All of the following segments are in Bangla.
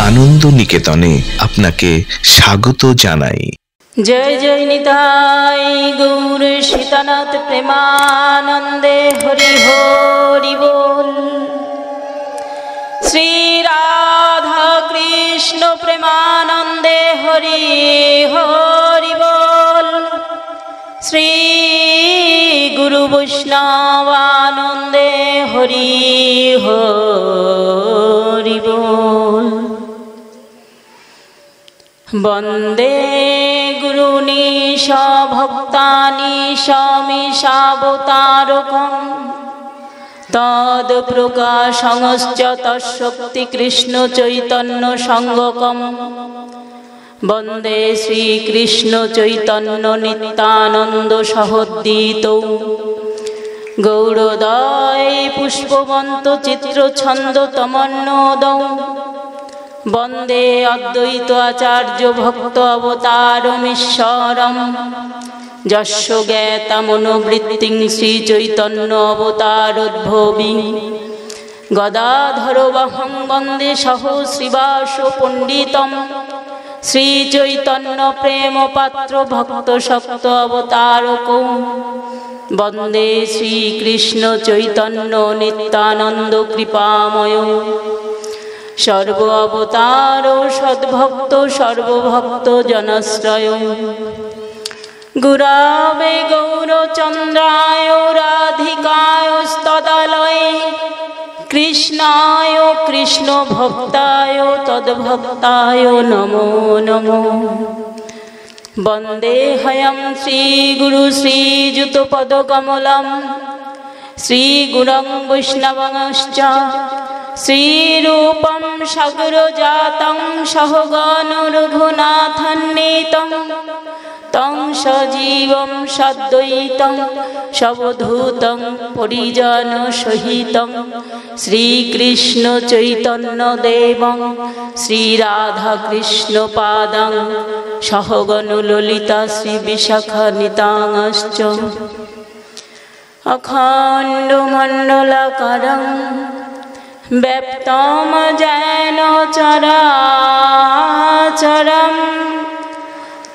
আনন্দ নিকেতনে আপনাকে স্বাগত জানাই। জয় জয় নিতাই গৌর সীতানাথ প্রেমানন্দে হরি হরি বল। শ্রী রাধা কৃষ্ণ প্রেমানন্দে হরি হরি বল। শ্রী গুরু বৈষ্ণবানন্দে হরি হরি বল। বন্দে গুরুনীশ ভক্তানীশ মিশাবতারকম তদ প্রকাশংশ্চ তৎশক্তি কৃষ্ণ চৈতন্য সঙ্গকম। বন্দে শ্রীকৃষ্ণ চৈতন্য নিত্যানন্দ সহোদ্দীতৌ গৌরোদয় পুষ্পবন্ত চিত্র ছন্দ তমন্নোদৌ। বন্দে অদ্বৈত আচার্য ভক্ত অবতারমীশ্বরম যস্য জ্ঞাতা মনোবৃত্তিং শ্রী চৈতন্য অবতারোদ্ভবী। গদাধর বহং বন্দে সহস্রীবাস পণ্ডিতম শ্রী চৈতন্য প্রেম পাত্র ভক্ত সপ্ত অবতারকৌ। বন্দে শ্রীকৃষ্ণ চৈতন্য নিত্যানন্দ কৃপাময় সর্ব অবতার সদ্ভক্ত সর্বভক্ত জনশ্রয়। গুরাবে গৌরচন্দ্রায় রাধিকায়স্তদালয়ে কৃষ্ণায় কৃষ্ণ ভক্তায় তদ্ভক্তায় নমো নমো। বন্দে হয়ং শ্রীগুরু শ্রীযুতপদকমলম শ্রীগুরং বৈষ্ণবংশ্চ শ্রীরূপং সাগরজাতং সহগণ রঘুনাথান্বিতং তং সজীবং সদ্বৈতং সবধূতং পরিজন সহিতং শ্রীকৃষ্ণ চৈতন্য দেবং শ্রীরাধাকৃষ্ণ পাদং সহগণ ললিতা শ্রী বিশাখানিতাংশ্চ। অখণ্ড মণ্ডলাকারং ব্যপ্তম যেন চরাচরম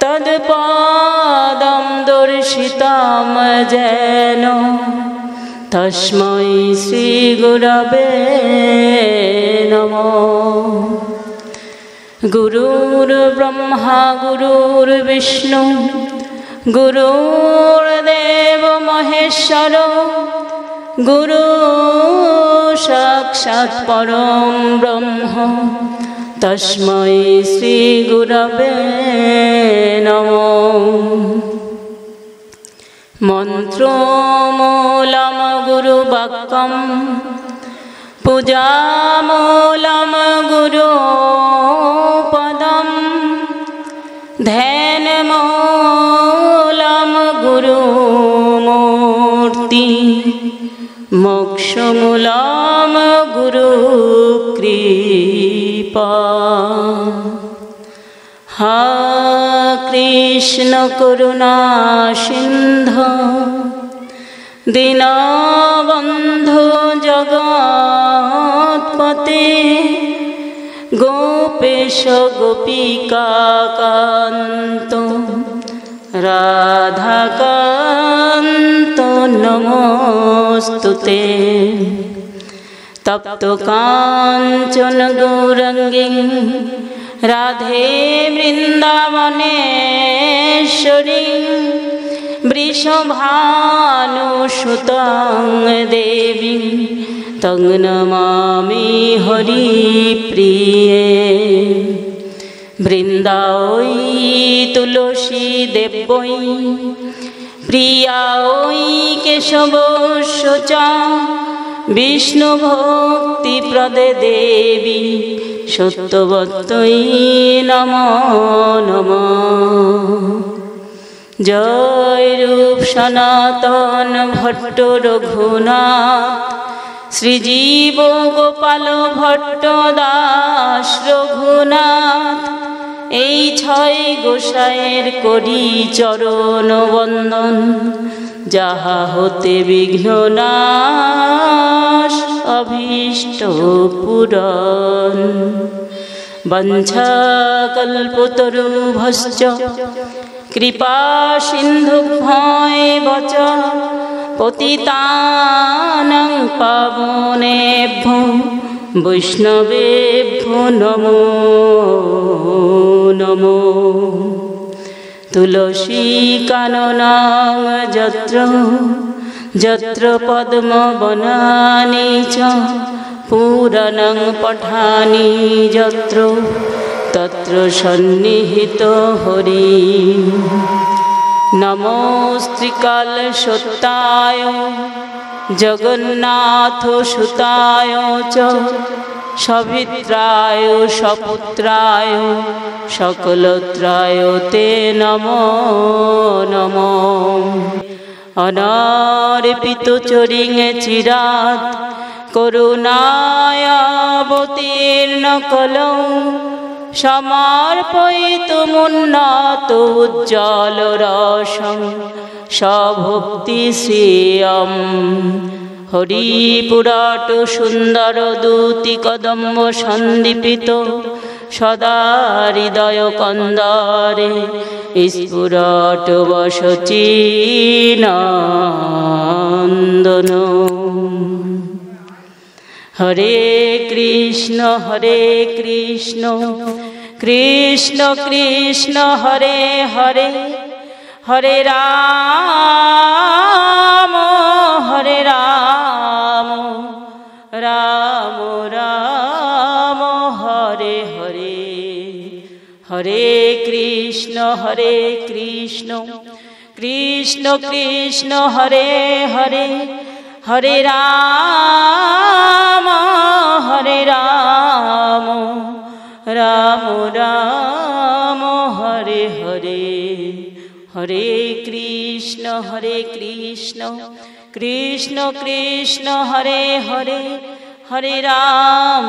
তৎপদম দর্শিতম যেন তস্मै শ্রী গুরবে নমঃ। গুরুর ব্রহ্মা গুরুর্বিষ্ণু গুরুর্দেব মহেশ্বর গুরু সাক্ষাৎ পরম ব্রহ্ম তস্मै শ্রী গুরবে নমঃ। মন্ত্রমূলম গুরু বাক্যম পূজামূলম গুরু পদম ধ্যানমূলম গুরু মূর্তি মোক্ষমূলম গুরু কৃপা। হা কৃষ্ণ করুণা সিন্ধু দীনবন্ধু জগৎপতে গোপেশ গোপিকাকান্ত রাধাকান্ত নমস্তুতে। তপ্ত কাঞ্চন গৌরাঙ্গী রাধে বৃন্দাবনেশ্বরী বৃষভানুসুতং দেবী তং নমামি হরিপ্রিয়ে। বৃন্দাঐ তুলসী দেবৈ প্রিয়াঐ কেশবস্য চ বিষ্ণু ভক্তি প্রদে দেবী সত্যবত্যৈ নমো নমঃ। জয় রূপ সনাতন ভট্ট রঘুনাথ শ্রীজীব গোপাল ভট্ট দাস রঘুনাথ। এই ছয় গোসাইয়ের করি চরণ বন্দন যাহা হতে বিঘ্ন নাশ অভীষ্ট পূরণ। বঞ্ছাকল্পতরুভশ্চ কৃপা সিন্ধুভ্যেব চ পতিতানাং পাবনেভ্যো বৈষ্ণবেভ্যো নমো নমো। তুলসী কাননাং যত্র যত্র পদ্মবনানি চ পুরাণং পঠানি যত্র তত্র সন্নিহিত হরি। নমস্ত্রিকালসত্তায় জগন্নাথ সুতায় চ সভিত্রায় সপুত্রায় সকলত্রায় তে নমো নমো। অনার্পিত চরিং চিরাত করুণায়াবতীর্ণ কলৌ সমর্পয়িতুমুন্নত উজ্জ্বল রসং সভক্তি শ্রিয়ম। হরিপুরাট সুন্দর দূতি কদম্ব সন্দীপিত সদা হৃদয় কন্দরে স্ফুরট বসচি নন্দন। হরে কৃষ্ণ কৃষ্ণ কৃষ্ণ হরে হরে হরে রাম রাম রাম হরে হরে। হরে কৃষ্ণ কৃষ্ণ কৃষ্ণ হরে হরে হরে রাম রাম রাম হরে হরে। হরে কৃষ্ণ কৃষ্ণ কৃষ্ণ হরে হরে হরে রাম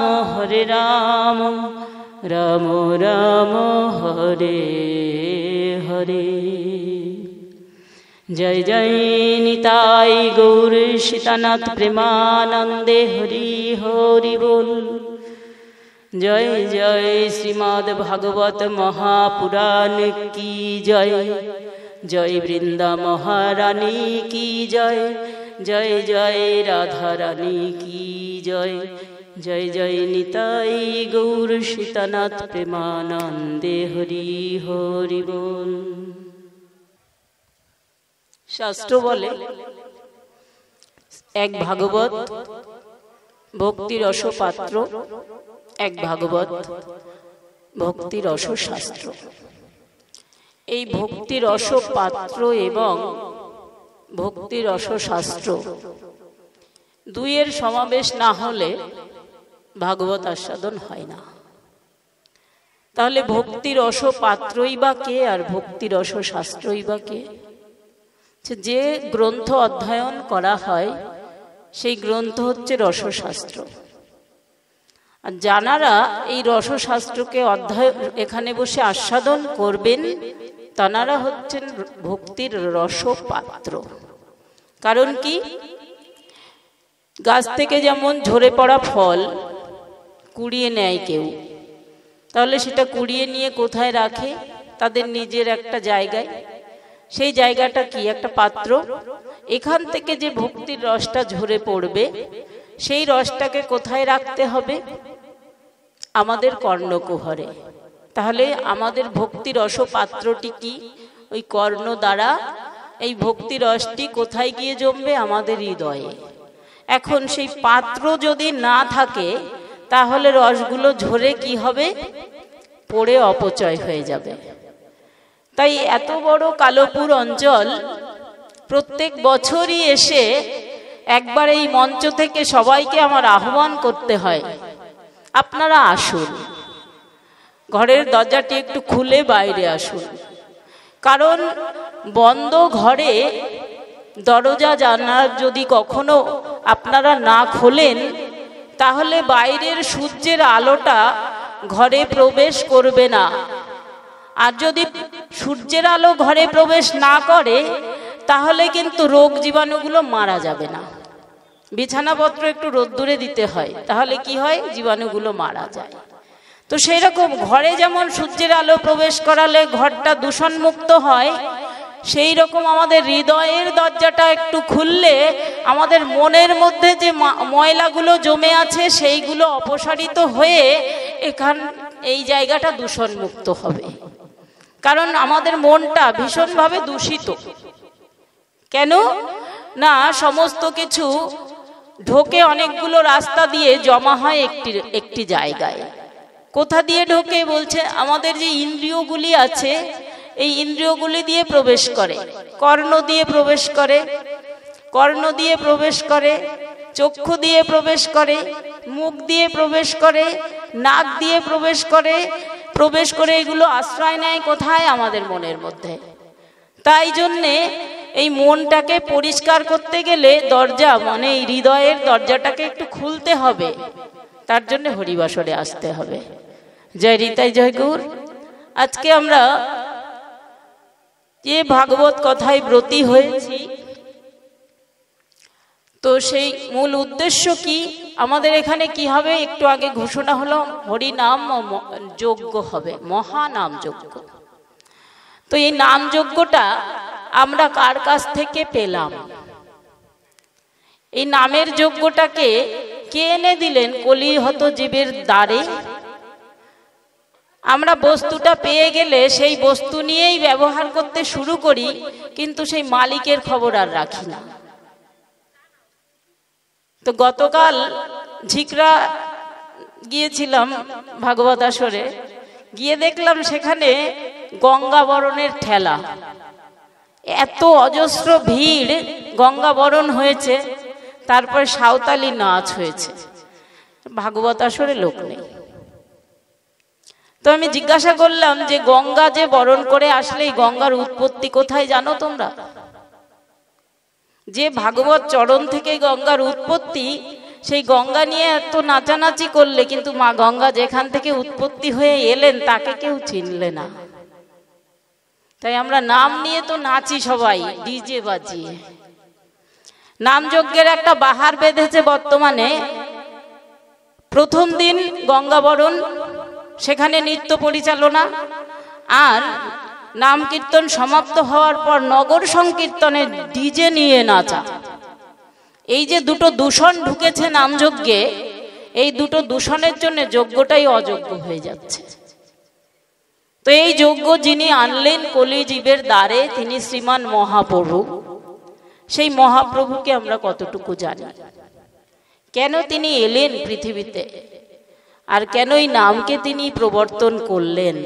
রাম রাম হরে হরে। জয় জয় নিতাই গৌর সীতানাথ প্রেমানন্দে হরি হরি বল। জয় জয় শ্রীমদ্ ভাগবত মহাপুরাণ কি জয়। জয় বৃন্দা মহারানী কি জয়। জয় জয় রাধা রানী কি জয়। জয় জয় নিতাই গৌর সীতানাথ প্রেমানন্দে হরি হরি বল। শাস্ত্র বলে এক ভাগবত ভক্তি রস পাত্র, এক ভাগবত ভক্তি রস শাস্ত্র। এই ভক্তি রস পাত্র এবং ভক্তি রস শাস্ত্র দুইয়ের সমাবেশ না হলে ভাগবত আস্বাদন হয় না। তাহলে ভক্তি রস পাত্রই বা কে আর ভক্তি রস শাস্ত্রই বা কে? যে গ্রন্থ অধ্যয়ন করা হয় সেই গ্রন্থ হচ্ছে রসশাস্ত্র। আর যারা এই রসশাস্ত্রকে অধ্যয়ন এখানে বসে আস্বাদন করবেন তারা হচ্ছেন ভক্তির রসপাত্র। কারণ কি, গাছ থেকে যেমন ঝরে পড়া ফল কুড়িয়ে নেয় কেউ, তাহলে সেটা কুড়িয়ে নিয়ে কোথায় রাখে? তাদের নিজের একটা জায়গায়। সেই জায়গাটা কি? একটা পাত্র। এখান থেকে যে ভক্তির রসটা ঝরে পড়বে সেই রসটাকে কোথায় রাখতে হবে? আমাদের কর্ণকুহরে। তাহলে আমাদের ভক্তি রস পাত্রটি কি? ওই কর্ণ দ্বারা এই ভক্তি রসটি কোথায় গিয়ে জমবে? আমাদের হৃদয়ে। এখন সেই পাত্র যদি না থাকে তাহলে রসগুলো ঝরে কি হবে? পড়ে অপচয় হয়ে যাবে। তাই এত বড় কালপুর অঞ্চল প্রত্যেক বছরই এসে একবার এই মঞ্চ থেকে সবাইকে আমার আহ্বান করতে হয়, আপনারা আসুন, ঘরের দরজাটি একটু খুলে বাইরে আসুন। কারণ বন্ধ ঘরে দরজা জানালা যদি কখনো আপনারা না খোলেন তাহলে বাইরের সূর্যের আলোটা ঘরে প্রবেশ করবে না। আর যদি সূর্যের আলো ঘরে প্রবেশ না করে তাহলে কিন্তু রোগ জীবাণুগুলো মারা যাবে না। বিছানাপত্র একটু রোদ্দুরে দিতে হয়, তাহলে কি হয়? জীবাণুগুলো মারা যায়। তো সেই রকম ঘরে যেমন সূর্যের আলো প্রবেশ করালে ঘরটা দূষণমুক্ত হয়, সেই রকম আমাদের হৃদয়ের দরজাটা একটু খুললে আমাদের মনের মধ্যে যে ময়লাগুলো জমে আছে সেইগুলো অপসারিত হয়ে এই জায়গাটা দূষণমুক্ত হবে। কারণ আমাদের মনটা ভীষণভাবে দূষিত। কেন না, সমস্ত কিছু ঢোকে অনেকগুলো রাস্তা দিয়ে, জমা হয় একটি জায়গায়। কোথা দিয়ে ঢোকে বলছে, আমাদের যে ইন্দ্রিয়গুলি আছে এই ইন্দ্রিয়গুলি দিয়ে প্রবেশ করে। কর্ণ দিয়ে প্রবেশ করে, কর্ণ দিয়ে প্রবেশ করে, চক্ষু দিয়ে প্রবেশ করে, মুখ দিয়ে প্রবেশ করে, নাক দিয়ে প্রবেশ করে এগুলো আশ্রয় নেয় কোথায়? আমাদের মনের মধ্যে। তাই জন্যে এই মনটাকে পরিষ্কার করতে গেলে দরজা, মানে এই হৃদয়ের দরজাটাকে একটু খুলতে হবে। তার জন্য হরিবাসরে আসতে হবে। জয় রিতাই, জয় গৌর। আজকে আমরা যে ভাগবত কথায় ব্রতী হয়েছি, তো সেই মূল উদ্দেশ্য কি? আমাদের এখানে কি হবে? একটু আগে ঘোষণা হলো হরিনাম যজ্ঞ হবে, মহানাম যজ্ঞ। তো এই নাম যজ্ঞটা আমরা কার কাছ থেকে পেলাম? এই নামের যজ্ঞটাকে কে এনে দিলেন? কলিহত জীবের দ্বারে। আমরা বস্তুটা পেয়ে গেলে সেই বস্তু নিয়েই ব্যবহার করতে শুরু করি, কিন্তু সেই মালিকের খবর আর রাখি না। তো গতকাল ঝিকরা গিয়েছিলাম ভাগবত আসরে, গিয়ে দেখলাম সেখানে গঙ্গাবরণের ঠেলা, এত অজস্র ভিড়, গঙ্গাবরণ হয়েছে, তারপরে সাঁওতালি নাচ হয়েছে। ভাগবত আসরে লোক নেই। তো আমি জিজ্ঞাসা করলাম যে গঙ্গা যে বরণ করে আসলে এই গঙ্গার উৎপত্তি কোথায় জানো তোমরা? যে ভাগবত চরণ থেকে গঙ্গার উৎপত্তি, সেই গঙ্গা নিয়ে এত নাচানাচি করলে, কিন্তু মা গঙ্গা যেখান থেকে উৎপত্তি হয়ে এলেন তাকে কেউ চিনলে না। তাই আমরা নাম নিয়ে তো নাচি সবাই ডিজে বাজিয়ে। নাম যজ্ঞের একটা বাহার বেঁধেছে বর্তমানে। প্রথম দিন গঙ্গাবরণ, সেখানে নৃত্য পরিচালনা, আর নাম কীর্তন সমাপ্ত হওয়ার পর নগর সংকীর্তনে ডিজে নিয়ে নাচা। এই যে দুটো দূষণ ঢুকেছে নামযজ্ঞে, এই দুটো দূষণের জন্য যজ্ঞটাই অযোগ্য হয়ে যাচ্ছে। তো এই যজ্ঞ যিনি আনলেন কলিজীবের দ্বারে, তিনি শ্রীমান মহাপ্রভু। সেই মহাপ্রভুকে আমরা কতটুকু জানি? কেন তিনি এলেন পৃথিবীতে, আর কেন এই নামকে তিনি প্রবর্তন করলেন?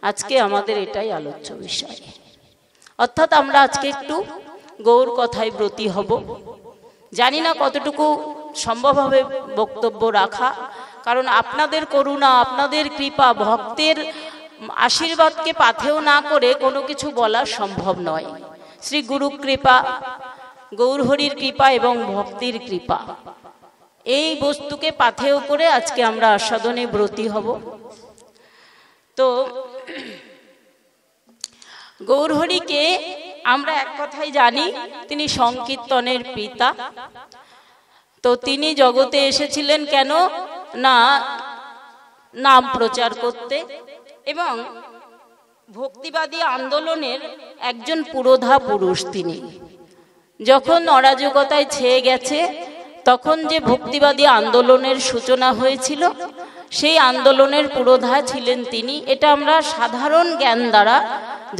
আজকে আমাদের এটাই আলোচ্য বিষয়। অর্থাৎ আমরা আজকে একটু গৌর কথায় ব্রতী হব। জানি না কতটুকু সম্ভব হবে বক্তব্য রাখা, কারণ আপনাদের করুণা, আপনাদের কৃপা, ভক্তের আশীর্বাদকে পাথেয় না করে কোনো কিছু বলা সম্ভব নয়। শ্রী গুরু কৃপা, গৌরহরির কৃপা এবং ভক্তির কৃপা, এই বস্তুকে পাথেয় করে আজকে আমরা আস্বাদনে ব্রতী হব। তো গৌরহরিকে আমরা এক কথাই জানি, তিনি সংকীর্তনের পিতা। তো তিনি জগতে এসেছিলেন কেন না নাম প্রচার করতে, এবং ভক্তিবাদী আন্দোলনের একজন পুরোধা পুরুষ তিনি। যখন অরাজকতায় ছেয়ে গেছে, তখন যে ভক্তিবাদী আন্দোলনের সূচনা হয়েছিল, সেই আন্দোলনের পুরোধা ছিলেন তিনি। এটা আমরা সাধারণ জ্ঞান দ্বারা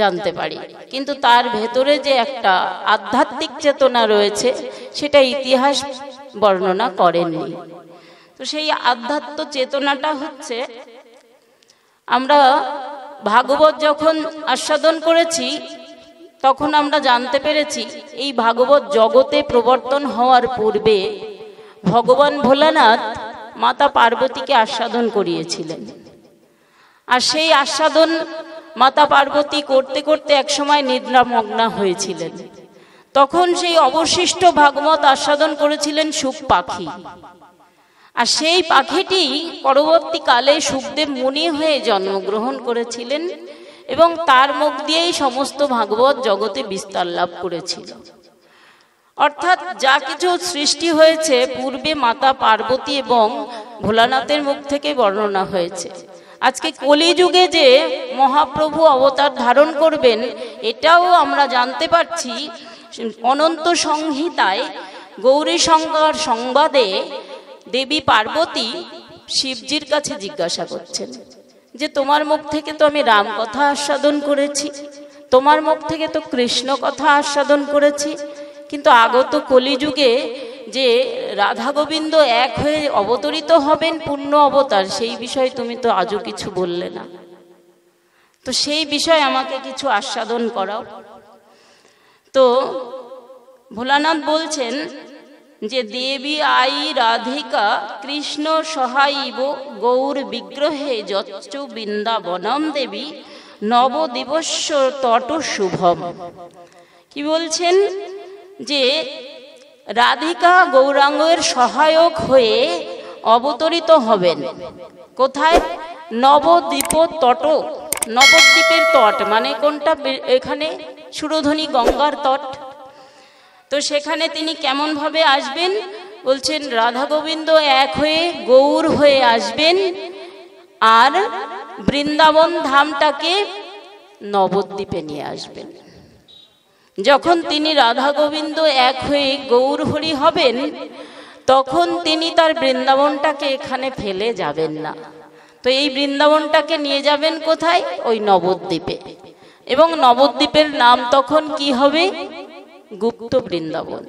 জানতে পারি, কিন্তু তার ভেতরে যে একটা আধ্যাত্মিক চেতনা রয়েছে, সেটা ইতিহাস বর্ণনা করেননি। তো সেই আধ্যাত্ম চেতনাটা হচ্ছে, আমরা ভাগবত যখন আস্বাদন করেছি, তখন আমরা জানতে পেরেছি এই ভাগবত জগতে প্রবর্তন হওয়ার পূর্বে ভগবান ভোলানাথ মাতা পার্বতীকে আস্বাদন করিয়েছিলেন। আর সেই আস্বাদন মাতা পার্বতী করতে করতে একসময় নিদ্রামগ্না হয়েছিলেন। তখন সেই অবশিষ্ট ভাগবত আস্বাদন করেছিলেন সুখ পাখি। আর সেই পাখিটি পরবর্তীকালে সুখদেব মুনি হয়ে জন্মগ্রহণ করেছিলেন, এবং তার মুখ দিয়েই সমস্ত ভাগবত জগতে বিস্তার লাভ করেছিল। অর্থাৎ যা কিছু সৃষ্টি হয়েছে পূর্বে মাতা পার্বতী এবং ভোলানাথের মুখ থেকে বর্ণনা হয়েছে। আজকে কলিযুগে যে মহাপ্রভু অবতার ধারণ করবেন এটাও আমরা জানতে পারছি অনন্ত সংহিতায়। গৌরী সংজ্ঞার সংবাদে দেবী পার্বতী শিবজির কাছে জিজ্ঞাসা করছেন যে তোমার মুখ থেকে তো আমি রাম কথা আস্বাদন করেছি, তোমার মুখ থেকে তো কৃষ্ণ কথা আস্বাদন করেছি, কিন্তু আগত কলিযুগে যে রাধা গোবিন্দ এক হয়ে অবতরিত হবেন পূর্ণ অবতার, সেই বিষয়ে তুমি তো আজও কিছু বললে না, তো সেই বিষয়ে আমাকে কিছু আস্বাদন করাও। তো ভোলানাথ বলছেন যে দেবী আই রাধিকা কৃষ্ণ সহাইব গৌর বিগ্রহে যচ্চু বৃন্দাবনম দেবী নবদিবস্য তট শুভম। কি বলছেন যে রাধিকা গৌরাঙ্গের সহায়ক হয়ে অবতরিত হবেন কোথায়? নবদ্বীপ তট। নবদ্বীপের তট মানে কোনটা? এখানে সুরধনী গঙ্গার তট। তো সেখানে তিনি কেমন ভাবে আসবেন? বলছেন রাধা গোবিন্দ এক হয়ে গৌর হয়ে আসবেন আর বৃন্দাবন ধামটাকে নবদ্বীপে নিয়ে আসবেন। যখন তিনি রাধা গোবিন্দ এক হয়ে গৌর হরি হবেন তখন তিনি তার বৃন্দাবনটাকে এখানে ফেলে যাবেন না। তো এই বৃন্দাবনটাকে নিয়ে যাবেন কোথায়? ওই নবদ্বীপে। এবং নবদ্বীপের নাম তখন কি হবে? গুপ্ত বৃন্দাবন।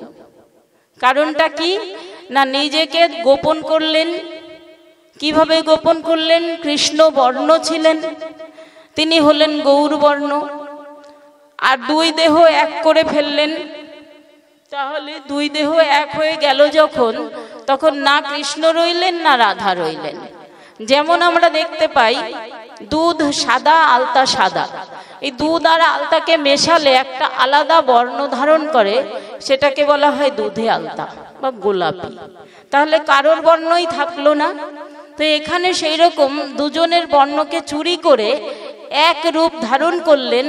কারণটা কি না, নিজেকে গোপন করলেন। কিভাবে গোপন করলেন? কৃষ্ণ বর্ণ ছিলেন, তিনি হলেন গৌর বর্ণ, আর দুই দেহ এক করে ফেললেন। তাহলে দুই দেহ এক হয়ে গেল যখন, তখন না কৃষ্ণ রইলেন না রাধা রইলেন। যেমন আমরা দেখতে পাই দুধ সাদা আলতা সাদা, এই দুধ আর আলতাকে মেশালে একটা আলাদা বর্ণ ধারণ করে, সেটাকে বলা হয় দুধে আলতা বা গোলাপি। তাহলে কারোর বর্ণই থাকলো না। তো এখানে সেই রকম দুজনের বর্ণকে চুরি করে এক রূপ ধারণ করলেন।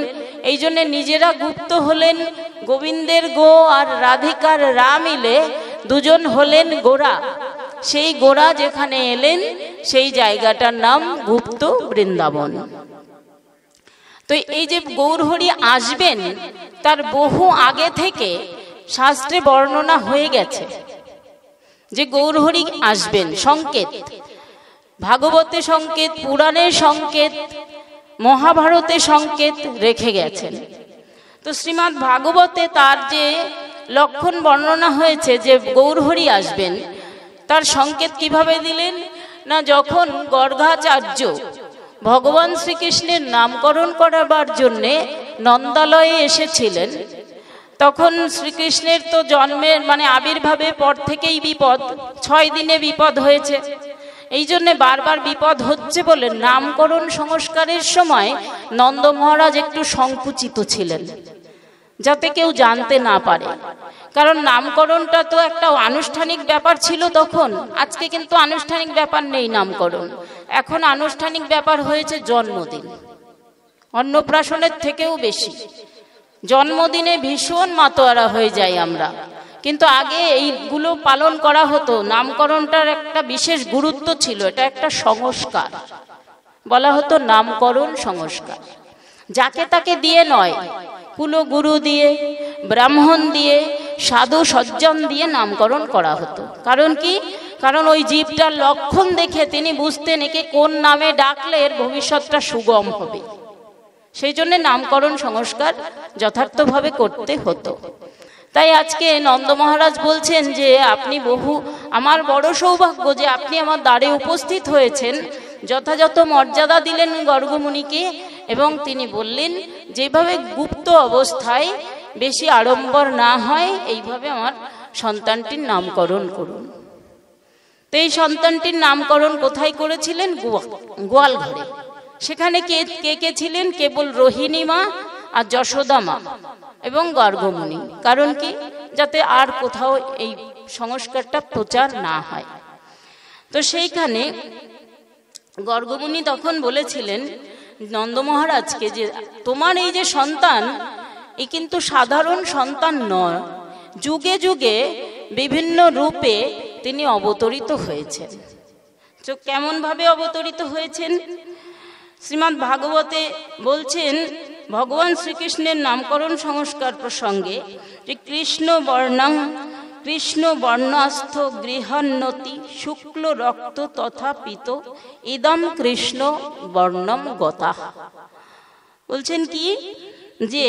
এই জন্য নিজেরা গুপ্ত হলেন, গোবিন্দের গো আর রাধিকার রা মিলে দুজন হলেন গোরা। সেই গোরা যেখানে এলেন সেই জায়গাটার নাম গুপ্ত বৃন্দাবন। তো এই যে গৌরহরি আসবেন তার বহু আগে থেকে শাস্ত্রে বর্ণনা হয়ে গেছে যে গৌরহরি আসবেন। সংকেত ভাগবতে সংকেত, পুরাণের সংকেত, মহাভারতে সংকেত রেখে গেছেন। তো শ্রীমদ্ ভাগবতে তার যে লক্ষণ বর্ণনা হয়েছে যে গৌরহরি আসবেন, তার সংকেত কিভাবে দিলেন না, যখন গর্গাচার্য ভগবান শ্রীকৃষ্ণের নামকরণ করাবার জন্যে নন্দালয়ে এসেছিলেন, তখন শ্রীকৃষ্ণের তো জন্মের মানে আবির্ভাবের পর থেকেই বিপদ, 6 দিনে বিপদ হয়েছে। এই জন্যে বারবার বিপদ হচ্ছে বলে নামকরণ সংস্কারের সময় নন্দ মহারাজ একটু সংকুচিত ছিলেন, যাতে কেউ জানতে না পারে। কারণ নামকরণটা তো একটা আনুষ্ঠানিক ব্যাপার ছিল তখন। আজকে কিন্তু আনুষ্ঠানিক ব্যাপার নেই নামকরণ, এখন আনুষ্ঠানিক ব্যাপার হয়েছে জন্মদিন। অন্নপ্রাশনের থেকেও বেশি জন্মদিনে ভীষণ মাতোয়ারা হয়ে যায় আমরা, কিন্তু আগে এইগুলো পালন করা হতো। নামকরণটার একটা বিশেষ গুরুত্ব ছিল, এটা একটা সংস্কার, বলা হতো নামকরণ সংস্কার। যাকে তাকে দিয়ে নয়, কুলগুরু দিয়ে, ব্রাহ্মণ দিয়ে, সাধু সজ্জন দিয়ে নামকরণ করা হতো। কারণ কি? কারণ ওই জীবটার লক্ষণ দেখে তিনি বুঝতেন একে কোন নামে ডাকলে এর ভবিষ্যৎটা সুগম হবে। সেই জন্য নামকরণ সংস্কার যথার্থভাবে করতে হতো। তাই আজকে নন্দ মহারাজ বলছেন যে আপনি আমার বড় সৌভাগ্য যে আপনি আমার দ্বারে উপস্থিত হয়েছেন। যথাযথ মর্যাদা দিলেন গর্গমুনিকে এবং তিনি বললেন যেভাবে গুপ্ত অবস্থায় বেশি আড়ম্বর না হয় এইভাবে আমার সন্তানটির নামকরণ করুন। তো এই সন্তানটির নামকরণ কোথায় করেছিলেন? গোয়াল ঘরে। সেখানে কে কে ছিলেন? কেবল রোহিণী মা আর যশোদা মা এবং গর্গমুনি। কারণ কি? যাতে আর কোথাও এই সংস্কারটা প্রচার না হয়। তো সেইখানে গর্গমুনি তখন বলেছিলেন নন্দ মহারাজকে যে তোমার এই যে সন্তান, এ কিন্তু সাধারণ সন্তান নয়, যুগে যুগে বিভিন্ন রূপে তিনি অবতরিত হয়েছেন। তো কেমন ভাবে অবতরিত হয়েছেন? শ্রীমদ্ ভাগবতে বলছেন ভগবান শ্রীকৃষ্ণের নামকরণ সংস্কার প্রসঙ্গে যে কৃষ্ণ বর্ণাস্থ গৃহান্নতি শুক্ল রক্ত তথা পিত ইদম কৃষ্ণ বর্ণম গতা। বলছেন কি যে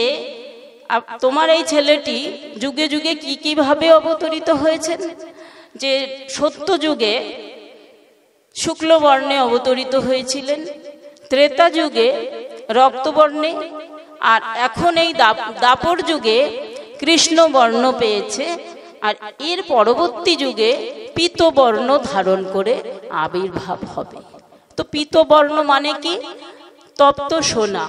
তোমার এই ছেলেটি যুগে যুগে কিভাবে অবতরিত হয়েছেন, যে সত্য যুগে শুক্ল বর্ণে অবতরিত হয়েছিলেন, ত্রেতা যুগে রক্তবর্ণে, আর এখন এই দাপর যুগে কৃষ্ণ বর্ণ পেয়েছে, আর এর পরবর্তী যুগে পীতবর্ণ ধারণ করে আবির্ভাব হবে। তো পীতবর্ণ মানে কি? তপ্ত সোনা।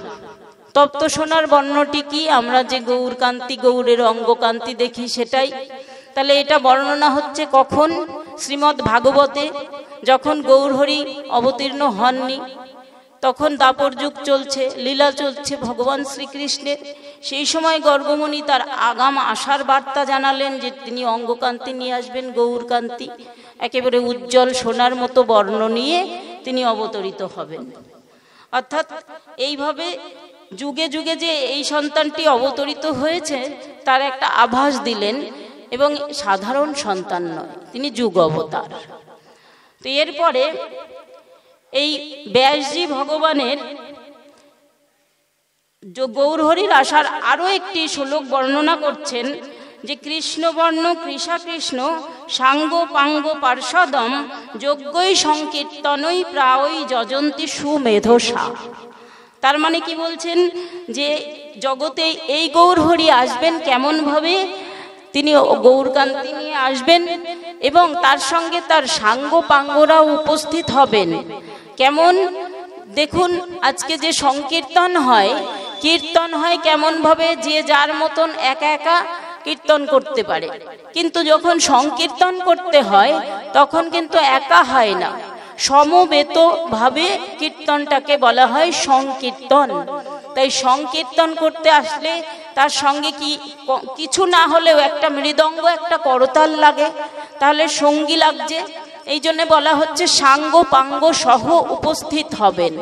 তপ্ত সোনার বর্ণটি কি? আমরা যে গৌরকান্তি, গৌরের অঙ্গকান্তি দেখি সেটাই। তাহলে এটা বর্ণনা হচ্ছে কখন? শ্রীমদ্ ভাগবতে যখন গৌরহরি অবতীর্ণ হননি, তখন দাপর যুগ চলছে, লীলা চলছে ভগবান শ্রীকৃষ্ণের। সেই সময় গর্গমুনি তার আগাম আশার বার্তা জানালেন যে তিনি অঙ্গকান্তি নিয়ে আসবেন, গৌরকান্তি, একেবারে উজ্জ্বল সোনার মতো বর্ণ নিয়ে তিনি অবতরিত হবেন। অর্থাৎ এইভাবে যুগে যুগে যে এই সন্তানটি অবতরিত হয়েছে তার একটা আভাস দিলেন, এবং সাধারণ সন্তান নয়, তিনি যুগ অবতার। তো এরপরে এই ব্যাসজি ভগবানের গৌরহরির আসার আরো একটি শ্লোক বর্ণনা করছেন যে কৃষ্ণবর্ণ কৃষ্ণ সাঙ্গ পাঙ্গ পার্ষদম যজ্ঞই সংকীর্তনই প্রায়ই যজন্তি সুমেধসা। তার মানে কি বলছেন? যে জগতে এই গৌরহরি আসবেন কেমন ভাবে? তিনি গৌরকান্তি নিয়ে আসবেন এবং তার সঙ্গে তার সাঙ্গ পাঙ্গরাও উপস্থিত হবেন। কেমন? দেখুন, আজকে যে সংকীর্তন হয়, কীর্তন হয় কেমন ভাবে? যে যার মতন একা একা কীর্তন করতে পারে, কিন্তু যখন সংকীর্তন করতে হয় তখন কিন্তু একা হয় না, সমবেত ভাবে কীর্তনটাকে বলা হয় সংকীর্তন। তাই সংকীর্তন করতে আসলে তার সঙ্গে কিছু না হলেও একটা মৃদঙ্গ, একটা করতাল লাগে, তাহলে সঙ্গী লাগছে। এই জন্য বলা হচ্ছে সাঙ্গ পাঙ্গ সহ উপস্থিত হবেন।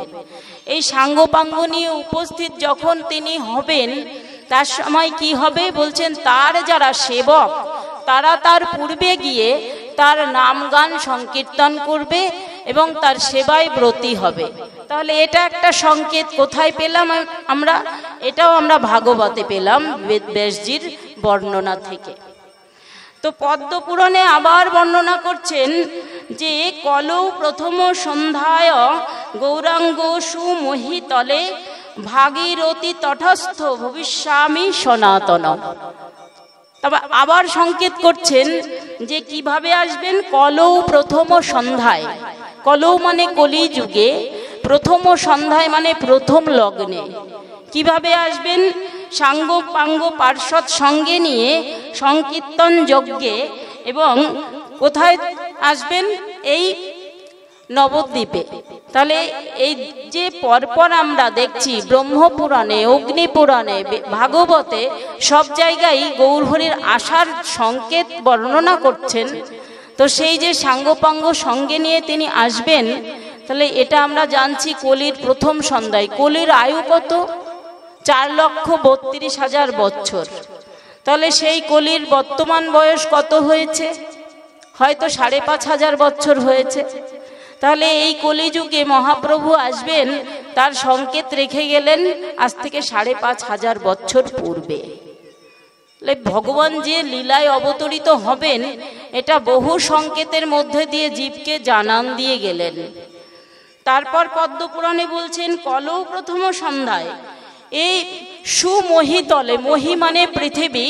এই সাঙ্গ পাঙ্গ নিয়ে উপস্থিত যখন তিনি হবেন, তার সময় কি হবে বলছেন? তার যারা সেবক তারা তার পূর্বে গিয়ে তার নাম গান সংকীর্তন করবে এবং তার সেবায় ব্রতী হবে। তাহলে এটা একটা সংকেত কোথায় পেলাম আমরা? এটাও আমরা ভাগবতে পেলাম ব্যাসজির বর্ণনা থেকে। তো পদ্মপুরাণে আবার বর্ণনা করছেন যে কলৌ প্রথম সন্ধ্যায় গৌরাঙ্গ সুমোহিতলে ভাগীরথী তটস্থ ভবিষ্যামি সনাতন। তবে আবার সংকেত করছেন যে কিভাবে আসবেন? কলৌ প্রথম সন্ধ্যায়। কলৌ মানে কলি যুগে, প্রথম সন্ধ্যায় মানে প্রথম লগ্নে। কিভাবে আসবেন? সাঙ্গ পাঙ্গ পার্ষদ সঙ্গে নিয়ে সংকীর্তন যজ্ঞে। এবং কোথায় আসবেন? এই নবদ্বীপে। তাহলে এই যে পরপর আমরা দেখছি ব্রহ্মপুরাণে, অগ্নিপুরাণে, ভাগবতে সব জায়গায় গৌরহরির আসার সংকেত বর্ণনা করছেন। তো সেই যে সাঙ্গপাঙ্গ সঙ্গে নিয়ে তিনি আসবেন, তাহলে এটা আমরা জানছি কলির প্রথম সন্ধ্যায়। কলির আয়ু কত? 4,32,000 বছর। তাহলে সেই কলির বর্তমান বয়স কত হয়েছে? হয়তো 5,500 বছর হয়েছে। তাহলে এই কলিযুগে মহাপ্রভু আসবেন, তার সংকেত রেখে গেলেন আজ থেকে 5,500 বছর পূর্বে। ভগবান যে লীলায় অবতরিত হবেন, এটা বহু সংকেতের মধ্যে দিয়ে জীবকে জানান দিয়ে গেলেন। তারপর পদ্মপুরাণে বলছেন কলৌ প্রথম সন্ধ্যায় এই সুমোহিতলে, মহি মানে পৃথিবী,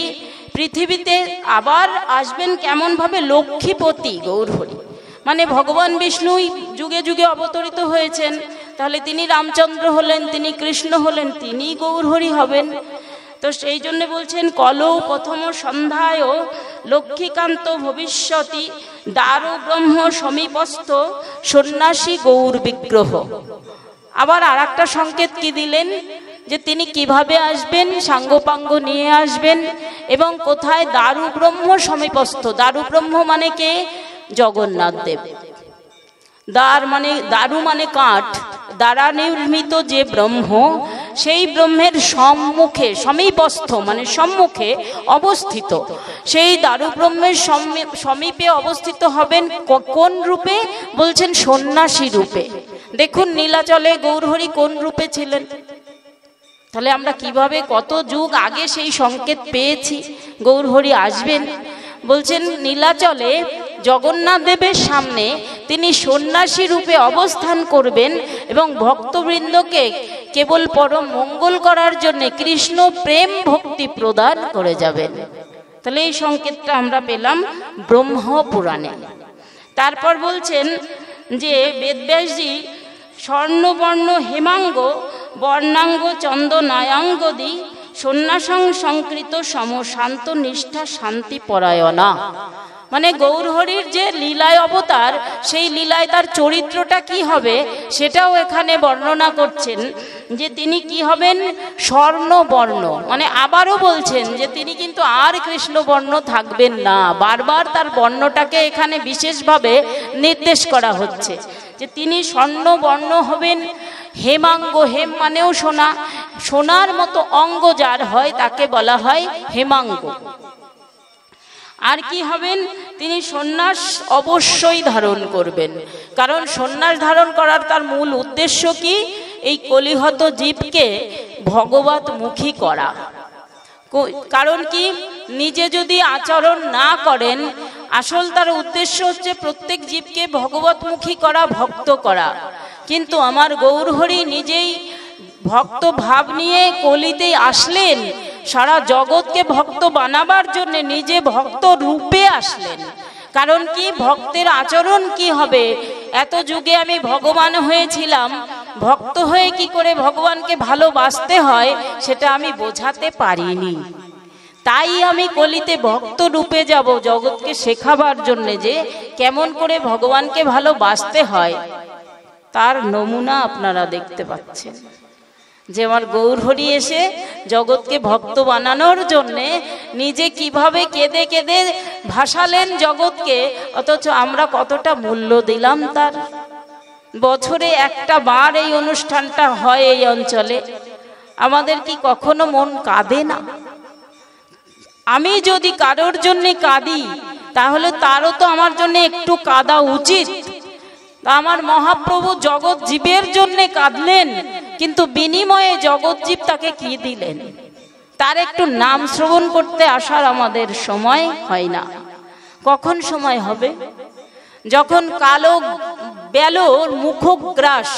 পৃথিবীতে আবার আসবেন কেমন ভাবে? লক্ষ্মীপতি গৌরহরি। মানে ভগবান বিষ্ণুই যুগে যুগে অবতরিত হয়েছেন, তাহলে তিনি রামচন্দ্র হলেন, তিনি কৃষ্ণ হলেন, তিনি গৌরহরি হবেন। তো সেই জন্য বলছেন কলৌ প্রথম সন্ধ্যায় লক্ষ্মীকান্ত ভবিষ্যতি দারু ব্রহ্ম সমীপস্থ সন্ন্যাসী গৌর বিগ্রহ। আবার আর একটা সংকেত কি দিলেন? যে তিনি কিভাবে আসবেন? সাঙ্গপাঙ্গ নিয়ে আসবেন এবং কোথায়? দারু ব্রহ্ম সমীপস্থ। দারু ব্রহ্ম মানে কে? জগন্নাথ দেব। দ্বার মানে দারু মানে কাঠ, দ্বারা নির্মিত যে ব্রহ্ম, সেই ব্রহ্মের সম্মুখে সমীপস্থ মানে সম্মুখে অবস্থিত, সেই দারু ব্রহ্মের সমীপে অবস্থিত হবেন কোন রূপে? বলছেন সন্ন্যাসী রূপে। দেখুন নীলাচলে গৌরহরি কোন রূপে ছিলেন? তাহলে আমরা কিভাবে কত যুগ আগে সেই সংকেত পেয়েছি গৌরহরি আসবেন। বলছেন নীলাচলে জগন্নাথ দেবের সামনে তিনি সন্ন্যাসী রূপে অবস্থান করবেন এবং ভক্তবৃন্দকে কেবল পরম মঙ্গল করার জন্য কৃষ্ণ প্রেম ভক্তি প্রদান করে যাবেন। তাহলে এই সংকেতটা আমরা পেলাম ব্রহ্ম পুরাণে। তারপর বলছেন যে বেদব্যাসজি স্বর্ণবর্ণ হেমাঙ্গ বর্ণাঙ্গ চন্দনায়াঙ্গদি সন্ন্যাসং সংকৃত সমশান্ত নিষ্ঠা শান্তি পরায়ণা। মানে গৌরহরির যে লীলায় অবতার, সেই লীলায় তার চরিত্রটা কি হবে সেটাও এখানে বর্ণনা করছেন যে তিনি কি হবেন? স্বর্ণবর্ণ। মানে আবারও বলছেন যে তিনি কিন্তু আর কৃষ্ণবর্ণ থাকবেন না। বারবার তার বর্ণটাকে এখানে বিশেষভাবে নির্দেশ করা হচ্ছে যে তিনি স্বর্ণবর্ণ হবেন। হেমাঙ্গ, হেম মানেও সোনা, সোনার মতো অঙ্গ যার হয় তাকে বলা হয় হেমাঙ্গ। আর কি হবেন? তিনি সন্ন্যাস অবশ্যই ধারণ করবেন, কারণ সন্ন্যাস ধারণ করার তার মূল উদ্দেশ্য কি? এই কলিহত জীবকে ভগবত মুখী করা। কারণ কি? নিজে যদি আচরণ না করেন, আসল তার উদ্দেশ্য হচ্ছে প্রত্যেক জীবকে ভগবতমুখী করা, ভক্ত করা। কিন্তু আমার গৌরহরি নিজেই ভক্ত ভাব নিয়ে কলিতে আসলেন, সারা জগৎকে ভক্ত বানাবার জন্য নিজে ভক্ত রূপে আসলেন। কারণ কি? ভক্তের আচরণ কি হবে? এত যুগে আমি ভগবান হয়েছিলাম, ভক্ত হয়ে কি করে ভগবানকে ভালোবাসতে হয় সেটা আমি বোঝাতে পারিনি। তাই আমি কলিতে ভক্ত রূপে যাব জগৎকে শেখাবার জন্য যে কেমন করে ভগবানকে ভালোবাসতে হয়। তার নমুনা আপনারা দেখতে পাচ্ছেন যে আমার গৌরহরি এসে জগৎকে ভক্ত বানানোর জন্যে নিজে কিভাবে কেঁদে কেঁদে ভাসালেন জগৎকে, অথচ আমরা কতটা মূল্য দিলাম তার। বছরে একটা বার এই অনুষ্ঠানটা হয় এই অঞ্চলে, আমাদের কি কখনো মন কাঁদে না? আমি যদি কারোর জন্যে কাঁদি তাহলে তারও তো আমার জন্য একটু কাঁদা উচিত। আমার মহাপ্রভু জগৎ জীবের জন্যে কাঁদলেন, কিন্তু বিনিময়ে জগৎ জীব তাকে কি দিলেন? তার একটু নাম শ্রবণ করতে আসার আমাদের সময় হয় না। কখন সময় হবে? যখন কালো বেলোর মুখগ্রাস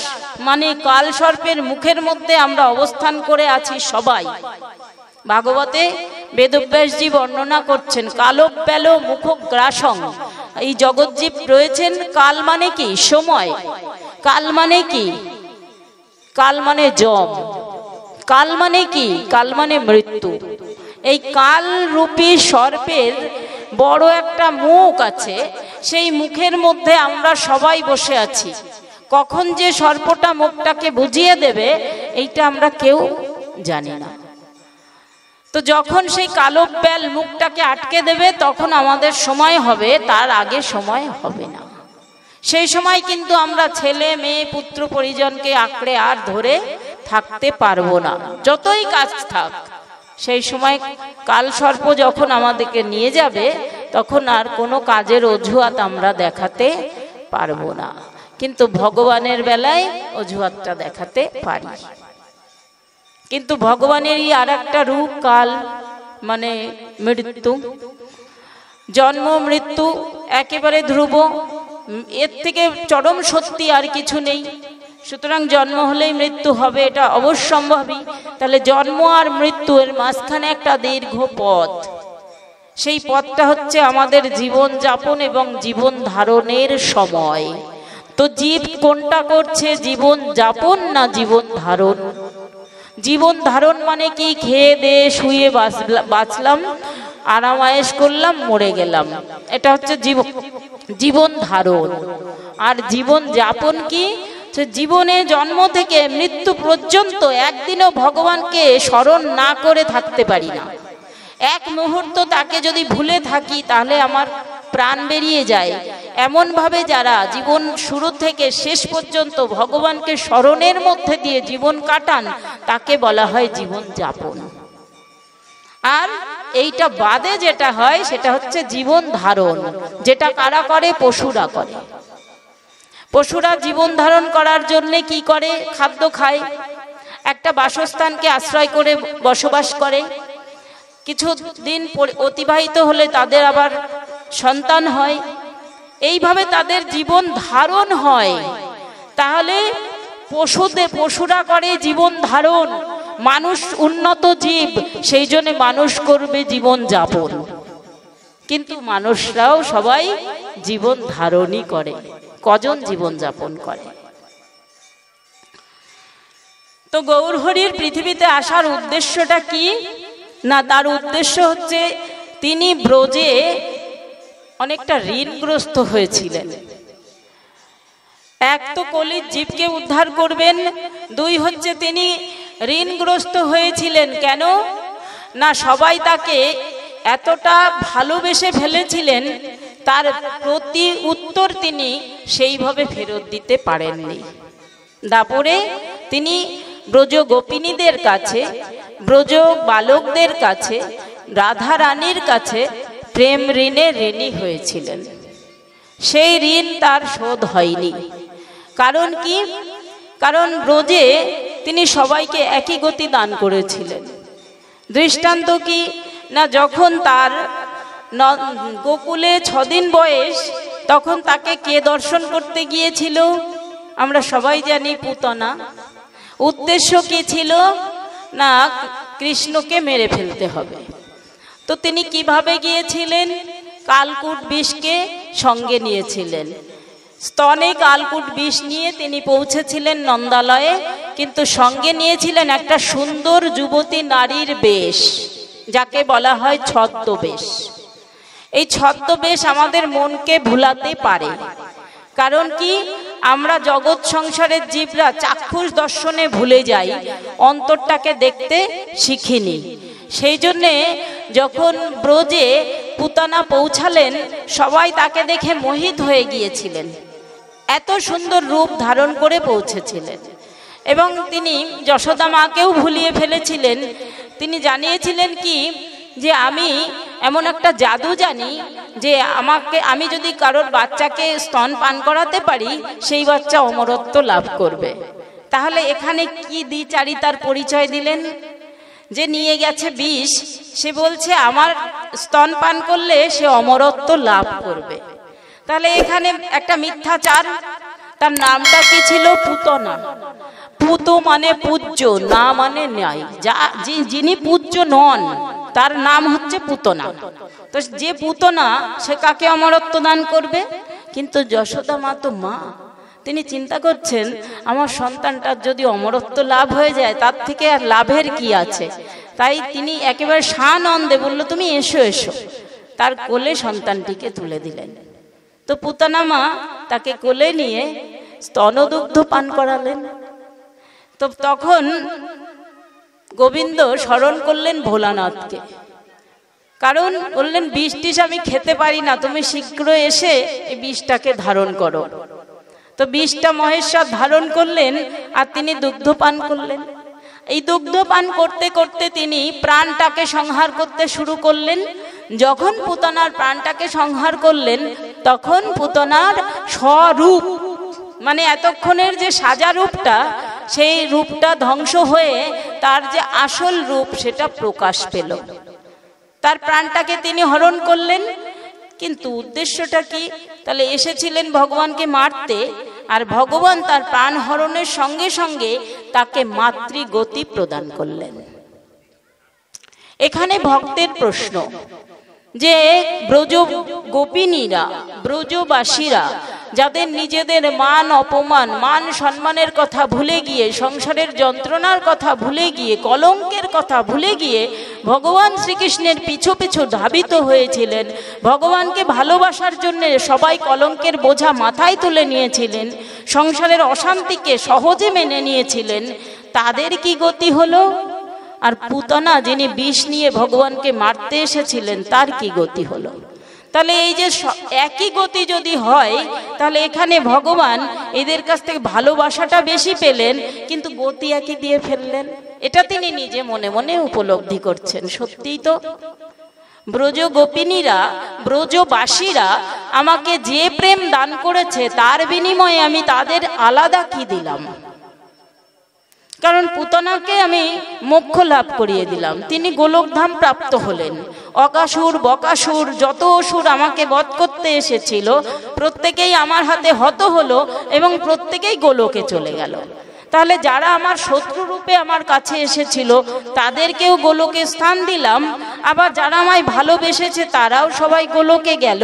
মানে কাল সর্পের মুখের মধ্যে আমরা অবস্থান করে আছি সবাই। ভাগবতে বেদব্যাসজি বর্ণনা করছেন কালো বেলো মুখগ্রাসং। এই জগৎজীব রয়েছেন। কাল মানে কি? সময়। কাল মানে কি? কাল মানে যম। কাল মানে কি? কাল মানে মৃত্যু। এই কাল রূপী সর্পের বড় একটা মুখ আছে, সেই মুখের মধ্যে আমরা সবাই বসে আছি। কখন যে সর্পটা মুখটাকে বুঝিয়ে দেবে এইটা আমরা কেউ জানি না। তো যখন সেই কালো বেল মুখটাকে আটকে দেবে তখন আমাদের সময় হবে, তার আগে সময় হবে না। সেই সময় কিন্তু আমরা ছেলে মেয়ে পুত্র পরিজনকে আঁকড়ে আর ধরে থাকতে পারবো না, যতই কাজ থাক। সেই সময় কাল সর্প যখন আমাদেরকে নিয়ে যাবে তখন আর কোনো কাজের অজুহাত আমরা দেখাতে পারবো না। কিন্তু ভগবানের বেলায় অজুহাতটা দেখাতে পারি। কিন্তু ভগবানেরই আর একটা রূপ কাল মানে মৃত্যু। জন্ম মৃত্যু একেবারে ধ্রুব, এর থেকে চরম সত্যি আর কিছু নেই। সুতরাং জন্ম হলেই মৃত্যু হবে, এটা অবশ্যম্ভাবী। তাহলে জন্ম আর মৃত্যু এর মাঝখানে একটা দীর্ঘ পথ। সেই পথটা হচ্ছে আমাদের জীবন যাপন এবং জীবন ধারণের সময়। তো জীব কোনটা করছে? জীবন যাপন না জীবন ধারণ? জীবন ধারণ মানে কি? খেয়ে দেয়ে শুয়ে বাঁচলাম, আরাম আয়েশ করলাম, মরে গেলাম, এটা হচ্ছে জীবন ধারণ। আর জীবন যাপন কি? জীবনে জন্ম থেকে মৃত্যু পর্যন্ত একদিনও ভগবানকে স্মরণ না করে থাকতে পারি না। এক মুহূর্ত তাকে যদি ভুলে থাকি তাহলে আমার প্রাণ বেরিয়ে যায়। এমনভাবে যারা জীবন শুরু থেকে শেষ পর্যন্ত ভগবানকে স্মরণের মধ্যে দিয়ে জীবন কাটান, তাকে বলা হয় জীবন যাপন। আর এইটা বাদে যেটা হয় সেটা হচ্ছে জীবন ধারণ, যেটা কারা করে? পশুরা করে। পশুরা জীবন ধারণ করার জন্য কি করে? খাদ্য খায়, একটা বাসস্থানকে আশ্রয় করে বসবাস করে, কিছু দিন অতিবাহিত হলে তাদের আবার সন্তান হয়, এইভাবে তাদের জীবন ধারণ হয়। তাহলে পশুরা করে জীবন ধারণ, মানুষ উন্নত জীব, সেই জন্য মানুষ করবে জীবন যাপন। কিন্তু মানুষরাও সবাই জীবন ধারণই করে। কজন জীবন যাপন করে? তো গৌরহরির পৃথিবীতে আসার উদ্দেশ্যটা কি না? তার উদ্দেশ্য হচ্ছে তিনি ব্রজে অনেকটা ঋণগ্রস্ত হয়েছিলেন। এক তো কলির জীবকে উদ্ধার করবেন, দুই হচ্ছে তিনি ঋণগ্রস্ত হয়েছিলেন। কেন না? সবাই তাকে এতটা ভালোবেসে ফেলেছিলেন, তার প্রতি উত্তর তিনি সেইভাবে ফেরত দিতে পারেননি। দাপরে তিনি ব্রজ গোপিনীদের কাছে, ব্রজ বালকদের কাছে, রাধা রানীর কাছে প্রেম ঋণে ঋণী হয়েছিলেন। সেই ঋণ তার শোধ হয়নি। কারণ কি? কারণ ব্রজে তিনি সবাইকে একই গতি দান করেছিলেন। দৃষ্টান্ত কি না? যখন তার গোকুলে 6 দিন বয়স, তখন তাকে কে দর্শন করতে গিয়েছিল? আমরা সবাই জানি, পুতনা। উদ্দেশ্য কি ছিল না? কৃষ্ণকে মেরে ফেলতে হবে। তো তিনি কিভাবে গিয়েছিলেন? কালকূট বিষকে সঙ্গে নিয়েছিলেন। স্তনে কালকূট বিষ নিয়ে তিনি পৌঁছেছিলেন নন্দালয়ে, কিন্তু সঙ্গে নিয়েছিলেন একটা সুন্দর যুবতী নারীর বেশ, যাকে বলা হয় ছদ্মবেশ। এই ছদ্মবেশ আমাদের মনকে ভুলাতে পারে। কারণ কি? আমরা জগৎ সংসারের জীবরা চাক্ষুষ দর্শনে ভুলে যাই, অন্তরটাকে দেখতে শিখিনি। সেই জন্যে যখন ব্রজে পুতনা পৌঁছালেন, সবাই তাকে দেখে মোহিত হয়ে গিয়েছিলেন। এত সুন্দর রূপ ধারণ করে পৌঁছেছিলেন। এবং তিনি যশোদা মাকেও ভুলিয়ে ফেলেছিলেন। তিনি জানিয়েছিলেন কি যে আমি এমন একটা জাদু জানি যে আমি যদি কারোর বাচ্চাকে স্তন পান করাতে পারি, সেই বাচ্চা অমরত্ব লাভ করবে। তাহলে এখানে কি দ্বিচারিতার পরিচয় দিলেন? যে নিয়ে গেছে বিষ, সে বলছে আমার স্তন পান করলে সে অমরত্ব লাভ করবে। তাহলে এখানে একটা মিথ্যাচার। তার নামটা কি ছিল? পুতনা। পুত মানে পূজ্য, না মানে ন্যায়। যিনি পূজ্য নন, তার নাম হচ্ছে পুতনা। তো যে পুতনা, সে কাকে অমরত্ব দান করবে? কিন্তু যশোদা মা তো মা, তিনি চিন্তা করছেন আমার সন্তানটার যদি অমরত্ব লাভ হয়ে যায়, তার থেকে আর লাভের কি আছে? তাই তিনি একেবারে সানন্দে বলল, তুমি এসো এসো। তার কোলে সন্তানটিকে তুলে দিলেন। তো পুতনা মা তাকে কোলে নিয়ে স্তনদুগ্ধ পান করালেন। তো তখন গোবিন্দ স্মরণ করলেন ভোলানাথকে। কারণ বললেন, বিষ টিষ আমি খেতে পারি না, তুমি শীঘ্র এসে এই বিষটাকে ধারণ করো। তো বিষটা মহেশ্বর ধারণ করলেন, আর তিনি দুগ্ধ পান করলেন। এই দুগ্ধ পান করতে করতে তিনি প্রাণটাকে সংহার করতে শুরু করলেন। যখন পুতনার প্রাণটাকে সংহার করলেন, তখন পুতনার স্বরূপ, মানে এতক্ষণের যে সাজা রূপটা, সেই রূপটা ধ্বংস হয়ে তার যে আসল রূপ সেটা প্রকাশ পেল। তার প্রাণটাকে তিনি হরণ করলেন। কিন্তু উদ্দেশ্যটা কি? তাহলে এসেছিলেন ভগবানকে মারতে, আর ভগবান তার প্রাণ হরণের সঙ্গে সঙ্গে তাকে মাতৃগতি প্রদান করলেন। এখানে ভক্তের প্রশ্ন যে ব্রজ গোপিনীরা, ব্রজবাসীরা যাদের নিজেদের মান অপমান, মান সম্মানের কথা ভুলে গিয়ে, সংসারের যন্ত্রণার কথা ভুলে গিয়ে, কলঙ্কের কথা ভুলে গিয়ে ভগবান শ্রীকৃষ্ণের পিছু পিছু ধাবিত হয়েছিলেন, ভগবানকে ভালোবাসার জন্য সবাই কলঙ্কের বোঝা মাথায় তুলে নিয়েছিলেন, সংসারের অশান্তিকে সহজে মেনে নিয়েছিলেন, তাদের কি গতি হলো? আর পুতনা যিনি বিষ নিয়ে ভগবানকে মারতে এসেছিলেন, তার কি গতি হলো? তাহলে এই যে একই গতি যদি হয়, তাহলে এখানে ভগবান এদের কাছ থেকে ভালোবাসাটা বেশি পেলেন, কিন্তু গতি একই দিয়ে ফেললেন। এটা তিনি নিজে মনে মনে উপলব্ধি করছেন। সত্যিই তো ব্রজ গোপিনীরা, ব্রজবাসীরা আমাকে যে প্রেম দান করেছে, তার বিনিময়ে আমি তাদের আলাদা কি দিলাম? কারণ পুতনাকে আমি মোক্ষ লাভ করিয়ে দিলাম, তিনি গোলকধাম প্রাপ্ত হলেন। অকাসুর বকাসুর যত অসুর আমাকে বধ করতে এসেছিল, প্রত্যেকেই আমার হাতে হত হলো এবং প্রত্যেকেই গোলকে চলে গেল। তাহলে যারা আমার শত্রু রূপে আমার কাছে এসেছিল, তাদেরকেও গোলকে স্থান দিলাম। আবার যারা আমায় ভালোবেসেছে, তারাও সবাই গোলকে গেল।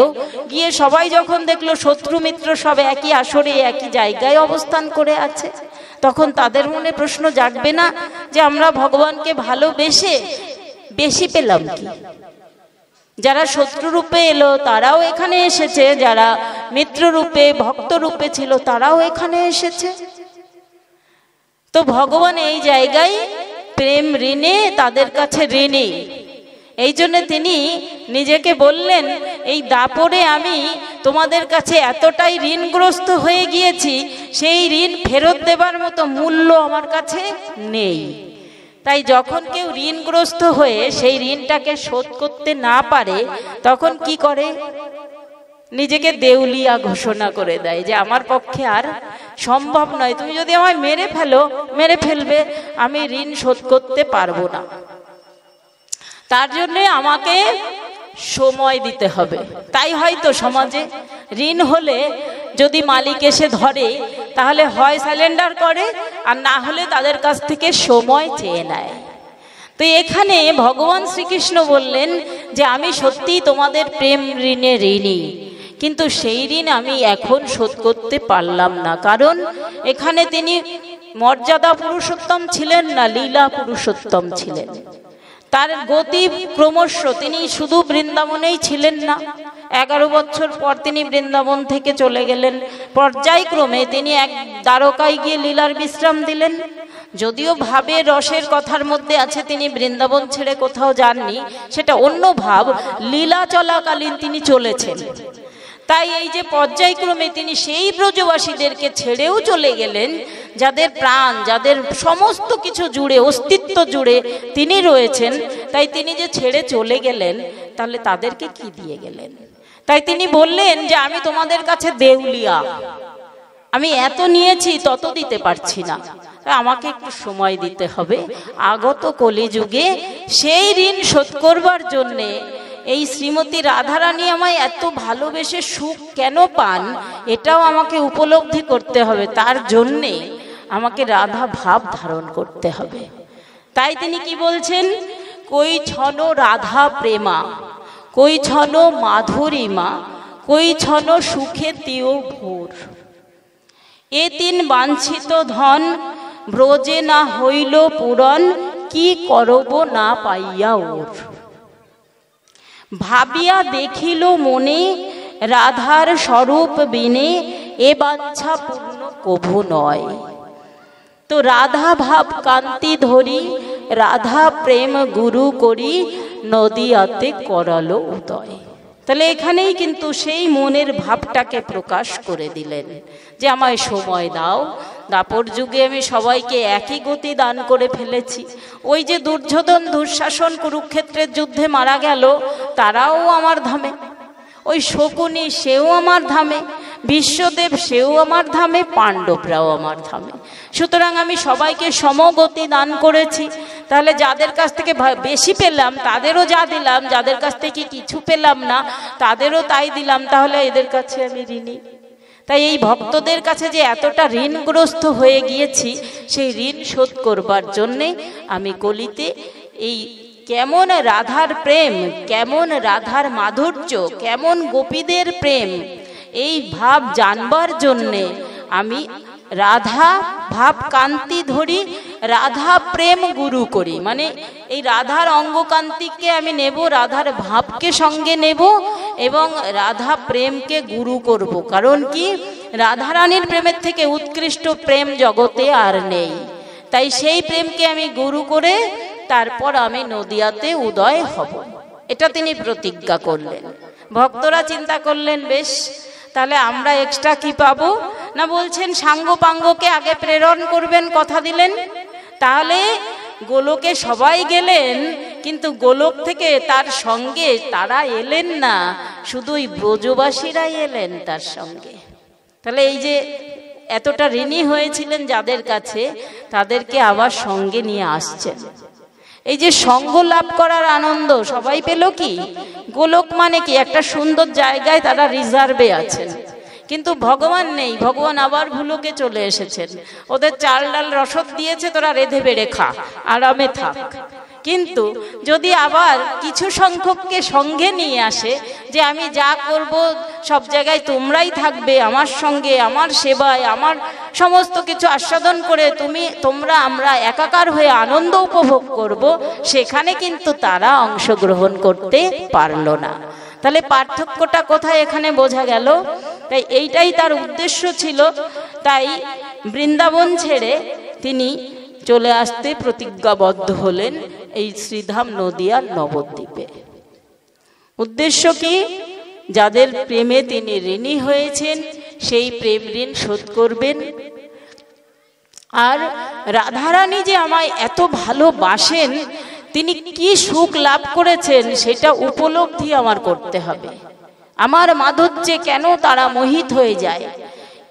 গিয়ে সবাই যখন দেখলো শত্রু মিত্র সব একই আসরে একই জায়গায় অবস্থান করে আছে, তখন তাদের মনে প্রশ্ন জাগবে না যে আমরা ভগবানকে ভালোবেসে বেশি পেলাম কি? যারা শত্রু রূপে এলো তারাও এখানে এসেছে, যারা মিত্র রূপে ভক্ত রূপে ছিল তারাও এখানে এসেছে। তো ভগবান এই জায়গায় প্রেম ঋণে তাদের কাছে ঋণী। এই জন্য তিনি নিজেকে বললেন, এই দাপরে আমি তোমাদের কাছে এতটাই ঋণগ্রস্ত হয়ে গিয়েছি, সেই ঋণ ফেরত দেবার মতো মূল্য আমার কাছে নেই। তাই যখন কেউ ঋণগ্রস্ত হয়ে সেই ঋণটাকে শোধ করতে না পারে, তখন কি করে? নিজেকে দেউলিয়া ঘোষণা করে দেয় যে আমার পক্ষে আর সম্ভব নয়, তুমি যদি আমায় মেরে ফেলো, মেরে ফেলবে, আমি ঋণ শোধ করতে পারবো না। তার জন্যে আমাকে সময় দিতে হবে। তাই হয়তো সমাজে ঋণ হলে যদি মালিক এসে ধরে, তাহলে হয় সারেন্ডার করে, আর না হলে তাদের কাছ থেকে সময় চেয়ে নেয়। তো এখানে ভগবান শ্রীকৃষ্ণ বললেন যে আমি সত্যিই তোমাদের প্রেম ঋণে ঋণী, কিন্তু সেই ঋণ আমি এখন শোধ করতে পারলাম না। কারণ এখানে তিনি মর্যাদা পুরুষোত্তম ছিলেন না, লীলা পুরুষোত্তম ছিলেন। তার গতি ক্রমশ, তিনি শুধু বৃন্দাবনেই ছিলেন না, 11 বছর পর তিনি বৃন্দাবন থেকে চলে গেলেন। পর্যায়ক্রমে তিনি এক দ্বারকায় গিয়ে লীলার বিশ্রাম দিলেন। যদিও ভাবে রসের কথার মধ্যে আছে তিনি বৃন্দাবন ছেড়ে কোথাও যাননি, সেটা অন্য ভাব। লীলা চলাকালীন তিনি চলেছেন। তাই এই যে পর্যায়ক্রমে তিনি সেই ব্রজবাসীদেরকে ছেড়েও চলে গেলেন, যাদের প্রাণ, যাদের সমস্ত কিছু জুড়ে, অস্তিত্ব জুড়ে তিনি রয়েছেন। তাই তিনি যে ছেড়ে চলে গেলেন, তাহলে তাদেরকে কি দিয়ে গেলেন? তাই তিনি বললেন যে আমি তোমাদের কাছে দেউলিয়া, আমি এত নিয়েছি তত দিতে পারছি না, আমাকে একটু সময় দিতে হবে। আগত কলিযুগে সেই ঋণ শোধ করবার জন্যে এই শ্রীমতী রাধারানী আমায় এত ভালোবেসে সুখ কেন পান, এটাও আমাকে উপলব্ধি করতে হবে। তার জন্যে আমাকে রাধা ভাব ধারণ করতে হবে। তাই তিনি কি বলছেন? কই ছন রাধা প্রেমা, কই ছন মাধুরীমা, কই ছন সুখে তিও ভোর। এ তিন বাঞ্ছিত ধন ব্রজে না হইল পূরণ, কি করব না পাইয়া ওর। ভাবিয়া দেখিল মনে রাধার স্বরূপ বিনে, এ বাঞ্ছা পূর্ণ কভু নয়। তো রাধা ভাব কান্তি ধরি, রাধা প্রেম গুরু করি, নদীয়াতে করালো উদয়। তাহলে এখানেই কিন্তু সেই মনের ভাবটাকে প্রকাশ করে দিলেন যে আমায় সময় দাও। দাপর যুগে আমি সবাইকে একই গতি দান করে ফেলেছি। ওই যে দুর্যোধন দুঃশাসন কুরুক্ষেত্রের যুদ্ধে মারা গেল, তারাও আমার ধামে। ওই শকুনি, সেও আমার ধামে। বিশ্বদেব, সেও আমার ধামে। পাণ্ডবরাও আমার ধামে। সুতরাং আমি সবাইকে সমগতি দান করেছি। তাহলে যাদের কাছ থেকে বেশি পেলাম তাদেরও যা দিলাম, যাদের কাছ থেকে কিছু পেলাম না তাদেরও তাই দিলাম। তাহলে এদের কাছে আমি ঋণী। তাই এই ভক্তদের কাছে যে এতটা ঋণগ্রস্ত হয়ে গিয়েছি, সেই ঋণ শোধ করবার জন্যে আমি কলিতে এই কেমন রাধার প্রেম, কেমন রাধার মাধুর্য, কেমন গোপীদের প্রেম, এই ভাব জানবার জন্যে আমি রাধা ভাব কান্তি ধরি, রাধা প্রেম গুরু করি। মানে এই রাধার অঙ্গকান্তিকে আমি নেব, রাধার ভাবকে সঙ্গে নেব এবং রাধা প্রেমকে গুরু করব। কারণ কি, রাধারানীর প্রেমের থেকে উৎকৃষ্ট প্রেম জগতে আর নেই। তাই সেই প্রেমকে আমি গুরু করে তারপর আমি নদিয়াতে উদয় হব, এটা তিনি প্রতিজ্ঞা করলেন। ভক্তরা চিন্তা করলেন, বেশ, তাহলে আমরা এক্সট্রা কি পাবো? না, বলছেন সাঙ্গ পাঙ্গকে আগে প্রেরণ করবেন, কথা দিলেন। তাহলে গোলকে সবাই গেলেন, কিন্তু গোলক থেকে তার সঙ্গে তারা এলেন না, শুধু ওই ব্রজবাসীরাই এলেন তার সঙ্গে। তাহলে এই যে এতটা ঋণী হয়েছিলেন যাদের কাছে, তাদেরকে আবার সঙ্গে নিয়ে আসছেন। এই যে সঙ্গ লাভ করার আনন্দ সবাই পেল কি? গোলক মানে কি? একটা সুন্দর জায়গায় তারা রিজার্ভে আছেন, কিন্তু ভগবান নেই। ভগবান আবার ভুলোকে চলে এসেছেন, ওদের চাল ডাল রসদ দিয়েছে, তোরা রেধে বেড়ে খা, আরামে থাক। কিন্তু যদি আবার কিছু সংখ্যককে সঙ্গে নিয়ে আসে, যে আমি যা করব সব জায়গায় তোমরাই থাকবে আমার সঙ্গে, আমার সেবায়, আমার সমস্ত কিছু আস্বাদন করে আমরা একাকার হয়ে আনন্দ উপভোগ করব, সেখানে কিন্তু তারা অংশগ্রহণ করতে পারল না। তাহলে পার্থক্যটা কোথায় এখানে বোঝা গেল? তাই এইটাই তার উদ্দেশ্য ছিল। তাই বৃন্দাবন ছেড়ে তিনি চলে আসতে প্রতিজ্ঞাবদ্ধ হলেন এই শ্রীধাম নদিয়ার নবদ্বীপে। উদ্দেশ্য কি? যাদের প্রেমে তিনি ঋণী হয়েছেন সেই প্রেম ঋণ শোধ করবেন। আর রাধারানী যে আমায় এত ভালোবাসেন, তিনি কি সুখ লাভ করেছেন সেটা উপলব্ধি আমার করতে হবে। আমার মাধুর্যে কেন তারা মোহিত হয়ে যায়,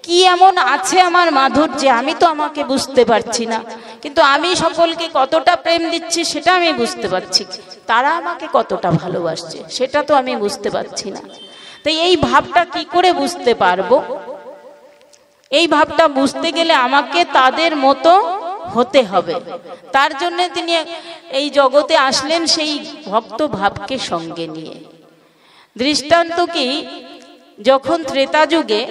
কি এমন আছে আমার মাধুর্যে, আমি তো আমাকে বুঝতে পারছি না। কিন্তু আমি সকলকে কতটা প্রেম দিচ্ছি সেটা আমি বুঝতে পারছি, তারা আমাকে কতটা ভালোবাসছে সেটা তো আমি বুঝতে পারছি না। তাই এই ভাবটা কি করে বুঝতে পারবো? এই ভাবটা বুঝতে গেলে আমাকে তাদের মতো হতে হবে। তার জন্য তিনি এই জগতে আসলেন সেই ভক্ত ভাবকে সঙ্গে নিয়ে। দৃষ্টান্ত কি? যখন ত্রেতা যুগে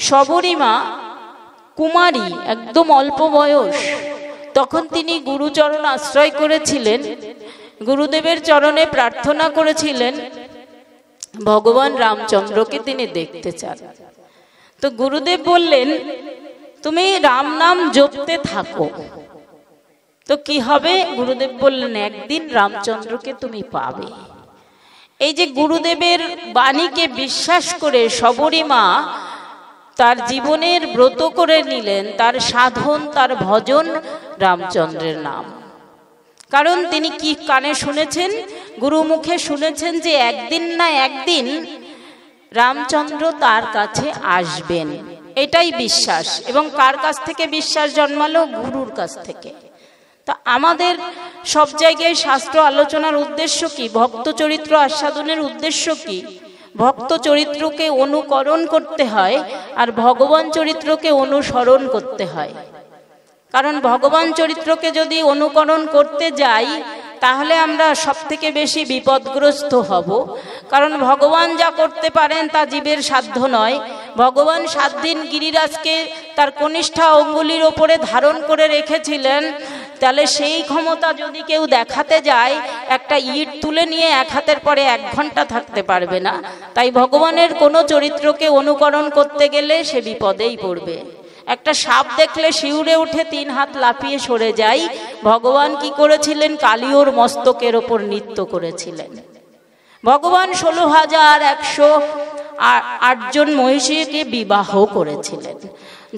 শবরীমা কুমারী, একদম অল্প বয়স, তখন তিনি গুরুচরণ আশ্রয় করেছিলেন, গুরুদেবের চরণে প্রার্থনা করেছিলেন ভগবান রামচন্দ্রকে তিনি দেখতে চান। তো গুরুদেব বললেন, তুমি রাম নাম জপতে থাকো, তো কি হবে? গুরুদেব বললেন, একদিন রামচন্দ্রকে তুমি পাবে। এই যে গুরুদেবের বাণীকে বিশ্বাস করে শবরীমা তার জীবনের ব্রত করে নিলেন, তার সাধন, তার ভজন রামচন্দ্রের নাম। কারণ তিনি কি কানে শুনেছেন, গুরুমুখে শুনেছেন যে একদিন না একদিন রামচন্দ্র তার কাছে আসবেন, এটাই বিশ্বাস। এবং কার কাছ থেকে বিশ্বাস জন্মালো? গুরুর কাছ থেকে। তা আমাদের সব জায়গায় শাস্ত্র আলোচনার উদ্দেশ্য কি? ভক্ত চরিত্র আস্বাদনের উদ্দেশ্য কি? ভক্ত চরিত্রকে অনুকরণ করতে হয় আর ভগবান চরিত্রকে অনুসরণ করতে হয়। কারণ ভগবান চরিত্রকে যদি অনুকরণ করতে যাই তাহলে আমরা সব থেকে বেশি বিপদগ্রস্ত হব। কারণ ভগবান যা করতে পারেন তা জীবের সাধ্য নয়। ভগবান 7 দিন গিরিরাজকে তার কনিষ্ঠা অঙ্গুলির ওপরে ধারণ করে রেখেছিলেন, তাহলে সেই ক্ষমতা যদি কেউ দেখাতে যায়, একটা ইট তুলে নিয়ে এক হাতের পরে 1 ঘন্টা থাকতে পারবে না। তাই ভগবানের কোনো চরিত্রকে অনুকরণ করতে গেলে সে বিপদেই পড়বে। একটা সাপ দেখলে শিউরে উঠে 3 হাত লাফিয়ে সরে যায়। ভগবান কি করেছিলেন? কালিওর মস্তকের ওপর নৃত্য করেছিলেন। ভগবান 16,108 জন মহিষীকে বিবাহ করেছিলেন।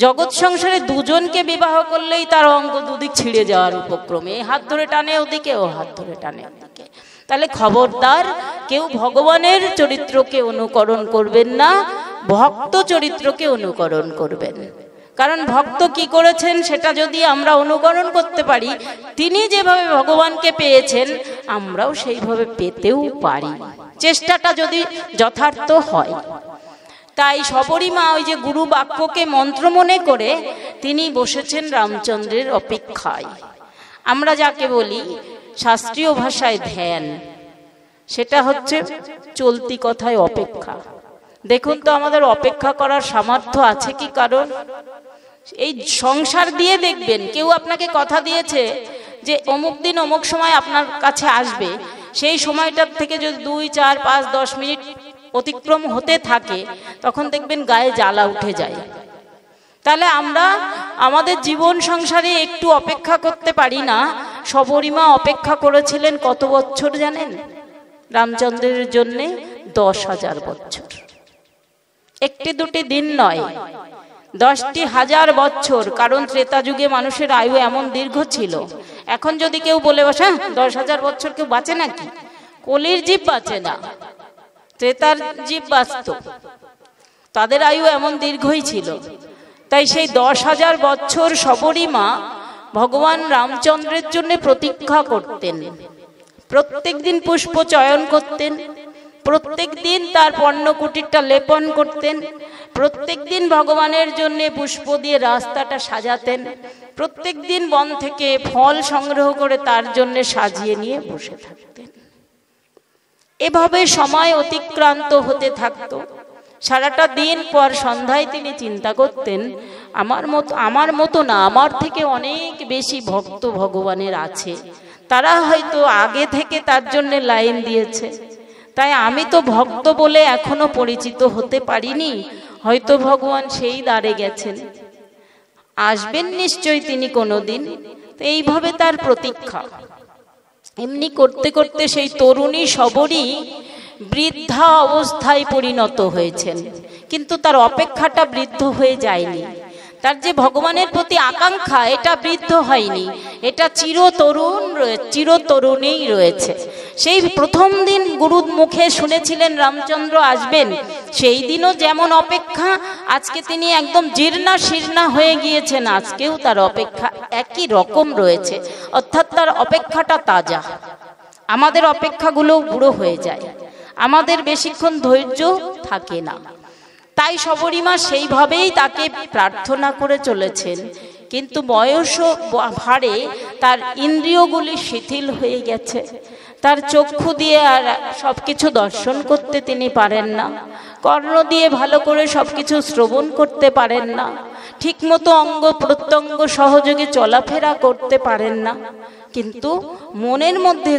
জগৎ সংসারে 2 জনকে বিবাহ করলেই তার অঙ্গ দুদিক ছিঁড়ে যাওয়ার উপক্রমে, হাত ধরে টানে ওদিকে, ও হাত ধরে টানে ওদিকে। তাহলে খবরদার কেউ ভগবানের চরিত্রকে অনুকরণ করবেন না, ভক্ত চরিত্রকে অনুকরণ করবেন। কারণ ভক্ত কি করেছেন সেটা যদি আমরা অনুকরণ করতে পারি, তিনি যেভাবে ভগবানকে পেয়েছেন আমরাও সেইভাবে পেতেও পারি, চেষ্টাটা যদি যথার্থ হয়। তাই শবরীমা ওই যে গুরু বাক্যকে মন্ত্র মনে করে তিনি বসেছেন রামচন্দ্রের অপেক্ষায়। আমরা যাকে বলি শাস্ত্রীয় ভাষায় ধ্যান, সেটা হচ্ছে চলতি কথায় অপেক্ষা। দেখুন তো আমাদের অপেক্ষা করার সামর্থ্য আছে কি? কারণ এই সংসার দিয়ে দেখবেন, কেউ আপনাকে কথা দিয়েছে যে অমুক দিন অমুক সময় আপনার কাছে আসবে, সেই সময়টার থেকে যদি 2, 4, 5, 10 মিনিট অতিক্রম হতে থাকে তখন দেখবেন গায়ে জ্বালা উঠে যায়। তাহলে আমরা আমাদের জীবন সংসারে একটু অপেক্ষা করতে পারি না। শবরীমা অপেক্ষা করেছিলেন কত বছর জানেন রামচন্দ্রের জন্যে? 10,000 বছর। একটি দুটি দিন নয়, 10টি হাজার বছর। কারণ ত্রেতা যুগে মানুষের আয়ু এমন দীর্ঘ ছিল। এখন যদি কেউ বলে বসে 10,000 বছর কেউ বাঁচে নাকি? কলির জীব বাঁচে না, ত্রেতার জীব বাঁচত, তাদের আয়ু এমন দীর্ঘই ছিল। তাই সেই 10,000 বছর শবরীমা ভগবান রামচন্দ্রের জন্য প্রতীক্ষা করতেন। প্রত্যেক দিন পুষ্প চয়ন করতেন, প্রত্যেক দিন তার পর্ণকুটিরটা লেপন করতেন, প্রত্যেক দিন ভগবানের জন্য পুষ্প দিয়ে রাস্তাটা সাজাতেন, প্রত্যেক দিন বন থেকে ফল সংগ্রহ করে তার জন্য সাজিয়ে নিয়ে বসে থাকতেন। এভাবে সময় অতিক্রান্ত হতে থাকতো। সারাটা দিন পর সন্ধ্যায় তিনি চিন্তা করতেন, আমার মতো না, আমার থেকে অনেক বেশি ভক্ত ভগবানের আছে, তারা হয়তো আগে থেকে তার জন্য লাইন দিয়েছে, তাই আমি তো ভক্ত বলে এখনো পরিচিত হতে পারিনি, হয়তো ভগবান সেই দ্বারে গেছেন, আসবেন নিশ্চয়ই তিনি কোনোদিন। এইভাবে তার প্রতীক্ষা। এমনি করতে করতে সেই তরুণী শবরী বৃদ্ধা অবস্থায় পরিণত হয়েছেন, কিন্তু তার অপেক্ষাটা বৃদ্ধ হয়ে যায়নি। তার যে ভগবানের প্রতি আকাঙ্ক্ষা, এটা বৃদ্ধ হয়নি, এটা চিরতরুণেই রয়েছে। সেই প্রথম দিন গুরুর মুখে শুনেছিলেন রামচন্দ্র আসবেন, সেই দিনও যেমন অপেক্ষা, আজকে তিনি একদম জীর্ণা শীর্ণা হয়ে গিয়েছেন, আজকেও তার অপেক্ষা একই রকম রয়েছে, অর্থাৎ তার অপেক্ষাটা তাজা। আমাদের অপেক্ষাগুলো বুড়ো হয়ে যায়, আমাদের বেশিক্ষণ ধৈর্য থাকে না। তাই শবরীমা সেইভাবেই তাকে প্রার্থনা করে চলেছেন, কিন্তু বয়স ভারে তার ইন্দ্রিয়গুলি শিথিল হয়ে গেছে, তার চক্ষু দিয়ে আর সবকিছু দর্শন করতে তিনি পারেন না, কর্ণ দিয়ে ভালো করে সবকিছু শ্রবণ করতে পারেন না, ঠিকমতো অঙ্গ প্রত্যঙ্গ সহযোগে চলাফেরা করতে পারেন না, কিন্তু মনের মধ্যে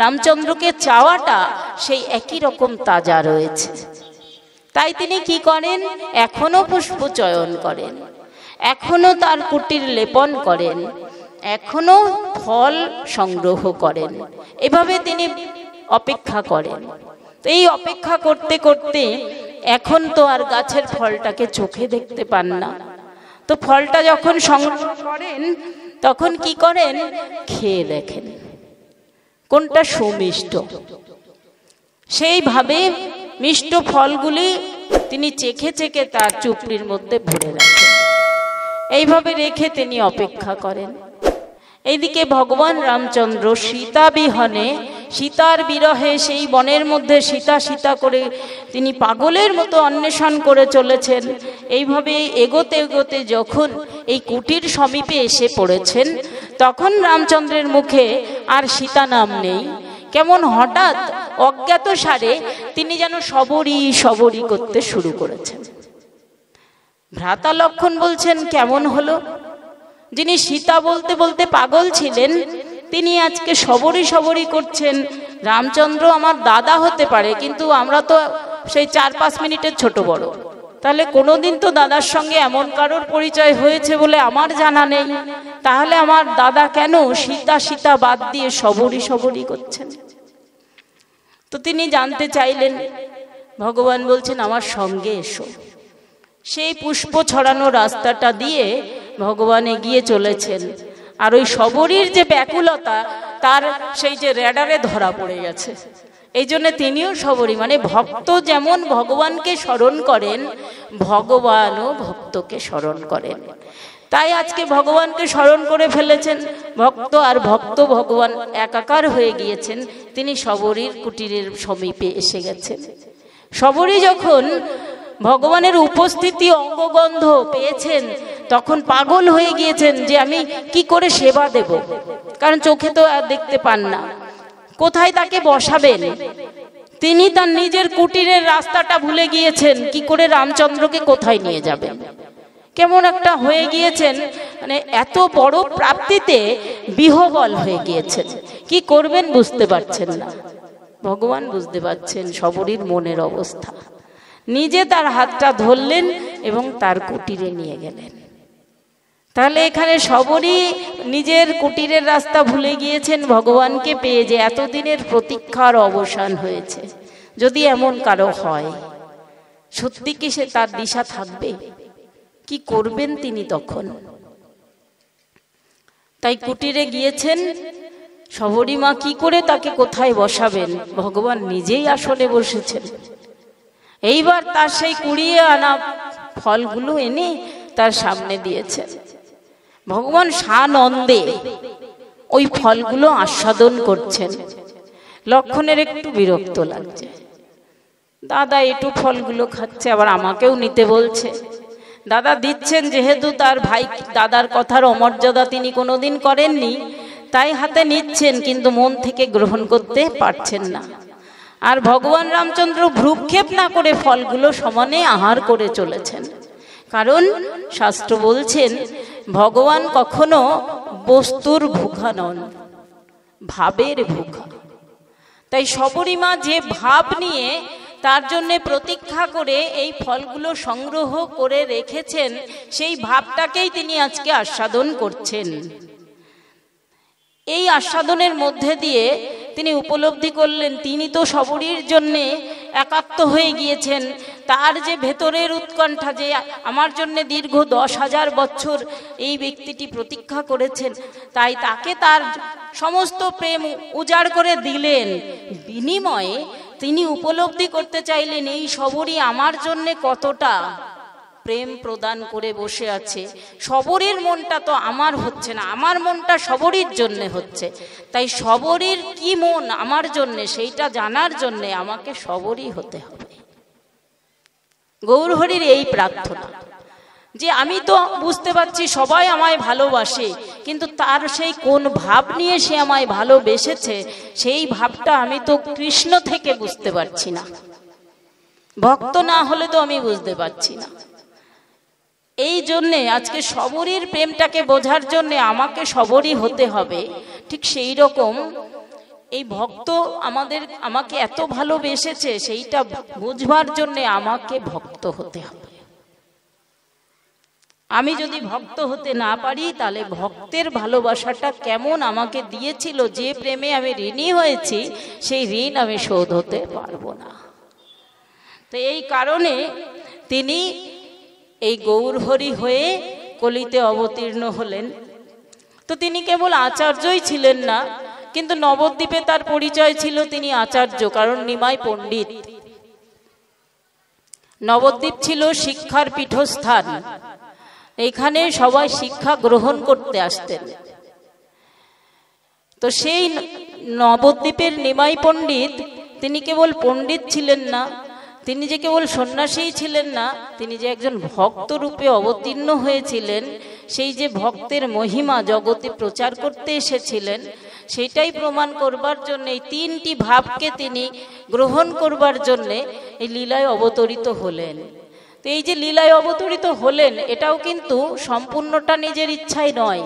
রামচন্দ্রকে চাওয়াটা সেই একই রকম তাজা রয়েছে। তাই তিনি কি করেন, এখনো পুষ্প চয়ন করেন, এখনো তার কুটির লেপন করেন, এখনো ফল সংগ্রহ করেন, এভাবে তিনি অপেক্ষা করেন। এই অপেক্ষা করতে করতে এখন তো আর গাছের ফলটাকে চোখে দেখতে পান না, তো ফলটা যখন সংগ্রহ করেন তখন কি করেন, খেয়ে দেখেন কোনটা সুমিষ্ট। সেইভাবে মিষ্ট ফলগুলি তিনি চেখে চেখে তার চুপড়ির মধ্যে ভরে রাখেন। এইভাবে রেখে তিনি অপেক্ষা করেন। এইদিকে ভগবান রামচন্দ্র সীতা বিহনে, সীতার বিরহে সেই বনের মধ্যে সীতা সীতা করে তিনি পাগলের মতো অন্বেষণ করে চলেছেন। এইভাবে এগোতে এগোতে যখন এই কুটির সমীপে এসে পড়েছেন, তখন রামচন্দ্রের মুখে আর সীতা নাম নেই। কেমন হঠাৎ অজ্ঞাত সারে তিনি যেন সবরি সবরি করতে শুরু করেছেন। ভ্রাতা লক্ষণ বলছেন, কেমন হলো? যিনি সীতা বলতে বলতে পাগল ছিলেন, তিনি আজকে সবরি সবরি করছেন। রামচন্দ্র আমার দাদা হতে পারে, কিন্তু আমরা তো সেই 4-5 মিনিটের ছোট বড়, তাহলে কোনোদিন তো দাদার সঙ্গে এমন কারোর পরিচয় হয়েছে বলে আমার জানা নেই। তাহলে আমার দাদা কেন সীতা সীতা বাদ দিয়ে সবরি সবরি করছেন? তো তিনি জানতে চাইলেন। ভগবান বলছেন, আমার সঙ্গে এসো। সেই পুষ্প ছড়ানো রাস্তাটা দিয়ে ভগবান এগিয়ে চলেছেন। আর ওই সবরীর যে ব্যাকুলতা, তার সেই যে রেডারে ধরা পড়ে গেছে। এই জন্য তিনিও সবরী, মানে ভক্ত যেমন ভগবানকে স্মরণ করেন, ভগবানও ভক্তকে স্মরণ করেন। তাই আজকে ভগবানকে স্মরণ করে ফেলেছেন ভক্ত, আর ভক্ত ভগবান একাকার হয়ে গিয়েছেন। তিনি সবরীর কুটিরের সমীপে এসে গেছেন। সবরী যখন ভগবানের উপস্থিতি অঙ্গগন্ধ পেয়েছেন, তখন পাগল হয়ে গিয়েছেন যে আমি কি করে সেবা দেব, কারণ চোখে তো আর দেখতে পান না। কোথায় তাকে বসাবেন? তিনি তার নিজের কুটিরের রাস্তাটা ভুলে গিয়েছেন, কি করে রামচন্দ্রকে কোথায় নিয়ে যাবেন। কেমন একটা হয়ে গিয়েছেন, মানে এত বড় প্রাপ্তিতে বিহ্বল হয়ে গিয়েছেন, কি করবেন বুঝতে পারছেন না। ভগবান বুঝতে পারছেন সবরীর মনের অবস্থা, নিজে তার হাতটা ধরলেন এবং তার কুটিরে নিয়ে গেলেন। তাহলে এখানে সবরী নিজের কুটিরের রাস্তা ভুলে গিয়েছেন ভগবানকে পেয়ে, যে এতদিনের প্রতীক্ষার অবসান হয়েছে। যদি এমন কারো হয়, সত্যি কি সে তার দিশা থাকবে? কি করবেন তিনি তখন? তাই কুটিরে গিয়েছেন। শবরী মা কি করে তাকে কোথায় বসাবেন? ভগবান নিজেই আসনে বসেছেন। এইবার তার সেই কুড়িয়ে আনা ফলগুলো এনে তার সামনে দিয়েছেন। ভগবান সানন্দে ওই ফলগুলো আস্বাদন করছেন। লক্ষণের একটু বিরক্ত লাগছে। দাদা একটু ফলগুলো খাচ্ছে, আবার আমাকেও নিতে বলছে। দাদা দিচ্ছেন যেহেতু তার ভাই দাদার কথার অমর্যাদা তিনি কোনোদিন করেননি, তাই হাতে নিচ্ছেন, কিন্তু মন থেকে গ্রহণ করতে পারছেন না। আর ভগবান রামচন্দ্র ভ্রুক্ষেপ না করে ফলগুলো সমানে আহার করে চলেছেন। কারণ শাস্ত্র বলছেন ভগবান কখনো বস্তুর ভুখা নন, ভাবের ভুখা। তাই শবরী মা যে ভাব নিয়ে তার জন্য প্রতীক্ষা করে এই ফলগুলো সংগ্রহ করে রেখেছেন, সেই ভাবটাকেই তিনি আজকে আস্বাদন করছেন। এই আস্বাদনের মধ্যে দিয়ে তিনি উপলব্ধি করলেন তিনি তো শবরীর জন্যে একাত্ম হয়ে গিয়েছেন। তার যে ভেতরের উৎকণ্ঠা, যে আমার জন্য দীর্ঘ 10,000 বছর এই ব্যক্তিটি প্রতীক্ষা করেছেন, তাই তাকে তার সমস্ত প্রেম উজাড় করে দিলেন। বিনিময়ে তিনি উপলব্ধি করতে চাইলেন এই শবরী আমার জন্য কতটা প্রেম প্রদান করে বসে আছে। শবরীর মনটা তো আমার হচ্ছে না, আমার মনটা শবরীর জন্য হচ্ছে। তাই শবরীর কি মন আমার জন্য, সেইটা জানার জন্য আমাকে শবরী হতে হবে। গৌরহরির এই প্রার্থনা যে আমি তো বুঝতে পারছি সবাই আমায় ভালোবাসে, কিন্তু তার সেই কোন ভাব নিয়ে সে আমায় ভালোবেসেছে, সেই ভাবটা আমি তো কৃষ্ণ থেকে বুঝতে পারছি না। ভক্ত না হলে তো আমি বুঝতে পারছি না। এই জন্যে আজকে শবরীর প্রেমটাকে বোঝার জন্যে আমাকে শবরী হতে হবে। ঠিক সেই রকম এই ভক্ত আমাকে এত ভালোবেসেছে, সেইটা বুঝবার জন্যে আমাকে ভক্ত হতে হবে। আমি যদি ভক্ত হতে না পারি, তাহলে ভক্তের ভালোবাসাটা কেমন আমাকে দিয়েছিল, যে প্রেমে আমি ঋণী হয়েছি, সেই ঋণ আমি শোধ হতে পারবো না। তো এই কারণে তিনি এই গৌরহরি হয়ে কলিতে অবতীর্ণ হলেন। তো তিনি কেবল আচার্যই ছিলেন না, কিন্তু নবদ্বীপে তার পরিচয় ছিল তিনি আচার্য, কারণ নিমাই পণ্ডিত। নবদ্বীপ ছিল শিক্ষার পীঠস্থান। এখানে সবাই শিক্ষা গ্রহণ করতে আসতেন। তো সেই নবদ্বীপের নিমাই পণ্ডিত তিনি কেবল পণ্ডিত ছিলেন না, তিনি যে কেবল সন্ন্যাসী ছিলেন না, তিনি যে একজন ভক্ত রূপে অবতীর্ণ হয়েছিলেন, সেই যে ভক্তের মহিমা জগতে প্রচার করতে এসেছিলেন, সেটাই প্রমাণ করবার জন্য এই তিনটি ভাবকে তিনি গ্রহণ করবার জন্যে এই লীলায় অবতরিত হলেন। তো এই যে লীলায় অবতরিত হলেন, এটাও কিন্তু সম্পূর্ণটা নিজের ইচ্ছাই নয়,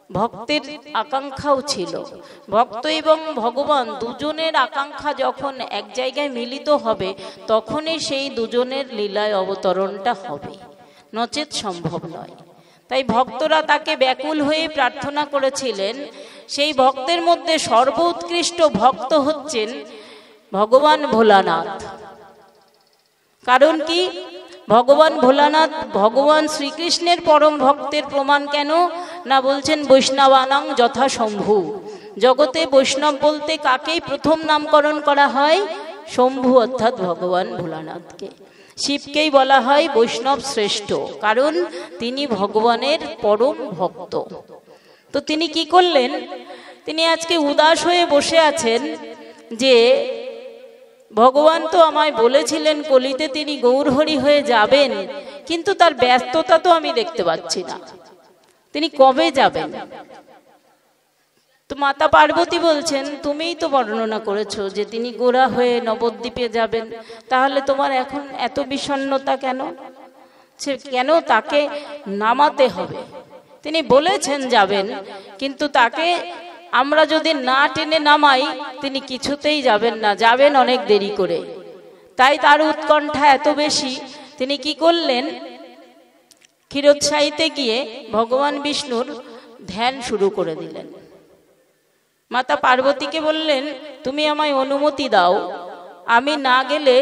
ভক্তের আকাঙ্ক্ষাও ছিল। ভক্ত এবং ভগবান দুজনের আকাঙ্ক্ষা যখন এক জায়গায় মিলিত হবে, তখনই সেই দুজনের লীলায় অবতরণটা হবে, নচেত সম্ভব নয়। তাই ভক্তরা তাকে ব্যাকুল হয়ে প্রার্থনা করেছিলেন। সেই ভক্তের মধ্যে সর্বোৎকৃষ্ট ভক্ত হচ্ছেন ভগবান ভোলানাথ। কারণ কি? ভগবান ভোলানাথ ভগবান শ্রীকৃষ্ণের পরম ভক্তের প্রমাণ কেন না? বলছেন বৈষ্ণবানাং যথা শম্ভু। জগতে বৈষ্ণব বলতে কাকেই প্রথম নামকরণ করা হয়? শম্ভু অর্থাৎ ভগবান ভোলানাথকে। শিবকেই বলা হয় বৈষ্ণব শ্রেষ্ঠ, কারণ তিনি ভগবানের পরম ভক্ত। তো তিনি কি করলেন? তিনি আজকে উদাস হয়ে বসে আছেন যে ভগবান তো আমায় বলেছিলেন কলিতে তিনি গৌরহরি হয়ে যাবেন, কিন্তু তার ব্যস্ততা তো আমি দেখতে পাচ্ছি না। তিনি কবে যাবেন? তো মাতা পার্বতী বলছেন, তুমিই তো বর্ণনা করেছো যে তিনি গোরা হয়ে নবদ্বীপে যাবেন, তাহলে তোমার এখন এত বিষণ্ণতা কেন? সে কেন তাকে নামাতে হবে? তিনি বলেছেন যাবেন, কিন্তু তাকে আমরা যদি না টেনে নামাই, তিনি কিছুতেই যাবেন না, যাবেন অনেক দেরি করে। তাই তার উৎকণ্ঠা এত বেশি, তিনি কি করলেন? ক্ষীরোৎসাহিতে গিয়ে ভগবান বিষ্ণুর ধ্যান শুরু করে দিলেন। মাতা পার্বতীকে বললেন, তুমি আমায় অনুমতি দাও, আমি না গেলে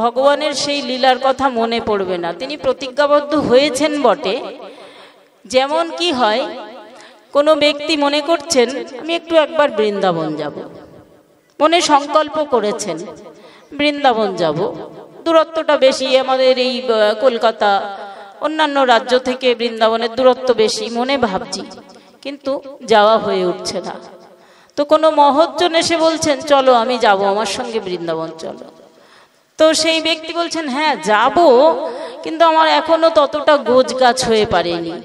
ভগবানের সেই লীলার কথা মনে পড়বে না। তিনি প্রতিজ্ঞাবদ্ধ হয়েছেন বটে। যেমন কি হয়, কোনো ব্যক্তি মনে করছেন আমি একটু একবার বৃন্দাবন যাব, মনে সংকল্প করেছেন বৃন্দাবন যাব। দূরত্বটা বেশি, আমাদের এই কলকাতা অন্যান্য রাজ্য থেকে বৃন্দাবনের দূরত্ব বেশি, মনে ভাবছি, কিন্তু যাওয়া হয়ে উঠছে না। তো কোনো মহৎজন এসে বলছেন চলো আমি যাব, আমার সঙ্গে বৃন্দাবন চলো। তো সেই ব্যক্তি বলছেন হ্যাঁ যাব, কিন্তু আমার এখনো ততটা গোছ গাছ হয়ে পারেনি।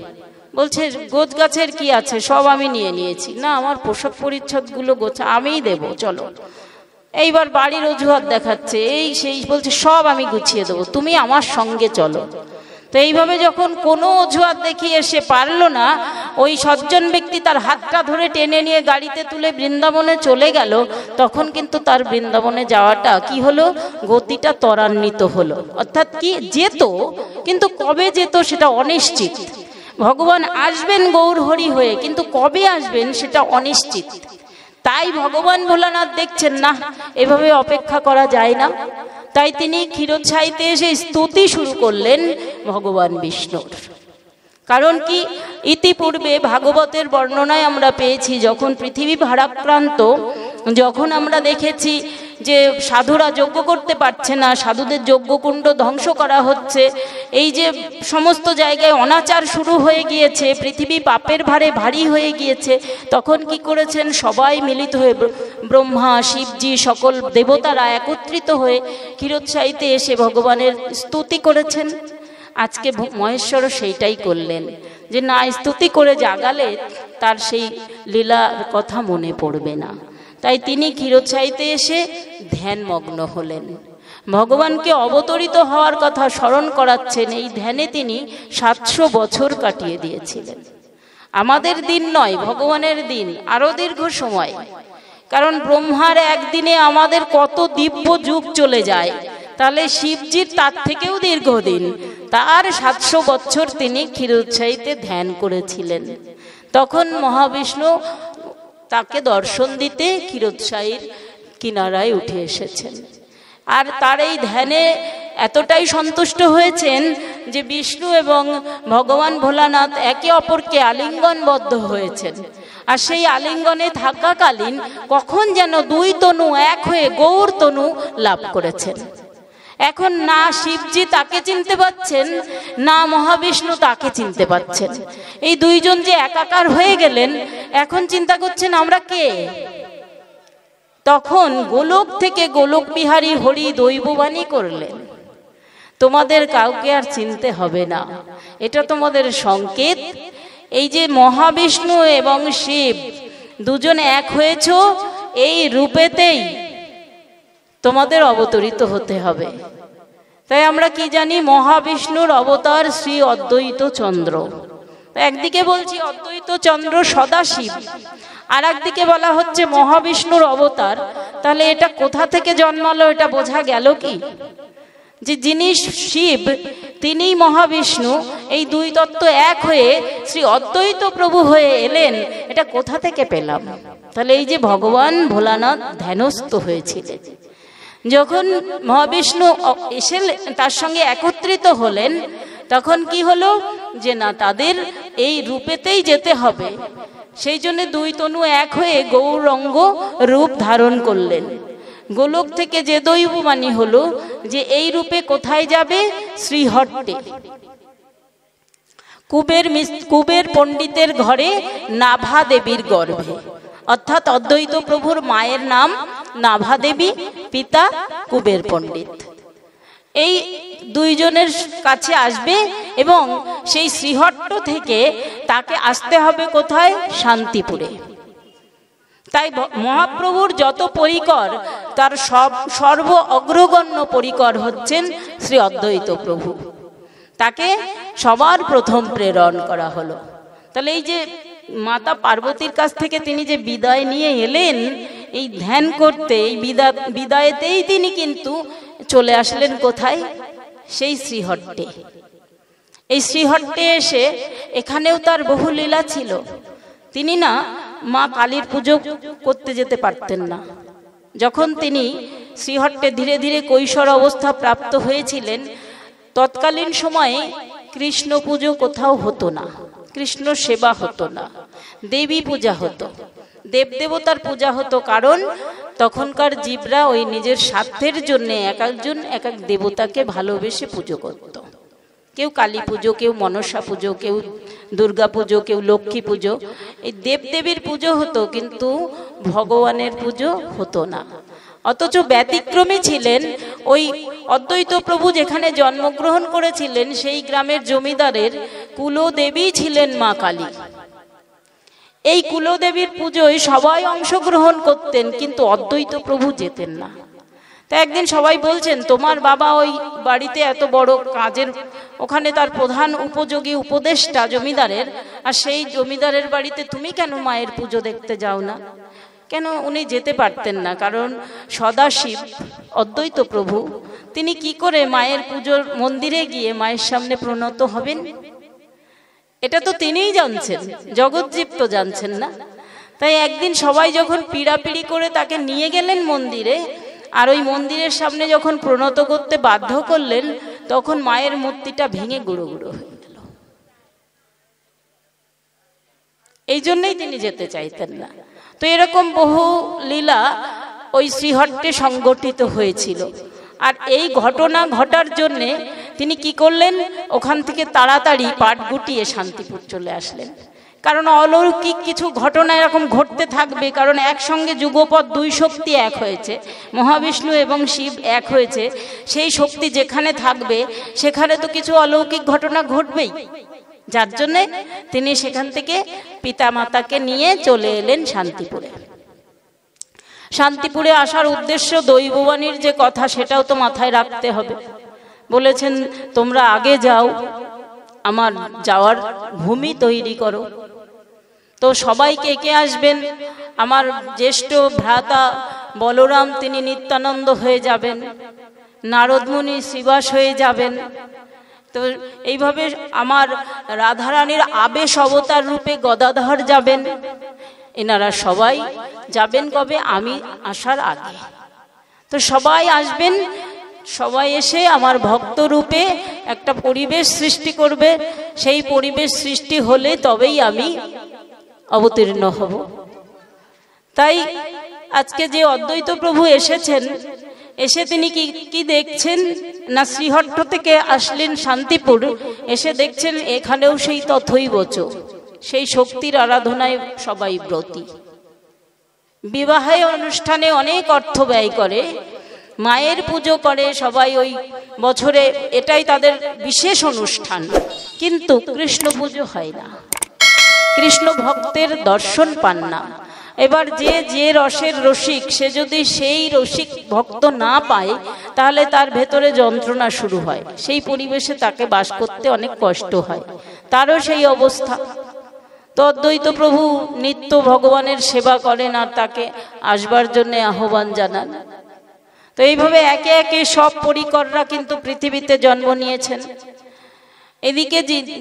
বলছে গোছ গাছের কি আছে, সব আমি নিয়ে নিয়েছি। না, আমার পোশাক পরিচ্ছদগুলো গোছা আমিই দেব, চলো। এইবার বাড়ির অজুহাত দেখাচ্ছে, এই সেই, বলছে সব আমি গুছিয়ে দেবো, তুমি আমার সঙ্গে চলো। তো এইভাবে যখন কোনো অজুহাত দেখিয়ে সে পারল না, ওই সজ্জন ব্যক্তি তার হাতটা ধরে টেনে নিয়ে গাড়িতে তুলে বৃন্দাবনে চলে গেল। তখন কিন্তু তার বৃন্দাবনে যাওয়াটা কি হলো, গতিটা ত্বরান্বিত হলো। অর্থাৎ কি, যেত, কিন্তু কবে যেত সেটা অনিশ্চিত। ভগবান আসবেন গৌর হরি হয়ে, কিন্তু কবে আসবেন সেটা অনিশ্চিত। তাই ভগবান ভোলানাথ দেখছেন না, এভাবে অপেক্ষা করা যায় না। তাই তিনি ক্ষীরোদসাইতে এসে স্তুতি শুরু করলেন ভগবান বিষ্ণুর। কারণ কি, ইতিপূর্বে ভাগবতের বর্ণনায় আমরা পেয়েছি, যখন পৃথিবী ভারাক্রান্ত, যখন আমরা দেখেছি যে সাধুরা যজ্ঞ করতে পারছে না, সাধুদের যজ্ঞকুণ্ড ধ্বংস করা হচ্ছে, এই যে সমস্ত জায়গায় অনাচার শুরু হয়ে গিয়েছে, পৃথিবী পাপের ভারে ভারী হয়ে গিয়েছে, তখন কি করেছেন, সবাই মিলিত হয়ে ব্রহ্মা শিবজি সকল দেবতারা একত্রিত হয়ে ক্ষীরোদসাইতে এসে ভগবানের স্তুতি করেছেন। আজকে মহেশ্বরও সেইটাই করলেন, যে না, স্তুতি করে জাগালে তার সেই লীলার কথা মনে পড়বে না। তাই তিনি ক্ষীরোদসাইতে এসে ধ্যানমগ্ন হলেন, ভগবানকে অবতরিত হওয়ার কথা স্মরণ করাচ্ছেন। এই ধ্যানে তিনি 700 বছর কাটিয়ে দিয়েছিলেন। আমাদের দিন নয়, ভগবানের দিন, আরো দীর্ঘ সময়। কারণ ব্রহ্মার একদিনে আমাদের কত দিব্য যুগ চলে যায়, তাহলে শিবজির তার থেকেও দীর্ঘদিন, তার 700 বছর তিনি ক্ষীরোদসাইতে ধ্যান করেছিলেন। তখন মহাবিষ্ণু তাকে দর্শন দিতে ক্ষীরোদসাইয়ের কিনারায় উঠে এসেছেন। আর তার এই ধ্যানে এতটাই সন্তুষ্ট হয়েছেন যে বিষ্ণু এবং ভগবান ভোলানাথ একে অপরকে আলিঙ্গনবদ্ধ হয়েছেন। আর সেই আলিঙ্গনে থাকাকালীন কখন যেন দুই তনু এক হয়ে গৌর তনু লাভ করেছেন। এখন না শিবজি তাকে চিনতে পাচ্ছেন, না মহাবিষ্ণু তাকে চিনতে পাচ্ছেন। এই দুইজন যে একাকার হয়ে গেলেন, এখন চিন্তা করছেন আমরা কে। তখন গোলক থেকে গোলক বিহারী হরি দৈববাণী করলেন, তোমাদের কাউকে আর চিনতে হবে না, এটা তোমাদের সংকেত। এই যে মহাবিষ্ণু এবং শিব দুজন এক হয়েছ, এই রূপেতেই তোমাদের অবতরিত হতে হবে। তাই আমরা কি জানি, মহাবিষ্ণুর অবতার শ্রী অদ্বৈত চন্দ্র। একদিকে বলছি অদ্বৈত চন্দ্র সদাশিব, আর একদিকে বলা হচ্ছে মহাবিষ্ণুর অবতার। তাহলে এটা কোথা থেকে জন্মালো, এটা বোঝা গেল কি, যে যিনি শিব তিনিই মহাবিষ্ণু, এই দুই তত্ত্ব এক হয়ে শ্রী অদ্বৈত প্রভু হয়ে এলেন। এটা কোথা থেকে পেলাম? তাহলে এই যে ভগবান ভোলানাথ ধ্যানস্থ হয়েছিলেন, যখন মহাবিষ্ণু এসে তার সঙ্গে একত্রিত হলেন, তখন কি হলো, যে না, তাদের এই রূপেতেই যেতে হবে। সেই জন্য দুই তনু এক হয়ে গৌরাঙ্গ রূপ ধারণ করলেন। গোলক থেকে যে দৈববাণী হলো যে এই রূপে কোথায় যাবে, শ্রীহট্টে, কুবের পণ্ডিতের ঘরে নাভা দেবীর গর্ভে। অর্থাৎ অদ্বৈত প্রভুর মায়ের নাম নাভা দেবী, পিতা কুবের পণ্ডিত। এই দুইজনের কাছে আসবে এবং সেই শ্রীহট্ট থেকে তাকে আসতে হবে কোথায়, শান্তিপুরে। তাই মহাপ্রভুর যত পরিকর, তার সর্ব অগ্রগণ্য পরিকর হচ্ছেন শ্রী অদ্বৈত প্রভু। তাকে সবার প্রথম প্রেরণ করা হলো। তাহলে এই যে মাতা পার্বতীর কাছ থেকে তিনি যে বিদায় নিয়ে এলেন এই ধ্যান করতে, এই বিদায়তেই তিনি কিন্তু চলে আসলেন কোথায়, সেই শ্রীহট্টে। এই শ্রীহট্টে এসে এখানেও তার বহু লীলা ছিল। তিনি না মা কালীর পুজো করতে যেতে পারতেন না। যখন তিনি শ্রীহট্টে ধীরে ধীরে কৈশোর অবস্থা প্রাপ্ত হয়েছিলেন, তৎকালীন সময়ে কৃষ্ণ পুজো কোথাও হতো না, কৃষ্ণ সেবা হতো না, দেবী পূজা হতো, দেবদেবতার পূজা হতো। কারণ তখনকার জীবরা ওই নিজের স্বার্থের জন্য এক একজন এক এক দেবতাকে ভালোবেসে পুজো করত। কেউ কালী পুজো, কেউ মনসা পুজো, কেউ দুর্গা পুজো, কেউ লক্ষ্মী পুজো, এই দেবদেবীর পুজো হতো, কিন্তু ভগবানের পুজো হতো না। অথচ ব্যতিক্রমী ছিলেন ওই অদ্বৈত প্রভু যেখানে জন্মগ্রহণ করেছিলেন, সেই গ্রামের জমিদারের কুলদেবী ছিলেন মা কালী। এই কুলদেবীর পুজোয় সবাই অংশগ্রহণ করতেন, কিন্তু অদ্বৈত প্রভু যেতেন না। তা একদিন সবাই বলছেন, তোমার বাবা ওই বাড়িতে এত বড় কাজের, ওখানে তার প্রধান উপযোগী উপদেষ্টা জমিদারের, আর সেই জমিদারের বাড়িতে তুমি কেন মায়ের পুজো দেখতে যাও না? কেন উনি যেতে পারতেন না? কারণ সদাশিব অদ্বৈত প্রভু তিনি কি করে মায়ের পুজোর মন্দিরে গিয়ে মায়ের সামনে প্রণত হবেন? এটা তো তিনিই জানছেন, জগৎজীব তো জানছেন না। তাই একদিন সবাই যখন পিড়াপিড়ি করে তাকে নিয়ে গেলেন মন্দিরে, আর ওই মন্দিরের সামনে যখন প্রণত করতে বাধ্য করলেন, তখন মায়ের মূর্তিটা ভেঙে গুঁড়ো গুঁড়ো হয়ে গেল। এই জন্যই তিনি যেতে চাইতেন না। তো এরকম বহু লীলা ওই শ্রীহট্টে সংগঠিত হয়েছিল। আর এই ঘটনা ঘটার জন্যে তিনি কি করলেন, ওখান থেকে তাড়াতাড়ি পাট গুটিয়ে শান্তিপুর চলে আসলেন। কারণ অলৌকিক কিছু ঘটনা এরকম ঘটতে থাকবে, কারণ একসঙ্গে যুগপৎ দুই শক্তি এক হয়েছে, মহাবিষ্ণু এবং শিব এক হয়েছে। সেই শক্তি যেখানে থাকবে সেখানে তো কিছু অলৌকিক ঘটনা ঘটবেই। যার জন্যে তিনি সেখান থেকে পিতামাতাকে নিয়ে চলে এলেন শান্তিপুরে। শান্তিপুরে আসার উদ্দেশ্য দৈববাণীর যে কথা, সেটাও তো মাথায় রাখতে হবে। বলেছেন, তোমরা আগে যাও, আমার যাওয়ার ভূমি তৈরি করো। তো সবাই কে কে আসবেন? আমার জ্যেষ্ঠ ভ্রাতা বলরাম তিনি নিত্যানন্দ হয়ে যাবেন, নারদমুনি শ্রীবাস হয়ে যাবেন। তো এইভাবে আমার রাধারানীর আবেশ অবতার রূপে গদাধর যাবেন। এনারা সবাই যাবেন কবে? আমি আসার আগে। তো সবাই আসবেন, সবাই এসে আমার ভক্ত রূপে একটা পরিবেশ সৃষ্টি করবে। সেই পরিবেশ সৃষ্টি হলে তবেই আমি অবতীর্ণ হব। তাই আজকে যে অদ্বৈত প্রভু এসেছেন, এসে তিনি কি দেখছেন না, শ্রীহট্ট থেকে আসলেন শান্তিপুর, এসে দেখছেন এখানেও সেই তথৈবচ, সেই শক্তির আরাধনায় সবাই ব্রতী। বিবাহে অনুষ্ঠানে অনেক অর্থ ব্যয় করে, মায়ের পুজো করে সবাই, ওই বছরে এটাই তাদের বিশেষ অনুষ্ঠান। কিন্তু কৃষ্ণ পুজো হয় না, কৃষ্ণ ভক্তের দর্শন পান না। এবার যে রসের রসিক, সে যদি সেই রসিক ভক্ত না পায়, তাহলে তার ভেতরে যন্ত্রণা শুরু হয়, সেই পরিবেশে তাকে বাস করতে অনেক কষ্ট হয়। তারও সেই অবস্থা। তো অদ্বৈত প্রভু নিত্য ভগবানের সেবা করেন আর তাকে আসবার জন্য আহ্বান জানান। তো এইভাবে একে একে সব পরিকররা কিন্তু পৃথিবীতে জন্ম নিয়েছেন। এদিকে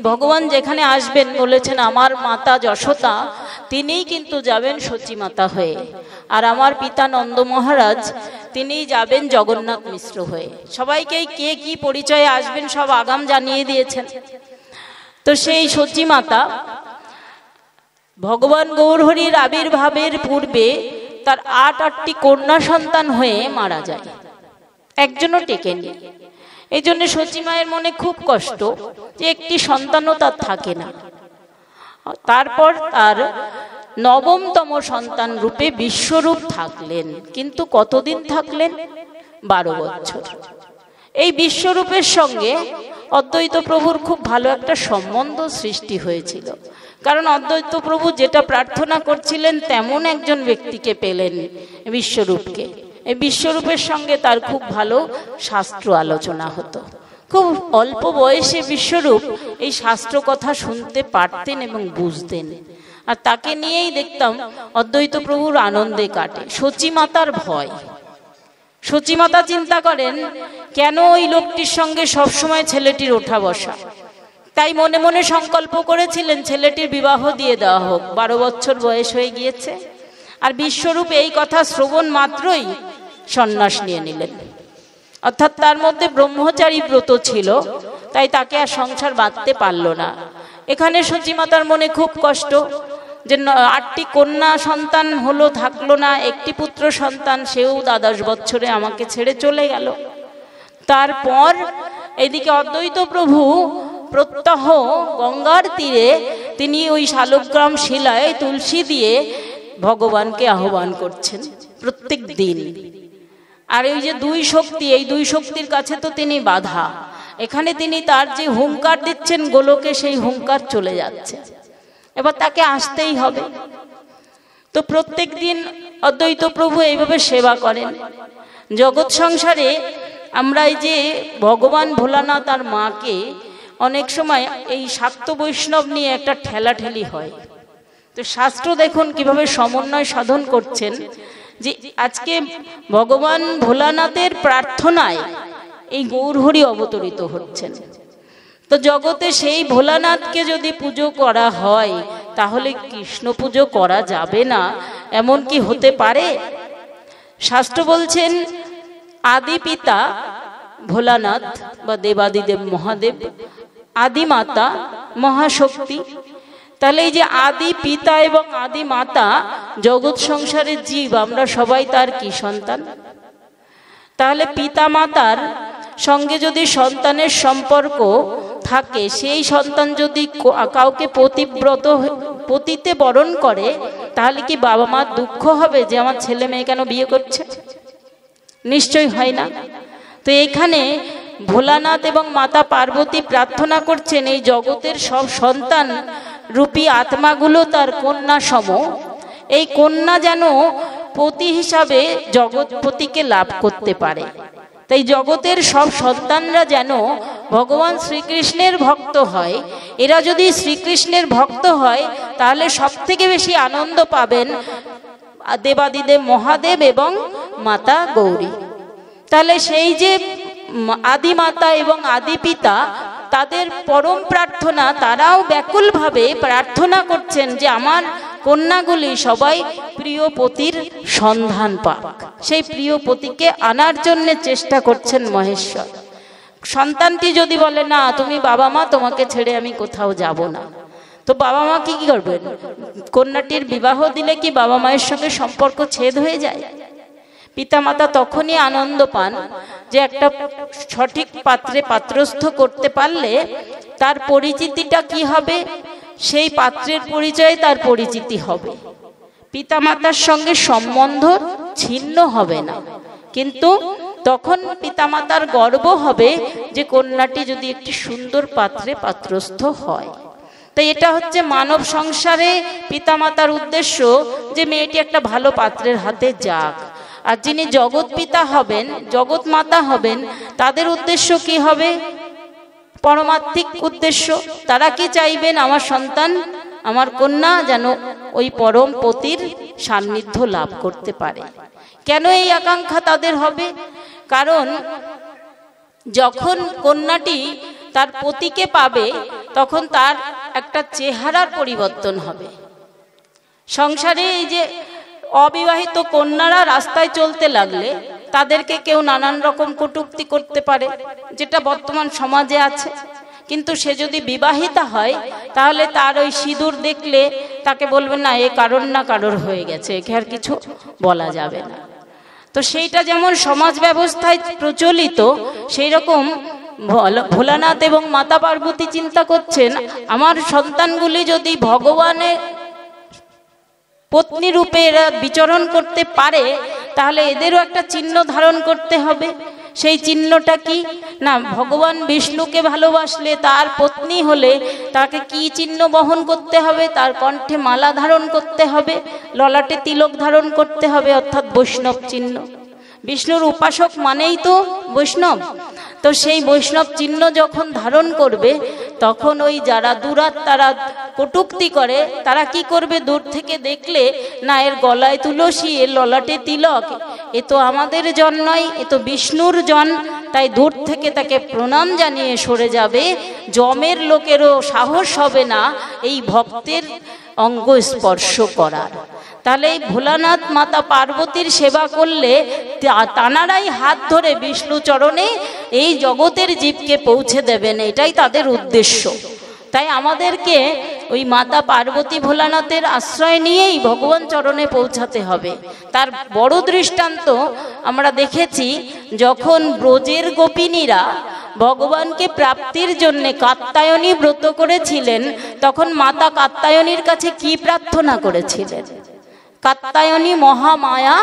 ভগবান যেখানে আসবেন বলেছেন, আমার মাতা যশোদা তিনিই কিন্তু যাবেন সচিমাতা হয়ে, আর আমার পিতা নন্দ মহারাজ তিনিই যাবেন জগন্নাথ মিশ্র হয়ে। সবাইকেই কে কি পরিচয়ে আসবেন সব আগাম জানিয়ে দিয়েছেন। তো সেই সচিমাতা ভগবান গৌরহরির আবির্ভাবের পূর্বে তার ৮টি কন্যা সন্তান হয়ে মারা যায়, একজনও টেকেনি। এই জন্য সচিমায়ের মনে খুব কষ্ট যে একটি সন্তানও তার থাকে না। তারপর তার ৯ম সন্তান রূপে বিশ্বরূপ থাকলেন। কিন্তু কতদিন থাকলেন? ১২ বছর। এই বিশ্বরূপের সঙ্গে অদ্বৈত প্রভুর খুব ভালো একটা সম্বন্ধ সৃষ্টি হয়েছিল। কারণ অদ্বৈত প্রভু যেটা প্রার্থনা করছিলেন, তেমন একজন ব্যক্তিকে পেলেন, বিশ্বরূপকে। এই বিশ্বরূপের সঙ্গে তার খুব ভালো শাস্ত্র আলোচনা হতো। খুব অল্প বয়সে বিশ্বরূপ এই শাস্ত্র কথা শুনতে পারতেন এবং বুঝতেন। আর তাকে নিয়েই দেখতাম অদ্বৈত প্রভুর আনন্দে কাটে। সচিমাতার ভয়, সচিমাতা চিন্তা করেন কেন ওই লোকটির সঙ্গে সবসময় ছেলেটির ওঠা বসা। তাই মনে মনে সংকল্প করেছিলেন ছেলেটির বিবাহ দিয়ে দেওয়া হোক, ১২ বছর বয়স হয়ে গিয়েছে। আর বিশ্বরূপ এই কথা শ্রবণ মাত্রই সন্ন্যাস নিয়ে নিলেন। অর্থাৎ তার মধ্যে ব্রহ্মচারী ব্রত ছিল, তাই তাকে আর সংসার বাঁধতে পারল না। এখানে সচিমাতার মনে খুব কষ্ট যে 8টি কন্যা সন্তান হলো, থাকলো না, একটি পুত্র সন্তান, সেও 12 বছরে আমাকে ছেড়ে চলে গেল। তারপর এদিকে অদ্বৈত প্রভু প্রত্যহ গঙ্গার তীরে তিনি ওই শালগ্রাম শিলায় তুলসী দিয়ে ভগবানকে আহ্বান করছেন প্রত্যেক দিন। আর এই যে 2 শক্তি, এই 2 শক্তির কাছে তো তিনি বাধা। এখানে তিনি তার যে হুঙ্কার দিচ্ছেন গোলকে, সেই হুঙ্কার চলে যাচ্ছে, এবার তাকে আসতেই হবে। তো প্রত্যেক দিন অদ্বৈত প্রভু এইভাবে সেবা করেন। জগৎ সংসারে আমরা এই যে ভগবান ভোলানাথ আর মাকে অনেক সময় এই শাক্ত বৈষ্ণব নিয়ে একটা ঠেলাঠেলি হয়। তো শাস্ত্র দেখুন কিভাবে সমন্বয় সাধন করছেন, যে আজকে ভগবান ভোলানাথের প্রার্থনায় এই গৌরহরি অবতরিত হচ্ছেন। তো জগতে সেই ভোলানাথকে যদি পুজো করা হয়, তাহলে কৃষ্ণ পুজো করা যাবে না, এমন কি হতে পারে? শাস্ত্র বলছেন আদি পিতা ভোলানাথ বা দেবাদিদেব মহাদেব, আদি মাতা মহাশক্তি। তাহলে এই যে আদি পিতা এবং আদি মাতা জগৎ সংসারের জীব, আমরা সবাই তার কি সন্তান? তাহলে পিতা মাতার সঙ্গে যদি সন্তানের সম্পর্ক থাকে, সেই সন্তান যদি কাউকে পতিতে বরণ করে, তাহলে কি বাবা মার দুঃখ হবে যে আমার ছেলে মেয়ে কেন বিয়ে করছে? নিশ্চয় হয় না। তো এখানে ভোলানাথ এবং মাতা পার্বতী প্রার্থনা করছেন এই জগতের সব সন্তান রূপী আত্মাগুলো তার কন্যা সম, এই কন্যা যেন পতি হিসাবে জগৎপতিকে লাভ করতে পারে। তাই জগতের সব সন্তানরা যেন ভগবান শ্রীকৃষ্ণের ভক্ত হয়। এরা যদি শ্রীকৃষ্ণের ভক্ত হয়, তাহলে সব থেকে বেশি আনন্দ পাবেন দেবাদিদেব মহাদেব এবং মাতা গৌরী। তাহলে সেই যে আদি মাতা এবং আদি পিতা, তাদের পরম প্রার্থনা, তারাও ব্যাকুলভাবে প্রার্থনা করছেন যে আমার কন্যাগুলি সবাই প্রিয় পতির সন্ধান পাক। সেই প্রিয় পতিকে আনার জন্য চেষ্টা করছেন মহেশ্বর। সন্তানটি যদি বলে না তুমি বাবা মা, তোমাকে ছেড়ে আমি কোথাও যাব না, তো বাবা মা কি করবেন? কন্যাটির বিবাহ দিলে কি বাবা মায়ের সঙ্গে সম্পর্ক ছেদ হয়ে যায়? পিতামাতা তখনই আনন্দ পান যে একটা সঠিক পাত্রে পাত্রস্থ করতে পারলে তার পরিচিতিটা কি হবে, সেই পাত্রের পরিচয়ে তার পরিচিতি হবে। পিতামাতার সঙ্গে সম্বন্ধ ছিন্ন হবে না, কিন্তু তখন পিতামাতার গর্ব হবে যে কন্যাটি যদি একটি সুন্দর পাত্রে পাত্রস্থ হয়। তাই এটা হচ্ছে মানব সংসারে পিতামাতার উদ্দেশ্য, যে মেয়েটি একটা ভালো পাত্রের হাতে যাক। আর যিনি জগৎ পিতা হবেন, জগৎ মাতা হবেন, তাদের উদ্দেশ্য কি হবে? পরমাত্মিক উদ্দেশ্য। তারা কি চাইবেন? আমার সন্তান, আমার কন্যা যেন ওই পরম পতির সান্নিধ্য লাভ করতে পারে। কেন এই আকাঙ্ক্ষা তাদের হবে? কারণ যখন কন্যাটি তার পতিকে পাবে, তখন তার একটা চেহারার পরিবর্তন হবে। সংসারে এই যে অবিবাহিত কন্যারা রাস্তায় চলতে লাগলে তাদেরকে কেউ নানান রকম কটূক্তি করতে পারে, যেটা বর্তমান সমাজে আছে। কিন্তু সে যদি বিবাহিতা হয়, তাহলে তার ওই সিঁদুর দেখলে তাকে বলবেন না এ কারোর না কারোর হয়ে গেছে, একে আর কিছু বলা যাবে না। তো সেইটা যেমন সমাজ ব্যবস্থায় প্রচলিত, সেই রকম ভোলানাথ এবং মাতা পার্বতী চিন্তা করছেন আমার সন্তানগুলি যদি ভগবানের পত্নী রূপে এরা বিচরণ করতে পারে, তাহলে এদেরও একটা চিহ্ন ধারণ করতে হবে। সেই চিহ্নটা কি না, ভগবান বিষ্ণুকে ভালোবাসলে তার পত্নী হলে তাকে কি চিহ্ন বহন করতে হবে? তার কণ্ঠে মালা ধারণ করতে হবে, ললাটে তিলক ধারণ করতে হবে, অর্থাৎ বৈষ্ণব চিহ্ন। বিষ্ণুর উপাসক মানেই তো বৈষ্ণব। তো সেই বৈষ্ণব চিহ্ন যখন ধারণ করবে, তখন ওই যারা দুরাত্মারা কটূক্তি করে, তারা কি করবে? দূর থেকে দেখলে না এর গলায় তুলসী, এর ললাটে তিলক, এ তো আমাদের জন নয়, এ তো বিষ্ণুর জন। তাই দূর থেকে তাকে প্রণাম জানিয়ে সরে যাবে। যমের লোকেরও সাহস হবে না এই ভক্তের অঙ্গ স্পর্শ করার। তাহলে এই ভোলানাথ মাতা পার্বতীর সেবা করলে তানারাই হাত ধরে বিষ্ণু চরণে এই জগতের জীবকে পৌঁছে দেবেন, এটাই তাদের উদ্দেশ্য। তাই আমাদেরকে ওই মাতা পার্বতী ভোলানাথের আশ্রয় নিয়েই ভগবান চরণে পৌঁছাতে হবে। তার বড় দৃষ্টান্ত আমরা দেখেছি, যখন ব্রজের গোপিনীরা ভগবানকে প্রাপ্তির জন্যে কাত্যায়নী ব্রত করেছিলেন, তখন মাতা কাত্যায়নীর কাছে কি প্রার্থনা করেছিলেন? কাত্যায়নী মহামায়া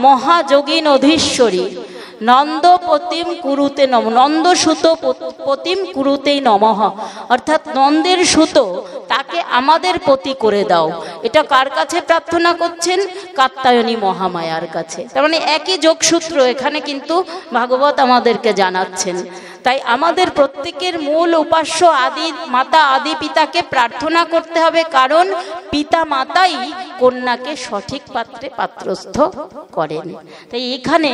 মহাযোগীন অধীশ্বরী নন্দপতিম কুরুতে নম, নন্দসুত পতিম কুরুতেই নমঃ, অর্থাৎ নন্দের সুত তাকে আমাদের পতি করে দাও। এটা কার কাছে প্রার্থনা করছেন? কাত্যায়নী মহামায়ার কাছে। তার মানে একই যোগসূত্র এখানে কিন্তু ভাগবত আমাদেরকে জানাচ্ছেন। তাই আমাদের প্রত্যেকের মূল উপাস্য আদি মাতা আদি পিতাকে প্রার্থনা করতে হবে, কারণ পিতা মাতাই কন্যাকে সঠিক পাত্রে পাত্রস্থ করেন। তাই এখানে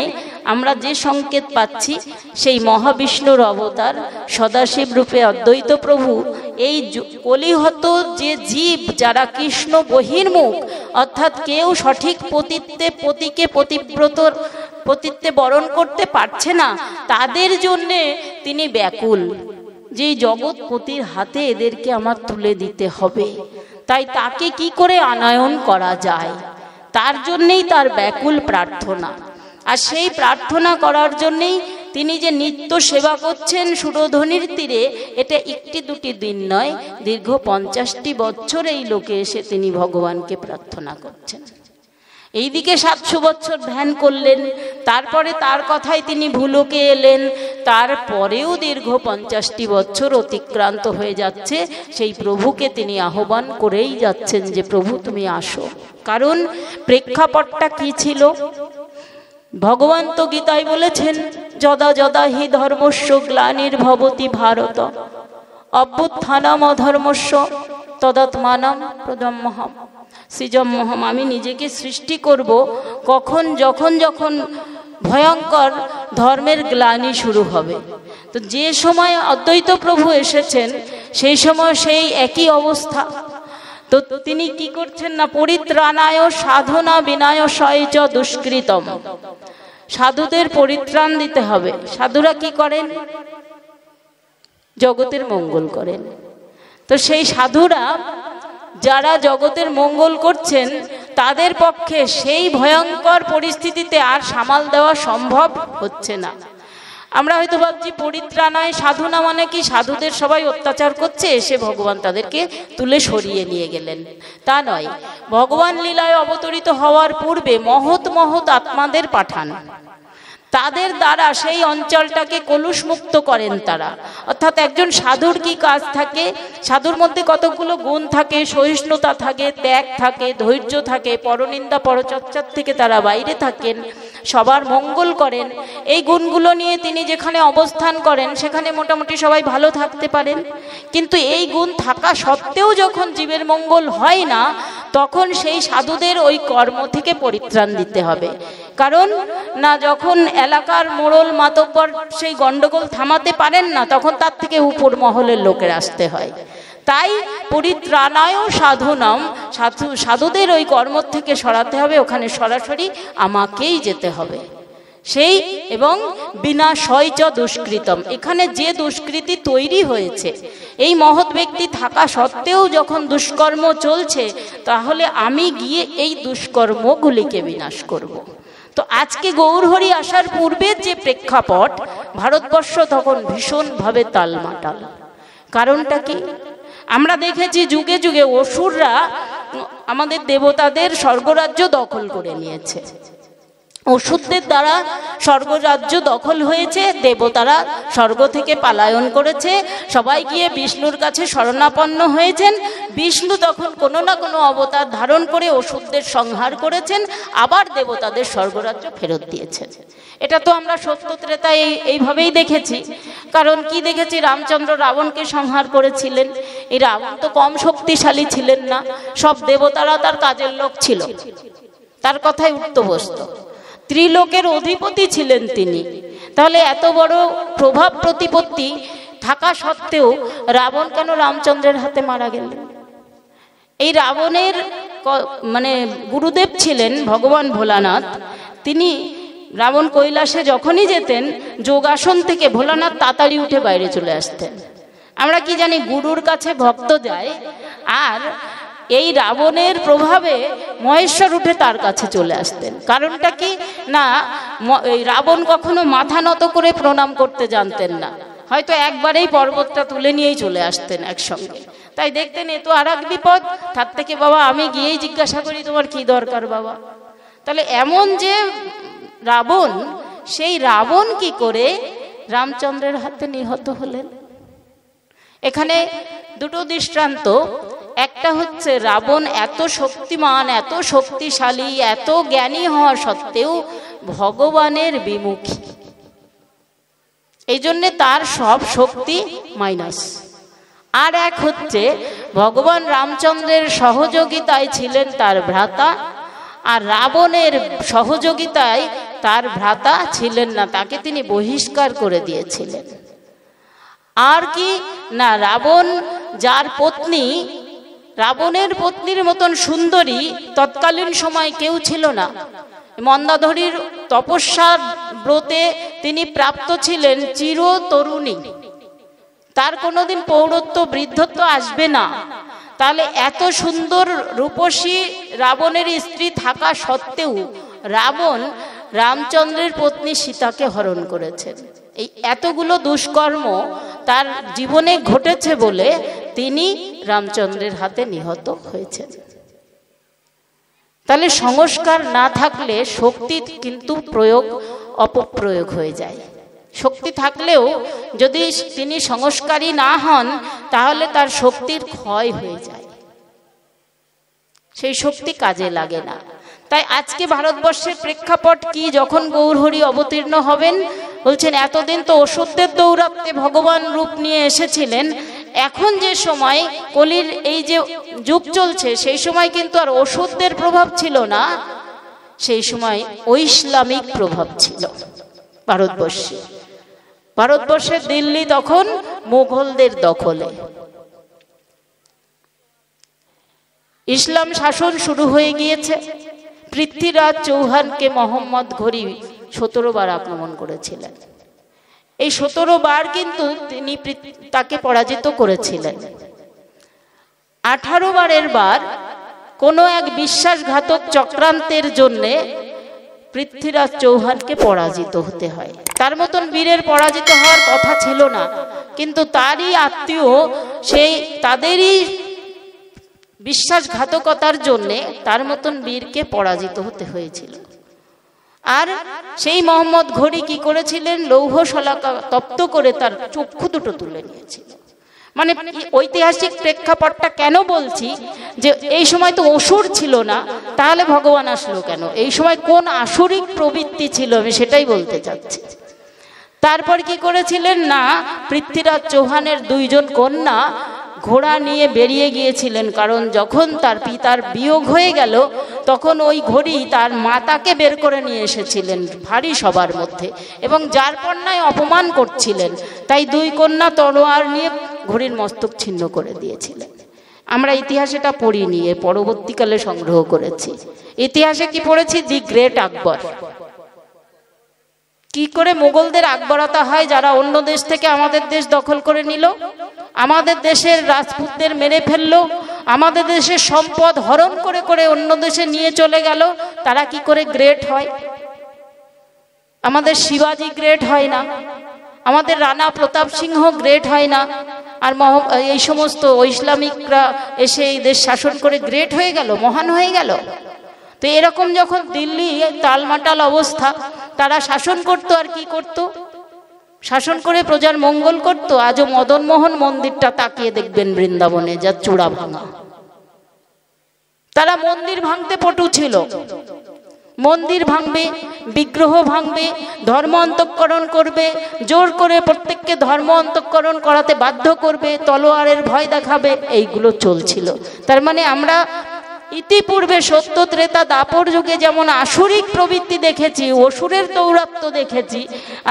আমরা যে সংকেত পাচ্ছি, সেই মহাবিষ্ণুর অবতার সদাশিব রূপে অদ্বৈত প্রভু এই কলিহত যে জীব যারা কৃষ্ণ বহির্মুখ, অর্থাৎ কেউ সঠিক পতিকে পতিত্বে বরণ করতে পারছে না, তাদের জন্যে তিনি ব্যাকুল, যে জগৎপতির হাতে এদেরকে আমার তুলে দিতে হবে। তাই তাকে কি করে আনয়ন করা যায়, তার জন্যেই তার ব্যাকুল প্রার্থনা। আর সেই প্রার্থনা করার জন্যেই তিনি যে নিত্য সেবা করছেন সুরধনির তীরে, এটা একটি দুটি দিন নয়, দীর্ঘ 50টি বছর এই লোকে এসে তিনি ভগবানকে প্রার্থনা করছেন। এইদিকে 700 বছর ধ্যান করলেন, তারপরে তার কথায় তিনি ভুলোকে এলেন, তারপরেও দীর্ঘ 50টি বছর অতিক্রান্ত হয়ে যাচ্ছে। সেই প্রভুকে তিনি আহ্বান করেই যাচ্ছেন যে প্রভু তুমি আসো। কারণ প্রেক্ষাপটটা কি ছিল? ভগবান তো গীতায় বলেছেন, যদা যদা হি ধর্মস্য গ্লানির্ভবতি ভারত অভ্যুত্থানম অধর্মস্য তদাত্মানম প্রজন্মহম সৃজন্মহম। আমি নিজেকে সৃষ্টি করব কখন? যখন যখন ভয়ঙ্কর ধর্মের গ্লানি শুরু হবে। তো যে সময় অদ্বৈত প্রভু এসেছেন, সেই সময় সেই একই অবস্থা। তো তিনি কি করছেন না, পরিত্রাণায় সাধনা বিনায় সয়চ দুষ্কৃতম, সাধুদের পরিত্রাণ দিতে হবে। সাধুরা কি করেন? জগতের মঙ্গল করেন। তো সেই সাধুরা যারা জগতের মঙ্গল করছেন, তাদের পক্ষে সেই ভয়ঙ্কর পরিস্থিতিতে আর সামাল দেওয়া সম্ভব হচ্ছে না। আমরা হয়তো ভাবছি পরিত্রাণায় সাধনা মানে কি, সাধুদের সবাই অত্যাচার করছে, এসে ভগবান তাদেরকে তুলে সরিয়ে নিয়ে গেলেন। তা নয়, ভগবান লীলায় অবতরিত হওয়ার পূর্বে মহৎ মহৎ আত্মাদের পাঠান, তাদের দ্বারা সেই অঞ্চলটাকে কলুষমুক্ত করেন তারা। অর্থাৎ একজন সাধুর কি কাজ থাকে? সাধুর মধ্যে কতগুলো গুণ থাকে, সহিষ্ণুতা থাকে, ত্যাগ থাকে, ধৈর্য থাকে, পরনিন্দা পরচর্চার থেকে তারা বাইরে থাকেন, সবার মঙ্গল করেন। এই গুণগুলো নিয়ে তিনি যেখানে অবস্থান করেন, সেখানে মোটামুটি সবাই ভালো থাকতে পারেন। কিন্তু এই গুণ থাকা সত্ত্বেও যখন জীবের মঙ্গল হয় না, তখন সেই সাধুদের ওই কর্ম থেকে পরিত্রাণ দিতে হবে। কারণ না, যখন এলাকার মোড়ল মাতব্বর সেই গন্ডগোল থামাতে পারেন না, তখন তার থেকে উপর মহলের লোকের আসতে হয়। তাই পরিত্রাণায় সাধুনাম, সাধুদের ওই কর্ম থেকে সরাতে হবে, ওখানে সরাসরি আমাকেই যেতে হবে। সেই এবং বিনা শয়চ দুষ্কৃতম, এখানে যে দুষ্কৃতি তৈরি হয়েছে, এই মহৎ ব্যক্তি থাকা সত্ত্বেও যখন দুষ্কর্ম চলছে, তাহলে আমি গিয়ে এই দুষ্কর্মগুলিকে বিনাশ করব। তো আজকে গৌরহরি আসার পূর্বের যে প্রেক্ষাপট, ভারতবর্ষ তখন ভীষণভাবে তালমাটাল। কারণটা কি? আমরা দেখেছি যুগে যুগে অসুররা আমাদের দেবতাদের স্বর্গরাজ্য দখল করে নিয়েছে। অসুরদের দ্বারা স্বর্গরাজ্য দখল হয়েছে, দেবতারা স্বর্গ থেকে পালায়ন করেছে, সবাই গিয়ে বিষ্ণুর কাছে শরণাপন্ন হয়েছেন। বিষ্ণু তখন কোনো না কোনো অবতার ধারণ করে অসুরদের সংহার করেছেন, আবার দেবতাদের স্বর্গরাজ্য ফেরত দিয়েছেন। এটা তো আমরা সত্য ত্রেতায় এইভাবেই দেখেছি। কারণ কি দেখেছি? রামচন্দ্র রাবণকে সংহার করেছিলেন। এই রাবণ তো কম শক্তিশালী ছিলেন না, সব দেবতারা তার কাজের লোক ছিল, তার কথাই উঠতো বসতো, ত্রিলোকের অধিপতি ছিলেন তিনি। তাহলে এত বড় প্রভাব প্রতিপত্তি থাকা সত্ত্বেও রাবণ কেন রামচন্দ্রের হাতে মারা গেলেন? এই রাবণের মানে গুরুদেব ছিলেন ভগবান ভোলানাথ, তিনি রাবণ কৈলাসে যখনই যেতেন যোগাসন থেকে ভোলানাথ তাড়াতাড়ি উঠে বাইরে চলে আসতেন। আমরা কি জানি গুরুর কাছে ভক্ত যায়, আর এই রাবণের প্রভাবে মহেশ্বর উঠে তার কাছে চলে আসতেন। কারণটা কি না, এই রাবণ কখনো মাথা নত করে প্রণাম করতে জানতেন না, হয়তো একবারেই পর্বতটা তুলে নিয়েই চলে আসতেন একসঙ্গে। তাই দেখতেন এ তো আর এক বিপদ, তার থেকে বাবা আমি গিয়েই জিজ্ঞাসা করি তোমার কি দরকার বাবা। তাহলে এমন যে রাবণ, সেই রাবণ কি করে রামচন্দ্রের হাতে নিহত হলেন? এখানে দুটো দৃষ্টান্ত। একটা হচ্ছে রাবণ এত শক্তিমান, এত শক্তিশালী, এত জ্ঞানী হওয়া সত্ত্বেও ভগবানের বিমুখী, এই জন্যে তার সব শক্তি মাইনাস। আর এক হচ্ছে ভগবান রামচন্দ্রের সহযোগিতায় ছিলেন তার ভ্রাতা, আর রাবণের সহযোগিতায় তার ভ্রাতা ছিলেন না, তাকে তিনি বহিষ্কার করে দিয়েছিলেন। আর কি না, রাবণ যার পত্নী, রাবণের পত্নীর মতন সুন্দরী তৎকালীন সময় কেউ ছিল না। মন্দাধরীর তপস্যার ব্রতে তিনি প্রাপ্ত ছিলেন চির তরুণী, তার কোনোদিন পৌরত্ব বৃদ্ধত্ব আসবে না। তাহলে এত সুন্দর রূপসী রাবণের স্ত্রী থাকা সত্ত্বেও রাবণ রামচন্দ্রের পত্নী সীতাকে হরণ করেছেন। এই এতগুলো দুষ্কর্ম তার জীবনে ঘটেছে বলে তিনি রামচন্দ্রের হাতে নিহত হয়েছেন। তাহলে সংস্কার না থাকলে শক্তি কিন্তু প্রয়োগ অপপ্রয়োগ হয়ে যায়। শক্তি থাকলেও যদি তিনি সংস্কারী না হন তাহলে তার শক্তির ক্ষয় হয়ে যায়, সেই শক্তি কাজে লাগে না। তাই আজকে ভারতবর্ষের প্রেক্ষাপট কি, যখন গৌরহরি অবতীর্ণ হবেন বলছেন এতদিন তো ওষুধদের দৌরাত্মে ভগবান রূপ নিয়ে এসেছিলেন, এখন যে সময় কলির এই যে যুগ চলছে সেই সময় কিন্তু আর ওষুধদের প্রভাব ছিল না, সেই সময় ঐশলামিক প্রভাব ছিল ভারতবর্ষে। ভারতবর্ষের দিল্লি তখন মুঘলদের দখলে, ইসলাম শাসন শুরু হয়ে গিয়েছে। পৃথ্বীরাজ চৌহানকে মোহাম্মদ ঘুরি 17 বার আক্রমণ করেছিলেন। এই 17 বার কিন্তু তিনি তাকে পরাজিত করেছিলেন। 18 বারের বার কোনো এক বিশ্বাসঘাতক চক্রান্তের জন্যে পৃথ্বীরাজ চৌহানকে পরাজিত হতে হয়। তার মতন বীরের পরাজিত হওয়ার কথা ছিল না, কিন্তু তারই আত্মীয় সেই তাদেরই বিশ্বাসঘাতকতার জন্যে তার মতন বীরকে পরাজিত হতে হয়েছিল। আর সেই মোহাম্মদ ঘুরি কি করেছিলেন, লৌহ শলাকা তপ্ত করে তার চক্ষু দুটো তুলে নিয়েছিল। মানে ঐতিহাসিক প্রেক্ষাপটটা কেন বলছি, যে এই সময় তো অসুর ছিল না, তাহলে ভগবান আসলো কেন? এই সময় কোন আসুরিক প্রবৃত্তি ছিল আমি সেটাই বলতে চাচ্ছি। তারপর কি করেছিলেন না, পৃথ্বীরাজ চৌহানের 2 জন কন্যা ঘোড়া নিয়ে বেরিয়ে গিয়েছিলেন, কারণ যখন তার পিতার বিয়োগ হয়ে গেল তখন ওই ঘড়ি তার মাতাকে বের করে নিয়ে এসেছিলেন ভারী সবার মধ্যে, এবং যার কন্যায় অপমান করছিলেন, তাই 2 কন্যা তলোয়ার নিয়ে ঘড়ির মস্তক ছিন্ন করে দিয়েছিলেন। আমরা ইতিহাসে এটা পড়িনি, পরবর্তীকালে সংগ্রহ করেছি। ইতিহাসে কি পড়েছি, দি গ্রেট আকবর। কি করে মুঘলদের আকবরতা হয়, যারা অন্য দেশ থেকে আমাদের দেশ দখল করে নিল, আমাদের দেশের রাজপুতদের মেরে ফেললো, আমাদের দেশের সম্পদ হরণ করে করে অন্য দেশে নিয়ে চলে গেল, তারা কি করে গ্রেট হয়? আমাদের শিবাজি গ্রেট হয় না, আমাদের রানা প্রতাপ সিংহ গ্রেট হয় না, আর এই সমস্ত ইসলামিকরা এসে এই দেশ শাসন করে গ্রেট হয়ে গেল, মহান হয়ে গেল। তো এরকম যখন দিল্লি টালমাটাল অবস্থা, তারা শাসন করতো আর কি করত, শাসন করে প্রজার মঙ্গল করত। আজও মদন মোহন মন্দিরটা তাকিয়ে দেখবেন বৃন্দাবনে, যা চূড়া ভাঙা। তারা মন্দির ভাঙতে পটু ছিল, মন্দির ভাঙবে, বিগ্রহ ভাঙবে, ধর্ম অন্তঃকরণ করবে, জোর করে প্রত্যেককে ধর্ম অন্তঃকরণ করাতে বাধ্য করবে, তলোয়ারের ভয় দেখাবে, এইগুলো চলছিল। তার মানে আমরা ইতিপূর্বে সত্য ত্রেতা দাপর যুগে যেমন আসুরিক প্রবৃত্তি দেখেছি, অসুরের দৌরাত্ম্য দেখেছি,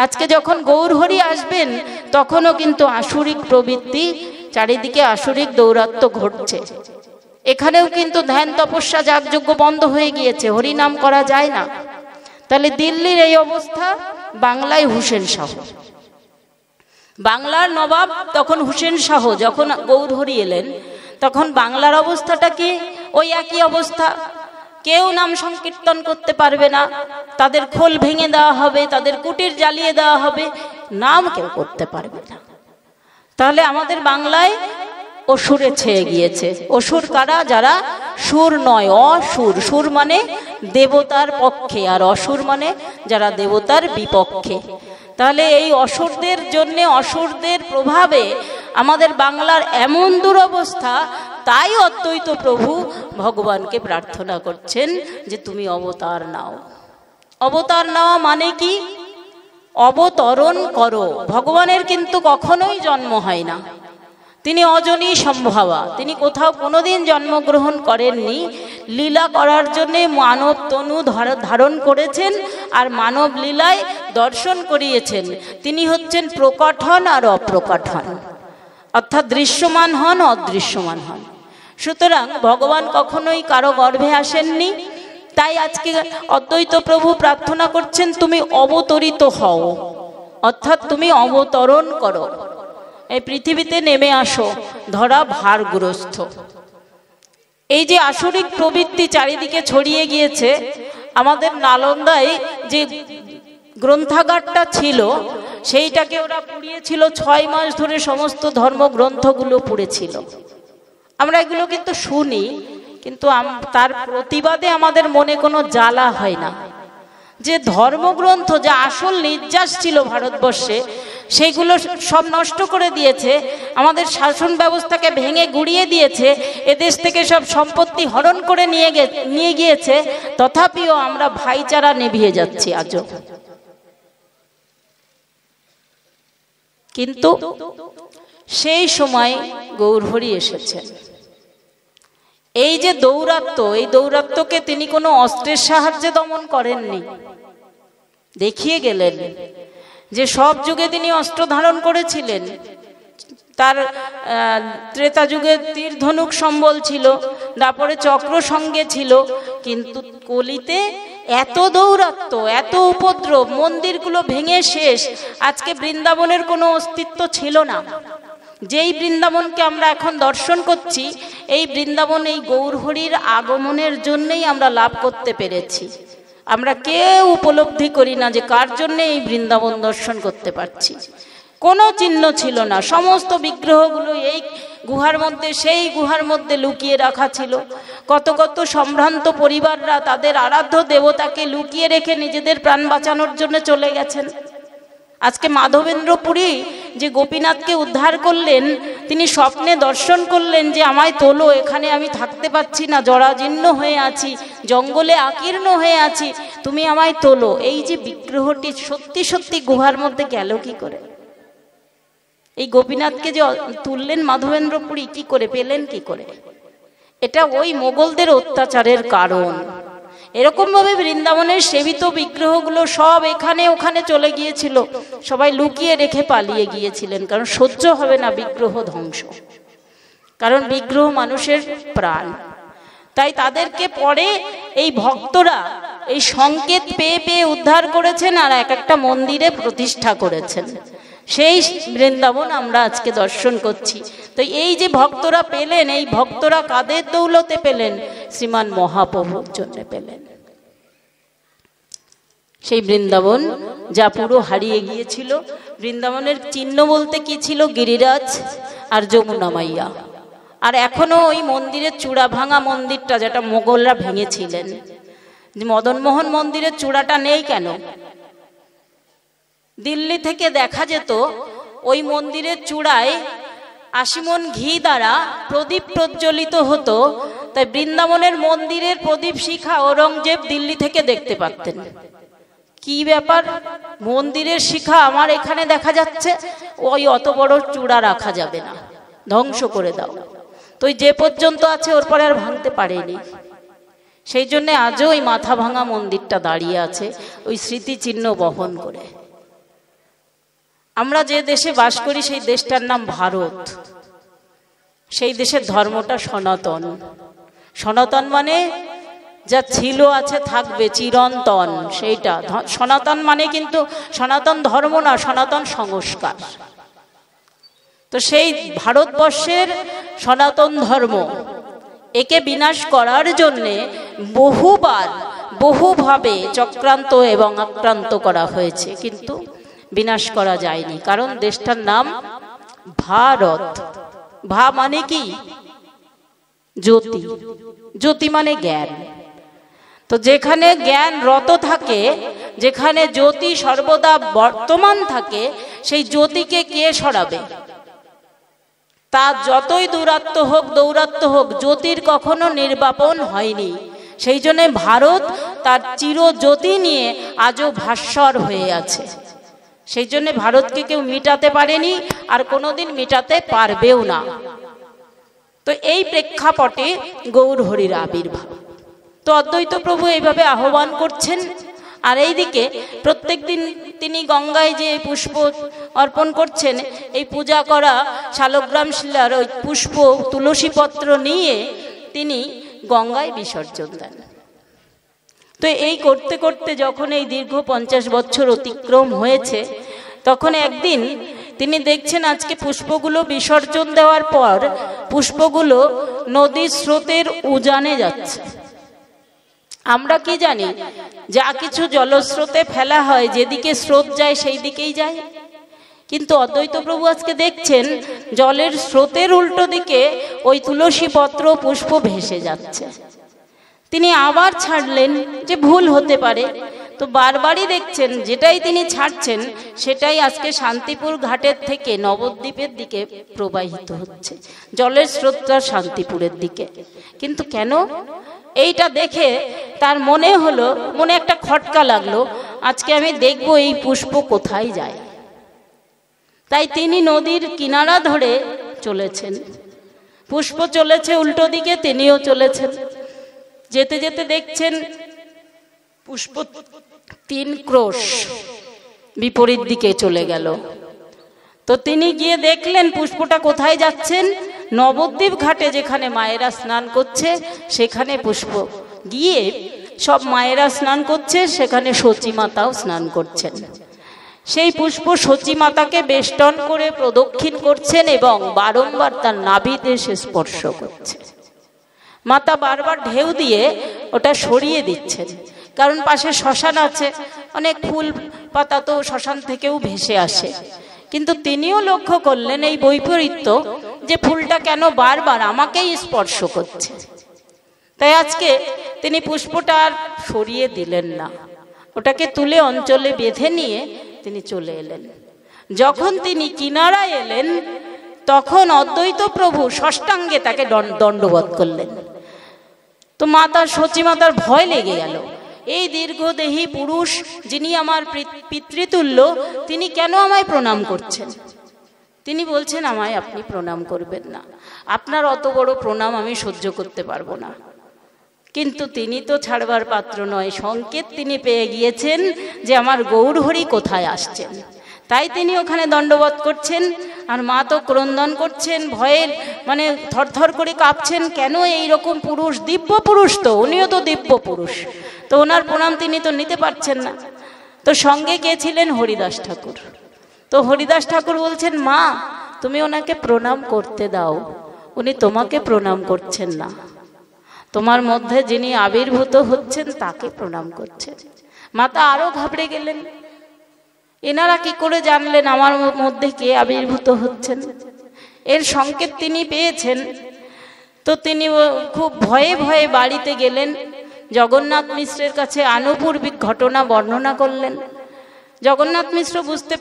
আজকে যখন গৌরহরি আসবেন তখনও কিন্তু আসুরিক প্রবৃত্তি, চারিদিকে আসুরিক দৌরাত্ম্য ঘটছে। এখানেও কিন্তু ধ্যান তপস্যা যাগযজ্ঞ বন্ধ হয়ে গিয়েছে, হরিনাম করা যায় না। তাহলে দিল্লির এই অবস্থা, বাংলায় হুসেন শাহ, বাংলার নবাব তখন হুসেন শাহ যখন গৌরহরি এলেন, তখন বাংলার অবস্থাটা কি? ওই একই অবস্থা। কেউ নাম সংকীর্তন করতে পারবে না, তাদের খোল ভেঙে দেওয়া হবে, তাদের কুটির জ্বালিয়ে দেওয়া হবে, নাম কেউ করতে পারবে না। তাহলে আমাদের বাংলায় অসুরে ছেয়ে গিয়েছে। অসুর কারা? যারা সুর নয়, অসুর। সুর মানে দেবতার পক্ষে, আর অসুর মানে যারা দেবতার বিপক্ষে। তাহলে এই অসুরদের জন্যে, অসুরদের প্রভাবে আমাদের বাংলার এমন দুরবস্থা। তাই অদ্বৈত প্রভু ভগবানকে প্রার্থনা করছেন যে তুমি অবতার নাও। অবতার নেওয়া মানে কি? অবতরণ করো। ভগবানের কিন্তু কখনোই জন্ম হয় না, তিনি অজনী সম্ভবা, তিনি কোথাও কোনোদিন জন্মগ্রহণ করেননি। লীলা করার জন্যে মানব তনু ধারণ করেছেন, আর মানব লীলায় দর্শন করিয়েছেন। তিনি হচ্ছেন প্রকট হন আর অপ্রকট হন, অর্থাৎ দৃশ্যমান হন, অদৃশ্যমান হন। সুতরাং ভগবান কখনোই কারো গর্ভে আসেননি। তাই আজকে অদ্বৈত প্রভু প্রার্থনা করছেন তুমি অবতরিত হও, অর্থাৎ তুমি অবতরণ করো, এই পৃথিবীতে নেমে আসো, ধরা ভারগ্রস্ত। এই যে আসরিক প্রবৃত্তি চারিদিকে ছড়িয়ে গিয়েছে, আমাদের নালন্দায় যে গ্রন্থাগারটা ছিল সেইটাকে ওরা পুড়িয়েছিল, 6 মাস ধরে সমস্ত ধর্মগ্রন্থগুলো পুড়েছিল। আমরা এগুলো কিন্তু শুনি, কিন্তু তার প্রতিবাদে আমাদের মনে কোনো জ্বালা হয় না। যে ধর্মগ্রন্থ, যা আসল নির্যাস ছিল ভারতবর্ষে, সেইগুলো সব নষ্ট করে দিয়েছে, আমাদের শাসন ব্যবস্থাকে ভেঙে গুড়িয়ে দিয়েছে, এদেশ থেকে সব সম্পত্তি হরণ করে নিয়ে গিয়েছে। তথাপিও আমরা ভাইচারা নিভিয়ে যাচ্ছি আজও। কিন্তু সেই সময় গৌরহরি এসেছেন। এই যে দৌরাত্ম্য, এই দৌরাত্ম্যকে তিনি কোনো অস্ত্রের সাহায্যে দমন করেননি, দেখিয়ে গেলেন যে সব যুগে তিনি অস্ত্র ধারণ করেছিলেন। তার ত্রেতা যুগে তীর ধনুক সম্বল ছিল, তারপরে চক্র সঙ্গে ছিল, কিন্তু কলিতে এত দৌরাত্ম্য, এত উপদ্রব, মন্দিরগুলো ভেঙে শেষ। আজকে বৃন্দাবনের কোনো অস্তিত্ব ছিল না। যেই বৃন্দাবনকে আমরা এখন দর্শন করছি, এই বৃন্দাবন এই গৌরহরির আগমনের জন্যই আমরা লাভ করতে পেরেছি। আমরা কেউ উপলব্ধি করি না যে কার জন্যে এই বৃন্দাবন দর্শন করতে পারছি। কোনো চিহ্ন ছিল না, সমস্ত বিগ্রহগুলো এই গুহার মধ্যে, সেই গুহার মধ্যে লুকিয়ে রাখা ছিল। কত কত সম্ভ্রান্ত পরিবাররা তাদের আরাধ্য দেবতাকে লুকিয়ে রেখে নিজেদের প্রাণ বাঁচানোর জন্য চলে গেছেন। আজকে মাধবেন্দ্র পুরী যে গোপীনাথকে উদ্ধার করলেন, তিনি স্বপ্নে দর্শন করলেন যে আমায় তোলো, এখানে আমি থাকতে পাচ্ছি না, জরাজীর্ণ হয়ে আছি, জঙ্গলে আকীর্ণ হয়ে আছি, তুমি আমায় তোলো। এই যে বিগ্রহটি সত্যি সত্যি গুহার মধ্যে গেল কি করে? এই গোপীনাথকে যে তুললেন মাধবেন্দ্র পুরী, কি করে পেলেন, কি করে? এটা ওই মোগলদের অত্যাচারের কারণ। এরকম ভাবে বৃন্দাবনের সেবিত বিগ্রহগুলো সব এখানে ওখানে চলে গিয়েছিল, সবাই লুকিয়ে রেখে পালিয়ে গিয়েছিলেন, কারণ সহ্য হবে না বিগ্রহ ধ্বংস, কারণ বিগ্রহ মানুষের প্রাণ। তাই তাদেরকে পরে এই ভক্তরা এই সংকেত পেয়ে পেয়ে উদ্ধার করেছেন, আর এক একটা মন্দিরে প্রতিষ্ঠা করেছেন। সেই বৃন্দাবন আমরা আজকে দর্শন করছি। তো এই যে ভক্তরা পেলেন, এই ভক্তরা কাদের দৌলতে পেলেন? শ্রীমান মহাপ্রভুর জন্য পেলেন। সেই বৃন্দাবন যা পুরো হারিয়ে গিয়েছিল, বৃন্দাবনের চিহ্ন বলতে কি ছিল? গিরিরাজ আর যমুনা মাইয়া। আর এখনো ওই মন্দিরের চূড়া ভাঙা মন্দিরটা, যেটা মোগলরা ভেঙেছিলেন, মদনমোহন মন্দিরের চূড়াটা নেই কেন? দিল্লি থেকে দেখা যেত ওই মন্দিরের চূড়ায় 80 মণ ঘি দ্বারা প্রদীপ প্রজ্বলিত হতো। তাই বৃন্দাবনের মন্দিরের প্রদীপ শিখা ঔরঙ্গজেব দিল্লি থেকে দেখতে পারতেন। কি ব্যাপার, মন্দিরের শিখা আমার এখানে দেখা যাচ্ছে, ওই অত বড় চূড়া রাখা যাবে না, ধ্বংস করে দাও। তো যে পর্যন্ত আছে ওর পরে আর ভাঙতে পারেনি। সেই জন্যে আজও ওই মাথা ভাঙা মন্দিরটা দাঁড়িয়ে আছে, ওই স্মৃতিচিহ্ন বহন করে। আমরা যে দেশে বাস করি সেই দেশটার নাম ভারত, সেই দেশের ধর্মটা সনাতন। সনাতন মানে যা ছিল আছে থাকবে চিরন্তন, সেইটা সনাতন মানে কিন্তু সনাতন ধর্ম না, সনাতন সংস্কার। তো সেই ভারতবর্ষের সনাতন ধর্ম, একে বিনাশ করার জন্যে বহুভাবে চক্রান্ত এবং আক্রান্ত করা হয়েছে, কিন্তু বিনাশ করা যায়নি। কারণ দেশটার নাম ভারত। ভা মানে কি? জ্যোতি। জ্যোতি মানে জ্ঞান। তো যেখানে জ্ঞান রত থাকে, যেখানে জ্যোতি সর্বদা বর্তমান থাকে, সেই জ্যোতিকে কে সরাবে? তা যতই দৌরাত্ম্য হোক, জ্যোতির কখনো নির্বাপন হয়নি। সেই জন্য ভারত তার চিরজ্যোতি নিয়ে আজও ভাস্বর হয়ে আছে। সেই জন্য ভারতকে কেউ মিটাতে পারেনি, আর কোনোদিন মিটাতে পারবেও না। তো এই প্রেক্ষাপটে গৌরহরির আবির্ভাব। তো অদ্বৈত প্রভু এইভাবে আহ্বান করছেন। আর এইদিকে প্রত্যেক দিন তিনি গঙ্গায় যে পুষ্প অর্পণ করছেন, এই পূজা করা শালগ্রাম শিলার ওই পুষ্প তুলসী পত্র নিয়ে তিনি গঙ্গায় বিসর্জন দেন। তো এই করতে করতে যখন এই দীর্ঘ 50 বছর অতিক্রম হয়েছে, তখন একদিন তিনি দেখছেন আজকে পুষ্পগুলো বিসর্জন দেওয়ার পর পুষ্পগুলো নদীর স্রোতের উজানে যাচ্ছে। আমরা কি জানি, যা কিছু জলস্রোতে ফেলা হয়, যেদিকে স্রোত যায় সেই দিকেই যায়। কিন্তু অদ্বৈত প্রভু আজকে দেখছেন জলের স্রোতের উল্টো দিকে ওই তুলসী পত্র পুষ্প ভেসে যাচ্ছে। তিনি আবার ছাড়লেন, যে ভুল হতে পারে। তো বারবারই দেখছেন যেটাই তিনি ছাড়ছেন সেটাই আজকে শান্তিপুর ঘাটের থেকে নবদ্বীপের দিকে প্রবাহিত হচ্ছে, জলের স্রোতটা শান্তিপুরের দিকে। কিন্তু কেন? এইটা দেখে তার মনে একটা খটকা লাগলো, আজকে আমি দেখব এই পুষ্প কোথায় যায়। তাই তিনি নদীর কিনারা ধরে চলেছেন। পুষ্প চলেছে উল্টো দিকে, তিনিও চলেছেন। যেতে যেতে দেখছেন পুষ্প 3 ক্রোশ বিপরীত দিকে চলে গেল। তো তিনি গিয়ে দেখলেন পুষ্পটা কোথায় যাচ্ছেন? নবদ্বীপ ঘাটে যেখানে মায়েরা স্নান করছে সেখানে পুষ্প গিয়ে, সব মায়েরা স্নান করছে, সেখানে সচী মাতাও স্নান করছেন। সেই পুষ্প সচী মাতাকে বেষ্টন করে প্রদক্ষিণ করছেন এবং বারংবার তার নাভিতে সে স্পর্শ করছে। মাতা বারবার ঢেউ দিয়ে ওটা সরিয়ে দিচ্ছেন, কারণ পাশে শ্মশান আছে, অনেক ফুল পাতা তো শ্মশান থেকেও ভেসে আসে। কিন্তু তিনিও লক্ষ্য করলেন এই বৈপরীত্য, যে ফুলটা কেন বারবার আমাকেই স্পর্শ করছে। তাই আজকে তিনি পুষ্পটা আর সরিয়ে দিলেন না, ওটাকে তুলে অঞ্চলে বেঁধে নিয়ে তিনি চলে এলেন। যখন তিনি কিনারায় এলেন তখন অদ্বৈত প্রভু ষষ্ঠাঙ্গে তাকে দণ্ডবৎ করলেন। তো সচী মাতার ভয় লেগে গেল, এই দীর্ঘদেহী পুরুষ যিনি আমার পিতৃতুল্য, তিনি কেন আমায় প্রণাম করছেন? তিনি বলছেন, আমায় আপনি প্রণাম করবেন না, আপনার অত বড় প্রণাম আমি সহ্য করতে পারবো না। কিন্তু তিনি তো ছাড়বার পাত্র নয়, সংকেত তিনি পেয়ে গিয়েছেন যে আমার গৌরহরি কোথায় আসছেন। তাই তিনি ওখানে দণ্ডবৎ করছেন। আর মা তো ক্রন্দন করছেন, ভয়ে থরথর করে কাঁপছেন। কেন এই রকম পুরুষ, দিব্য পুরুষ তো, উনিও তো দিব্য পুরুষ, তো ওনার প্রণাম তিনি তো নিতে পারছেন না। তো সঙ্গে কে ছিলেন? হরিদাস ঠাকুর। তো হরিদাস ঠাকুর বলছেন, মা তুমি ওনাকে প্রণাম করতে দাও, উনি তোমাকে প্রণাম করছেন না, তোমার মধ্যে যিনি আবির্ভূত হচ্ছেন তাকে প্রণাম করছেন। মাতা আরো ঘাবড়ে গেলেন, এনারা কি করে জানলেন আমার মধ্যে কে আবির্ভূত হচ্ছেন? এর সংকেত তিনি পেয়েছেন। তো তিনি খুব ভয়ে ভয়ে বাড়িতে গেলেন, জগন্নাথ মিশ্রের কাছে আনুপূর্বিক ঘটনা বর্ণনা করলেন। জগন্নাথ মিশ্র বুঝতে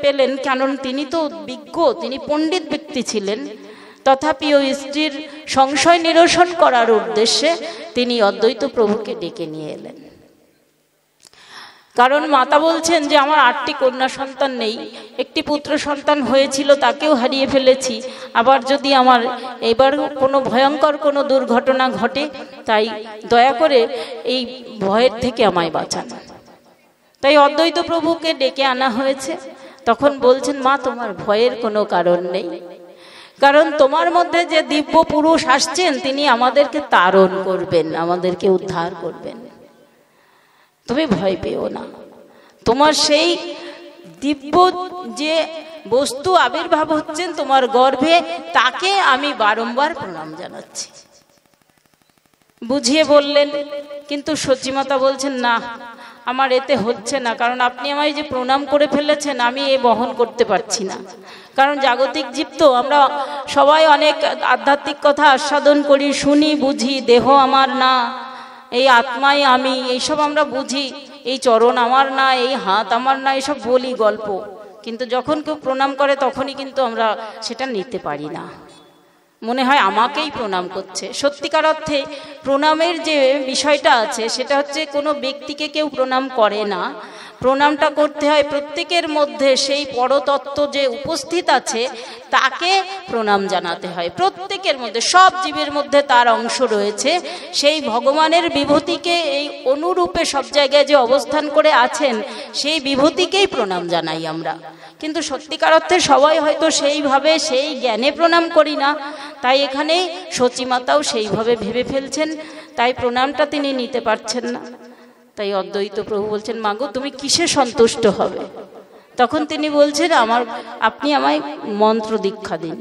পেলেন, কারণ তিনি তো বিজ্ঞ, তিনি পণ্ডিত ব্যক্তি ছিলেন। তথাপি ওই স্ত্রীর সংশয় নিরসন করার উদ্দেশ্যে তিনি অদ্বৈত প্রভুকে ডেকে নিয়ে এলেন। কারণ মাতা বলছেন যে আমার 8টি কন্যা সন্তান নেই, একটি পুত্র সন্তান হয়েছিল তাকেও হারিয়ে ফেলেছি, আবার যদি আমার এবার কোনো ভয়ঙ্কর কোনো দুর্ঘটনা ঘটে, তাই দয়া করে এই ভয়ের থেকে আমায় বাঁচান। তাই অদ্বৈত প্রভুকে ডেকে আনা হয়েছে। তখন বলছেন, মা তোমার ভয়ের কোনো কারণ নেই, কারণ তোমার মধ্যে যে দিব্য পুরুষ আসছেন তিনি আমাদেরকে তারণ করবেন, আমাদেরকে উদ্ধার করবেন। তুমি ভয় পেও না, তোমার সেই দিব্য যে বস্তু আবির্ভাব হচ্ছেন তোমার গর্ভে, তাকে আমি বারংবার প্রণাম জানাচ্ছি। বুঝিয়ে বললেন, কিন্তু সচিমাতা বলছেন না, আমার এতে হচ্ছে না, কারণ আপনি আমায় যে প্রণাম করে ফেলেছেন আমি এ বহন করতে পারছি না। কারণ জাগতিক জীব তো আমরা সবাই অনেক আধ্যাত্মিক কথা আস্বাদন করি, শুনি, বুঝি, দেহ আমার না, এই আত্মাই আমি, এইসব আমরা বুঝি, এই চরণ আমার না, এই হাত আমার না, এসব বলি গল্প, কিন্তু যখন কেউ প্রণাম করে তখনই কিন্তু আমরা সেটা নিতে পারি না, মনে হয় আমাকেই প্রণাম করছে। সত্যিকার অর্থে প্রণামের যে বিষয়টা আছে সেটা হচ্ছে কোনো ব্যক্তিকে কেউ প্রণাম করে না, প্রণামটা করতে হয় প্রত্যেকের মধ্যে সেই পরতত্ত্ব যে উপস্থিত আছে তাকে প্রণাম জানাতে হয়। প্রত্যেকের মধ্যে, সব জীবের মধ্যে তার অংশ রয়েছে, সেই ভগবানের বিভূতিকে এই অনুরূপে সব জায়গায় যে অবস্থান করে আছেন সেই বিভূতিকেই প্রণাম জানাই আমরা। কিন্তু সত্যিকার অর্থে সবাই হয়তো সেইভাবে সেই জ্ঞানে প্রণাম করি না, তাই এখানে সচিমাতাও সেইভাবে ভেবে ফেলছেন, তাই প্রণামটা তিনি নিতে পারছেন না। তাই অদ্বৈত প্রভু বলছেন, মাগো তুমি কিসে সন্তুষ্ট হবে? তখন তিনি বলছেন, আপনি আমায় মন্ত্র দীক্ষা দিন,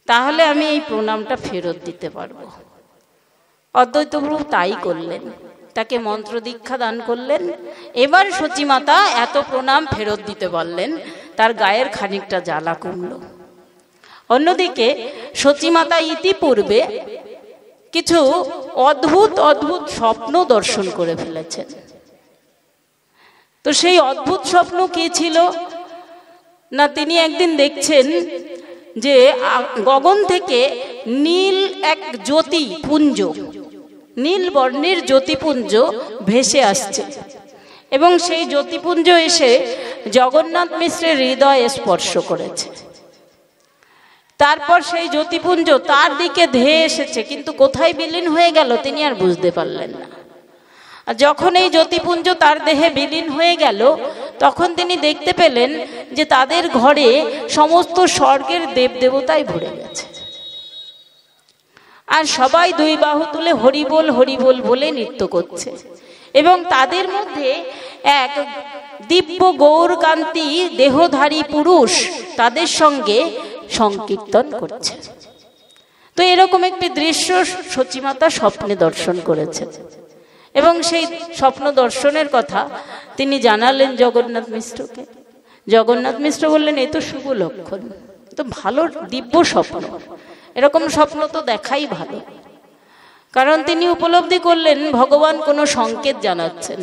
তাহলে আমি এই প্রণামটা ফেরত দিতে পারবো। অদ্বৈত প্রভু তাই করলেন, তাকে মন্ত্র দীক্ষা দান করলেন। এবার সচিমাতা এত প্রণাম ফেরত দিতে বললেন, তার গায়ের খানিকটা জ্বালা কমল। অন্যদিকে সচিমাতা ইতিপূর্বে কিছু অদ্ভুত অদ্ভুত স্বপ্ন দর্শন করে ফেলেছেন। তো সেই অদ্ভুত স্বপ্ন কি ছিল না, তিনি একদিন দেখছেন যে গগন থেকে নীল এক জ্যোতিপুঞ্জ, নীল বর্ণের জ্যোতিপুঞ্জ ভেসে আসছে, এবং সেই জ্যোতিপুঞ্জ এসে জগন্নাথ মিশ্রের হৃদয়ে স্পর্শ করেছে। তারপর সেই জ্যোতিপুঞ্জ তার দিকে ধেয়ে এসেছে, কিন্তু কোথায় বিলীন হয়ে গেল তিনি আর বুঝতে পারলেন না। আর যখন এই জ্যোতিপুঞ্জ তার দেহে বিলীন হয়ে গেল তখন তিনি দেখতে পেলেন যে তাদের ঘরে সমস্ত স্বর্গের দেবদেবতায় ভরে গেছে, আর সবাই দুই বাহু তুলে হরিবোল হরিবোল বলে নৃত্য করছে, এবং তাদের মধ্যে এক দিব্য গৌরকান্তি দেহধারী পুরুষ তাদের সঙ্গে সংকীর্তন করছে। তো এরকম একটি দৃশ্য সচিমাতা স্বপ্নে দর্শন করেছেন, এবং সেই স্বপ্ন দর্শনের কথা তিনি জানালেন জগন্নাথ মিশ্রকে। জগন্নাথ মিশ্র বললেন, এ তো শুভ লক্ষণ, তো ভালো দিব্য স্বপ্ন, এরকম স্বপ্ন তো দেখাই ভালো। কারণ তিনি উপলব্ধি করলেন ভগবান কোনো সংকেত জানাচ্ছেন,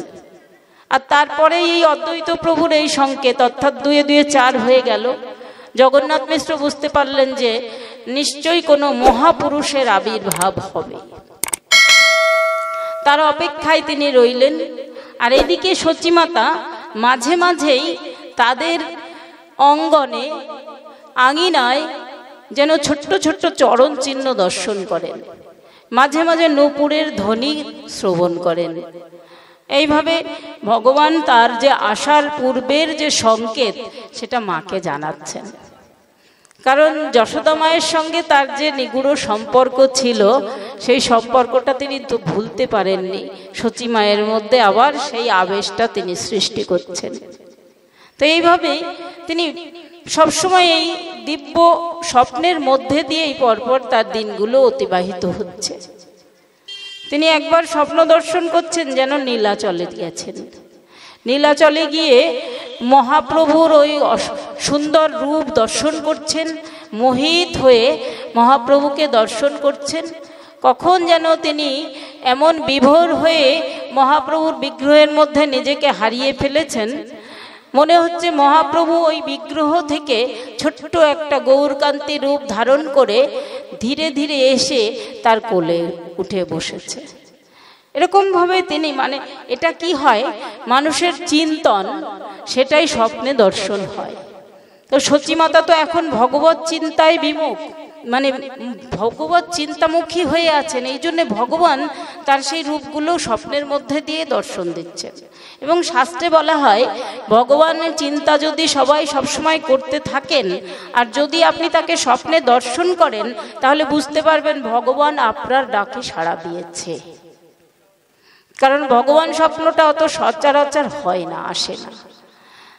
আর তারপরে এই অদ্বৈত প্রভুর এই সংকেত, অর্থাৎ 2 2 4 হয়ে গেল। জগন্নাথ মিশ্র বুঝতে পারলেন যে নিশ্চয়ই কোনো মহাপুরুষের আবির্ভাব হবে, তার অপেক্ষায় তিনি রইলেন। আর এদিকে সচিমাতা মাঝে মাঝেই তাদের অঙ্গনে আঙিনায় যেন ছোট্ট ছোট্ট চরণ চিহ্ন দর্শন করেন, মাঝে মাঝে নূপুরের ধ্বনি শ্রবণ করেন। এইভাবে ভগবান তার যে আসার পূর্বের যে সংকেত সেটা মাকে জানাচ্ছেন। কারণ যশোদা মায়ের সঙ্গে তার যে নিগুড় সম্পর্ক ছিল সেই সম্পর্কটা তিনি তো ভুলতে পারেননি, সচী মায়ের মধ্যে আবার সেই আবেশটা তিনি সৃষ্টি করছেন। তো এইভাবে তিনি সবসময় এই দিব্য স্বপ্নের মধ্যে দিয়েই পরপর তার দিনগুলো অতিবাহিত হচ্ছে। তিনি একবার স্বপ্ন দর্শন করছেন যেন নীলাচলে গিয়েছেন, নীলাচলে গিয়ে মহাপ্রভুর ওই সুন্দর রূপ দর্শন করছেন, মোহিত হয়ে মহাপ্রভুকে দর্শন করছেন। কখন যেন তিনি এমন বিভোর হয়ে মহাপ্রভুর বিগ্রহের মধ্যে নিজেকে হারিয়ে ফেলেছেন, মনে হচ্ছে মহাপ্রভু ওই বিগ্রহ থেকে ছোট্ট একটা গৌরকান্তি রূপ ধারণ করে ধীরে ধীরে এসে তার কোলে উঠে বসেছে। এরকমভাবে তিনি, মানে এটা কি হয়, মানুষের চিন্তন সেটাই স্বপ্নে দর্শন হয়। তো সচিমাতা তো এখন ভগবত চিন্তায় বিমুখ, মানে ভগবত চিন্তামুখী হয়ে আছেন, এই জন্যে ভগবান তার সেই রূপগুলো স্বপ্নের মধ্যে দিয়ে দর্শন দিচ্ছেন। এবং শাস্ত্রে বলা হয় ভগবানের চিন্তা যদি সবাই সবসময় করতে থাকেন আর যদি আপনি তাকে স্বপ্নে দর্শন করেন তাহলে বুঝতে পারবেন ভগবান আপনার ডাকে সাড়া দিয়েছে। কারণ ভগবান স্বপ্নটা অত সচরাচর হয় না, আসে না।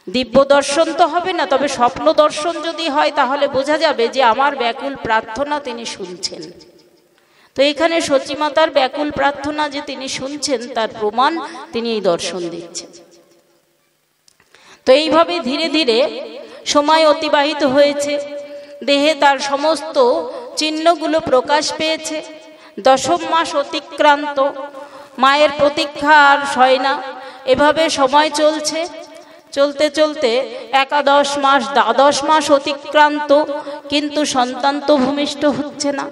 দিব্য দর্শন তো হবে না, তবে স্বপ্ন দর্শন যদি হয় তাহলে বোঝা যাবে যে আমার ব্যাকুল প্রার্থনা তিনি শুনছেন। তো এখানে সচিমাতার ব্যাকুল প্রার্থনা যে তিনি শুনছেন তার প্রমাণ তিনি এই দর্শন দিচ্ছেন। তো এইভাবে ধীরে ধীরে সময় অতিবাহিত হয়েছে, দেহে তার সমস্ত চিহ্নগুলো প্রকাশ পেয়েছে। 10ম মাস অতিক্রান্ত, মায়ের প্রতীক্ষা আর সয় না। এভাবে সময় চলছে, চলতে চলতে 11 মাস 12 মাস অতিক্রান্ত, কিন্তু সন্তান তো ভূমিষ্ঠ হচ্ছে না।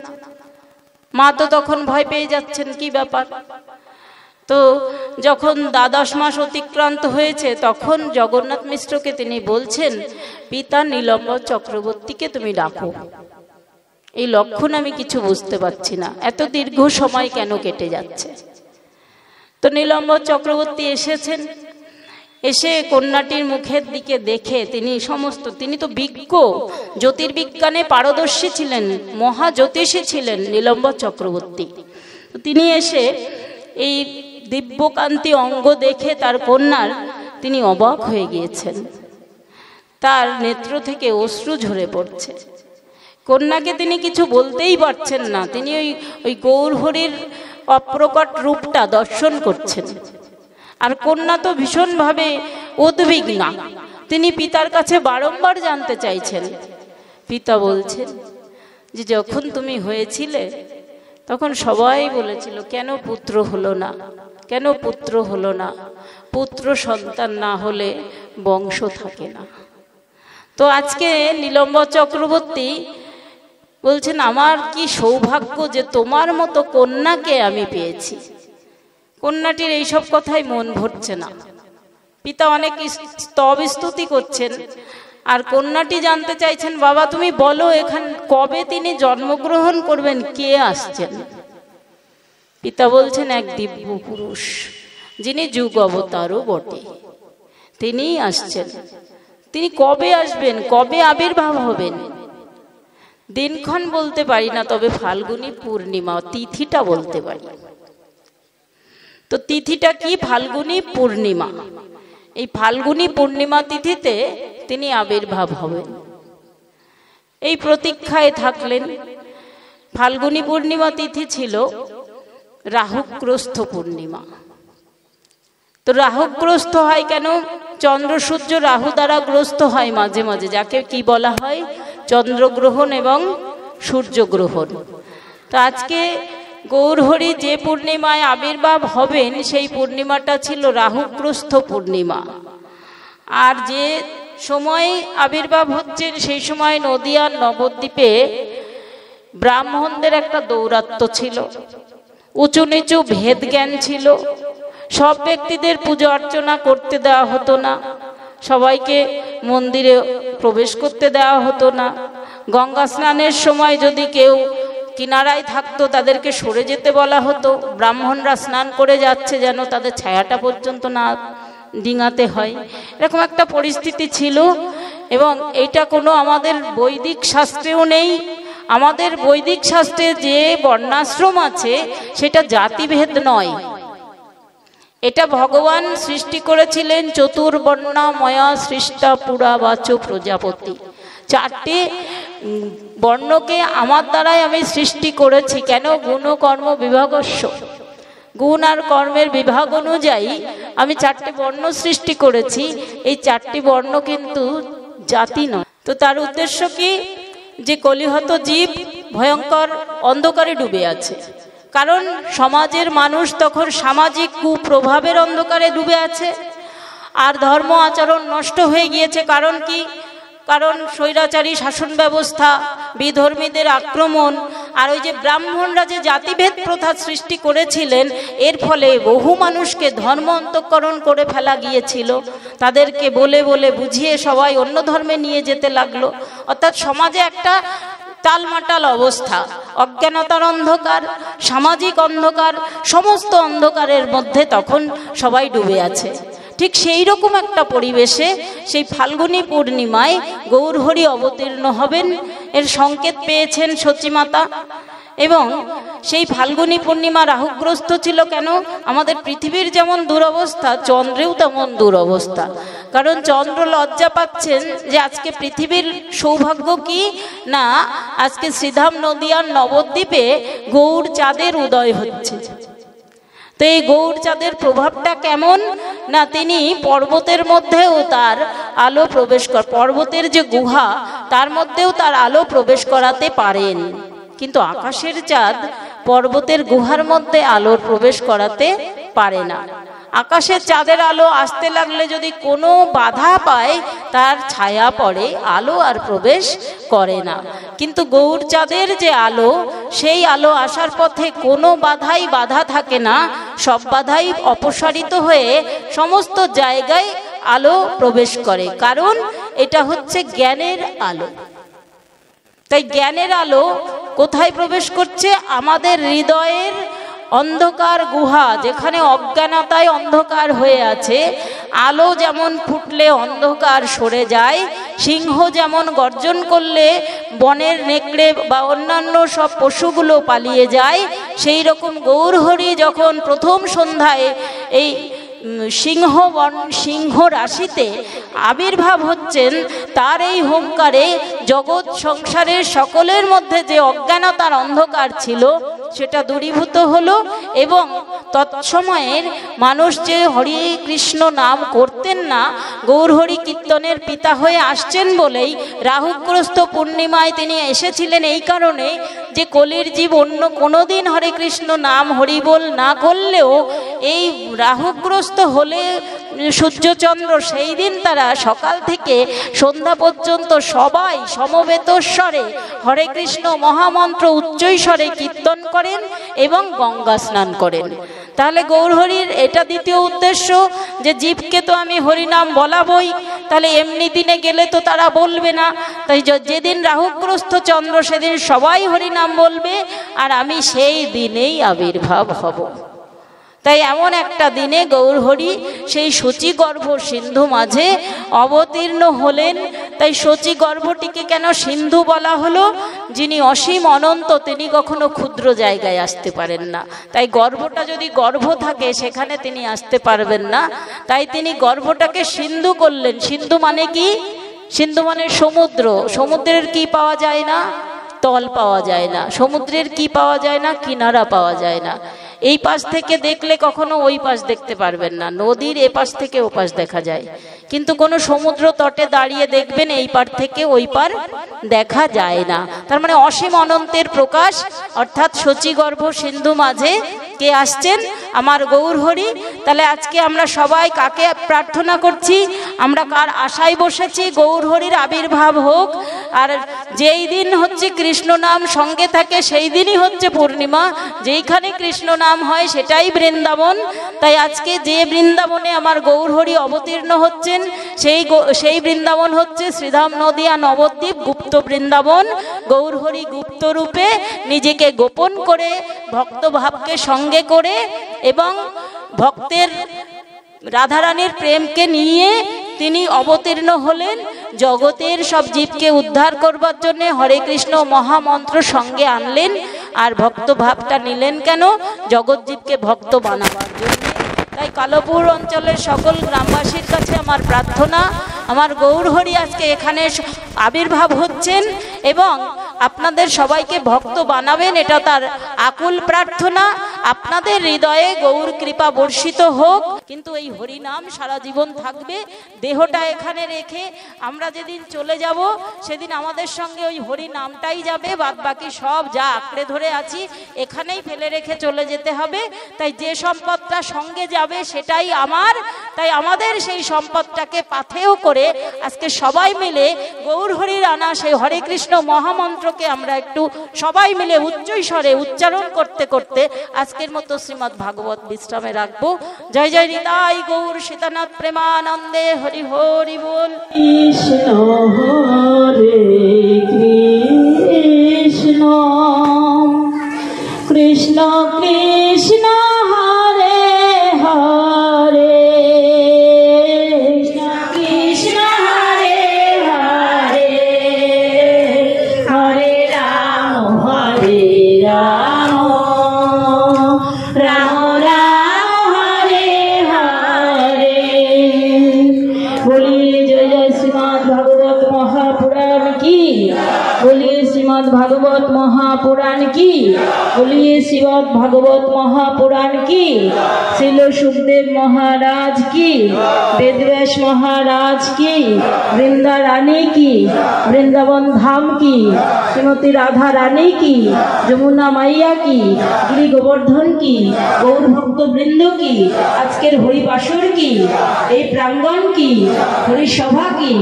মা তো তখন ভয় পেয়ে যাচ্ছেন, কি ব্যাপার। তো যখন 12 মাস অতিক্রান্ত হয়েছে তখন জগন্নাথ মিশ্রকে তিনি বলছেন, পিতা নীলম্বর চক্রবর্তীকে তুমি ডাকো। এই লক্ষণ আমি কিছু বুঝতে পারছি না, এত দীর্ঘ সময় কেন কেটে যাচ্ছে। তো নীলম্বর চক্রবর্তী এসেছেন, এসে কন্যাটির মুখের দিকে দেখে তিনি তো বিজ্ঞ, জ্যোতির্বিজ্ঞানে পারদর্শী ছিলেন, মহাজ্যোতিষী ছিলেন নীলম্বর চক্রবর্তী। তিনি এসে এই দিব্যকান্তি অঙ্গ দেখে তার কন্যার তিনি অবাক হয়ে গিয়েছেন। তার নেত্র থেকে অশ্রু ঝরে পড়ছে। কন্যাকে তিনি কিছু বলতেই পারছেন না, তিনি ওই গৌরহরির অপ্রকট রূপটা দর্শন করছেন। আর কন্যা তো ভীষণভাবে উদ্বিগ্না, তিনি পিতার কাছে বারংবার জানতে চাইছেন। পিতা বলছেন যে যখন তুমি হয়েছিলে তখন সবাই বলেছিল কেন পুত্র হলো না, কেন পুত্র হলো না, পুত্র সন্তান না হলে বংশ থাকে না। তো আজকে নীলম্বর চক্রবর্তী বলছেন আমার কি সৌভাগ্য যে তোমার মতো কন্যাকে আমি পেয়েছি। কন্যাটির এইসব কথাই মন ভরছে না। পিতা অনেক স্তব স্তুতি করছেন, আর কন্যাটি জানতে চাইছেন বাবা তুমি বলো এখানে কবে তিনি জন্মগ্রহণ করবেন, কে আসছেন। পিতা বলছেন এক দিব্য পুরুষ যিনি যুগ অবতারও বটে, তিনিই আসছেন। তিনি কবে আসবেন, কবে আবির্ভাব হবেন দিনক্ষণ বলতে পারি না, তবে ফাল্গুনী পূর্ণিমা তিথিটা বলতে পারি। তো তিথিটা কি, ফাল্গুনী পূর্ণিমা। এই ফাল্গুনী পূর্ণিমা তিথিতে তিনি আবির্ভাব হবেন। এই প্রতীক্ষায় থাকলেন। ফাল্গুনী পূর্ণিমা তিথি ছিল রাহুগ্রস্ত পূর্ণিমা। তো রাহুগ্রস্ত হয় কেন, চন্দ্র সূর্য রাহু দ্বারা গ্রস্ত হয় মাঝে মাঝে, যাকে কি বলা হয় চন্দ্রগ্রহণ এবং সূর্যগ্রহণ। তো আজকে গৌরহরি যে পূর্ণিমায় আবির্ভাব হবেন সেই পূর্ণিমাটা ছিল রাহুগ্রস্ত পূর্ণিমা। আর যে সময় আবির্ভাব হচ্ছেন সেই সময় নদিয়ার নবদ্বীপে ব্রাহ্মণদের একটা দৌরাত্ম্য ছিল, উঁচু নিচু ভেদ জ্ঞান ছিল। সব ব্যক্তিদের পুজো অর্চনা করতে দেওয়া হতো না, সবাইকে মন্দিরে প্রবেশ করতে দেওয়া হতো না। গঙ্গা স্নানের সময় যদি কেউ কিনারায় থাকতো তাদেরকে সরে যেতে বলা হতো। ব্রাহ্মণরা স্নান করে যাচ্ছে যেন তাদের ছায়াটা পর্যন্ত না ডিঙাতে হয়, এরকম একটা পরিস্থিতি ছিল। এবং এটা কোনো আমাদের বৈদিক শাস্ত্রেও নেই। আমাদের বৈদিক শাস্ত্রে যে বর্ণাশ্রম আছে সেটা জাতিভেদ নয়, এটা ভগবান সৃষ্টি করেছিলেন চতুর্বর্ণা ময়া সৃষ্টা পুরা বাচ প্রজাপতি। 4টে বর্ণকে আমার দ্বারাই আমি সৃষ্টি করেছি। কেন, গুণ কর্ম বিভাগস্য, গুণ আর কর্মের বিভাগ অনুযায়ী আমি 4টে বর্ণ সৃষ্টি করেছি। এই 4টি বর্ণ কিন্তু জাতি নয়। তো তার উদ্দেশ্য কি, যে কলিহত জীব ভয়ঙ্কর অন্ধকারে ডুবে আছে। কারণ সমাজের মানুষ তখন সামাজিক কুপ্রভাবের অন্ধকারে ডুবে আছে, আর ধর্ম আচরণ নষ্ট হয়ে গিয়েছে। কারণ কি, কারণ স্বৈরাচারী শাসন ব্যবস্থা, বিধর্মীদের আক্রমণ, আর ওই যে ব্রাহ্মণরা যে জাতিভেদ প্রথা সৃষ্টি করেছিলেন, এর ফলে বহু মানুষকে ধর্ম অন্তঃকরণ করে ফেলা গিয়েছিল। তাদেরকে বলে বলে বুঝিয়ে সবাই অন্য ধর্মে নিয়ে যেতে লাগলো। অর্থাৎ সমাজে একটা টালমাটাল অবস্থা, অজ্ঞানতার অন্ধকার, সামাজিক অন্ধকার, সমস্ত অন্ধকারের মধ্যে তখন সবাই ডুবে আছে। ঠিক সেই রকম একটা পরিবেশে সেই ফাল্গুনী পূর্ণিমায় গৌরহরি অবতীর্ণ হবেন, এর সংকেত পেয়েছেন সচিমাতা। এবং সেই ফাল্গুনী পূর্ণিমা রাহুগ্রস্ত ছিল কেন? আমাদের পৃথিবীর যেমন দুরবস্থা, চন্দ্রেও তেমন দুরবস্থা। কারণ চন্দ্র লজ্জা পাচ্ছেন যে আজকে পৃথিবীর সৌভাগ্য কি না, আজকে শ্রীধাম নদিয়ার নবদ্বীপে গৌর চাঁদের উদয় হচ্ছে। তো এই গৌর চাঁদের প্রভাবটা কেমন না, তিনি পর্বতের মধ্যেও তার আলো প্রবেশ পর্বতের যে গুহা তার মধ্যেও তার আলো প্রবেশ করাতে পারেন। কিন্তু আকাশের চাঁদ পর্বতের গুহার মধ্যে আলোর প্রবেশ করাতে পারে না। আকাশের চাঁদের আলো আসতে লাগলে যদি কোনো বাধা পায় তার ছায়া পড়ে, আলো আর প্রবেশ করে না। কিন্তু গৌর চাঁদের যে আলো, সেই আলো আসার পথে কোনো বাধাই বাধা থাকে না, সব বাধাই অপসারিত হয়ে সমস্ত জায়গায় আলো প্রবেশ করে। কারণ এটা হচ্ছে জ্ঞানের আলো। তাই জ্ঞানের আলো কোথায় প্রবেশ করছে? আমাদের হৃদয়ের অন্ধকার গুহা, যেখানে অজ্ঞানতায় অন্ধকার হয়ে আছে। আলো যেমন ফুটলে অন্ধকার সরে যায়, সিংহ যেমন গর্জন করলে বনের নেকড়ে বা অন্যান্য সব পশুগুলো পালিয়ে যায়, সেই রকম গৌরহরি যখন প্রথম সন্ধ্যায় এই সিংহ রাশিতে আবির্ভাব হচ্ছেন, তার এই হুঙ্কারে জগৎ সংসারের সকলের মধ্যে যে অজ্ঞানতার অন্ধকার ছিল সেটা দূরীভূত হলো। এবং তৎসময়ের মানুষ যে হরি কৃষ্ণ নাম করতেন না, গৌরহরি কীর্তনের পিতা হয়ে আসছেন বলেই রাহুগ্রস্ত পূর্ণিমায় তিনি এসেছিলেন। এই কারণে যে কলির জীব অন্য কোনো দিন হরে কৃষ্ণ নাম হরিবোল না করলেও এই রাহুগ্রস্ত হলে সূর্যচন্দ্র সেই দিন তারা সকাল থেকে সন্ধ্যা পর্যন্ত সবাই সমবেত স্বরে হরে কৃষ্ণ মহামন্ত্র উচ্চৈস্বরে কীর্তন করেন এবং গঙ্গা স্নান করেন। তাহলে গৌরহরির এটা দ্বিতীয় উদ্দেশ্য যে জীবকে তো আমি হরিনাম বলাবই, তাহলে এমনি দিনে গেলে তো তারা বলবে না। তাই যেদিন রাহুগ্রস্ত চন্দ্র সেদিন সবাই হরিনাম বলবে, আর আমি সেই দিনেই আবির্ভাব হব। তাই এমন একটা দিনে গৌরহরি সেই শচীগর্ভ সিন্ধু মাঝে অবতীর্ণ হলেন। তাই শচীগর্ভটিকে কেন সিন্ধু বলা হলো? যিনি অসীম অনন্ত, তিনি কখনো ক্ষুদ্র জায়গায় আসতে পারেন না। তাই গর্ভটা যদি গর্ভ থাকে সেখানে তিনি আসতে পারবেন না। তাই তিনি গর্ভটাকে সিন্ধু করলেন। সিন্ধু মানে কি? সিন্ধু মানে সমুদ্র। সমুদ্রের কি পাওয়া যায় না? তল পাওয়া যায় না। সমুদ্রের কি পাওয়া যায় না? কিনারা পাওয়া যায় না। এই পাশ থেকে দেখলে কখনো ওই পাশ দেখতে পারবেন না। নদীর এ পাশ থেকে ও পাশ দেখা যায়, কিন্তু কোনো সমুদ্র তটে দাঁড়িয়ে দেখবেন এই পার থেকে ওই পার দেখা যায় না। তার মানে অসীম অনন্তের প্রকাশ, অর্থাৎ শচীগর্ভ সিন্ধু মাঝে কে আসছেন? আমার গৌরহরি। তাহলে আজকে আমরা সবাই কাকে প্রার্থনা করছি? আমরা কার আশায় বসেছি? গৌরহরির আবির্ভাব হোক। আর যেই দিন হচ্ছে কৃষ্ণ নাম সঙ্গে থাকে সেই দিনই হচ্ছে পূর্ণিমা। যেইখানে কৃষ্ণ নাম হয় সেটাই বৃন্দাবন। তাই আজকে যে বৃন্দাবনে আমার গৌরহরি অবতীর্ণ হচ্ছেন সেই বৃন্দাবন হচ্ছে শ্রীধাম নদিয়া নবদ্বীপ গুপ্ত বৃন্দাবন। গৌরহরি গুপ্ত রূপে নিজেকে গোপন করে ভক্ত ভাবকে সঙ্গে করে এবং ভক্তের রাধারানীর প্রেমকে নিয়ে তিনি অবতীর্ণ হলেন। জগতের সব জীবকে উদ্ধার করবার জন্য হরে কৃষ্ণ মহামন্ত্র সঙ্গে আনলেন। আর ভক্ত ভাবটা নিলেন কেন? জগৎ জীবকে ভক্ত বানাবার জন্য। তাই কালপুর অঞ্চলের সকল গ্রামবাসীর কাছে আমার প্রার্থনা, আমার গৌরহরি আজকে এখানে আবির্ভাব হচ্ছেন এবং আপনাদের সবাইকে ভক্ত বানাবেন, এটা তার আকুল প্রার্থনা। আপনাদের হৃদয়ে গৌর কৃপা বর্ষিত হোক। কিন্তু এই হরিনাম সারা জীবন থাকবে। দেহটা এখানে রেখে আমরা যেদিন চলে যাব সেদিন আমাদের সঙ্গে ওই হরি নামটাই যাবে, বাদ বাকি সব যা আঁকড়ে ধরে আছি এখানেই ফেলে রেখে চলে যেতে হবে। তাই যে সম্পদটা সঙ্গে যাবে সেটাই আমার। তাই আমাদের সেই সম্পদটাকে পাথেয় করে আজকে সবাই মিলে গৌরহরির আনা সেই হরে কৃষ্ণ মহামন্ত্রকে আমরা একটু সবাই মিলে উচ্চৈস্বরে উচ্চারণ করতে করতে আজকের মতো শ্রীমদ্ ভাগবত বিশ্রামে রাখবো। জয় জয় নিতাই গৌর সীতানাথ প্রেমানন্দে হরি হরি বল। কৃষ্ণ হরে কৃষ্ণ কৃষ্ণ কৃষ্ণ হরে হরে, কৃষ্ণ হরে হরে, হরে রাম রাম রাম হরে হরে। बोलिए जय जय श्रीमद् भागवत महापुराण की, बोलिए श्रीमद् भागवत महापुराण की, बोलिए श्रीमद् भागवत महापुराण की। श्रील सुखदेव महाराज की, वेदव्यास महाराज की, वृंदा रानी की, वृंदावन धाम की, श्रीमती राधा रानी की, যমুনা মাইয়া की, गिरी गोवर्धन की, गौर भक्त वृंद की, আজকের হরিবাসর की, এই প্রাঙ্গণ की, হরিসভা की।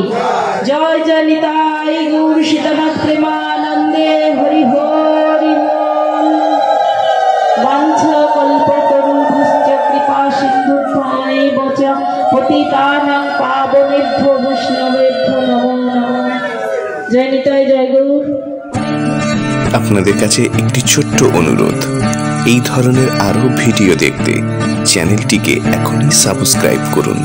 জয় জয় নিতাই গৌর সীতানাথ প্রেমানন্দে হরি হরি বল। বাঞ্ছা কল্পতরুভ্যশ্চ কৃপা সিন্ধুভ্যেব চ পতিতানাং পাবনেভ্যো বৈষ্ণবেভ্যো নমো নমঃ। জয় নিতাই জয় গৌর। আপনাদের কাছে একটি ছোট্ট অনুরোধ, এই ধরনের আরো ভিডিও দেখতে চ্যানেলটিকে এখনই সাবস্ক্রাইব করুন।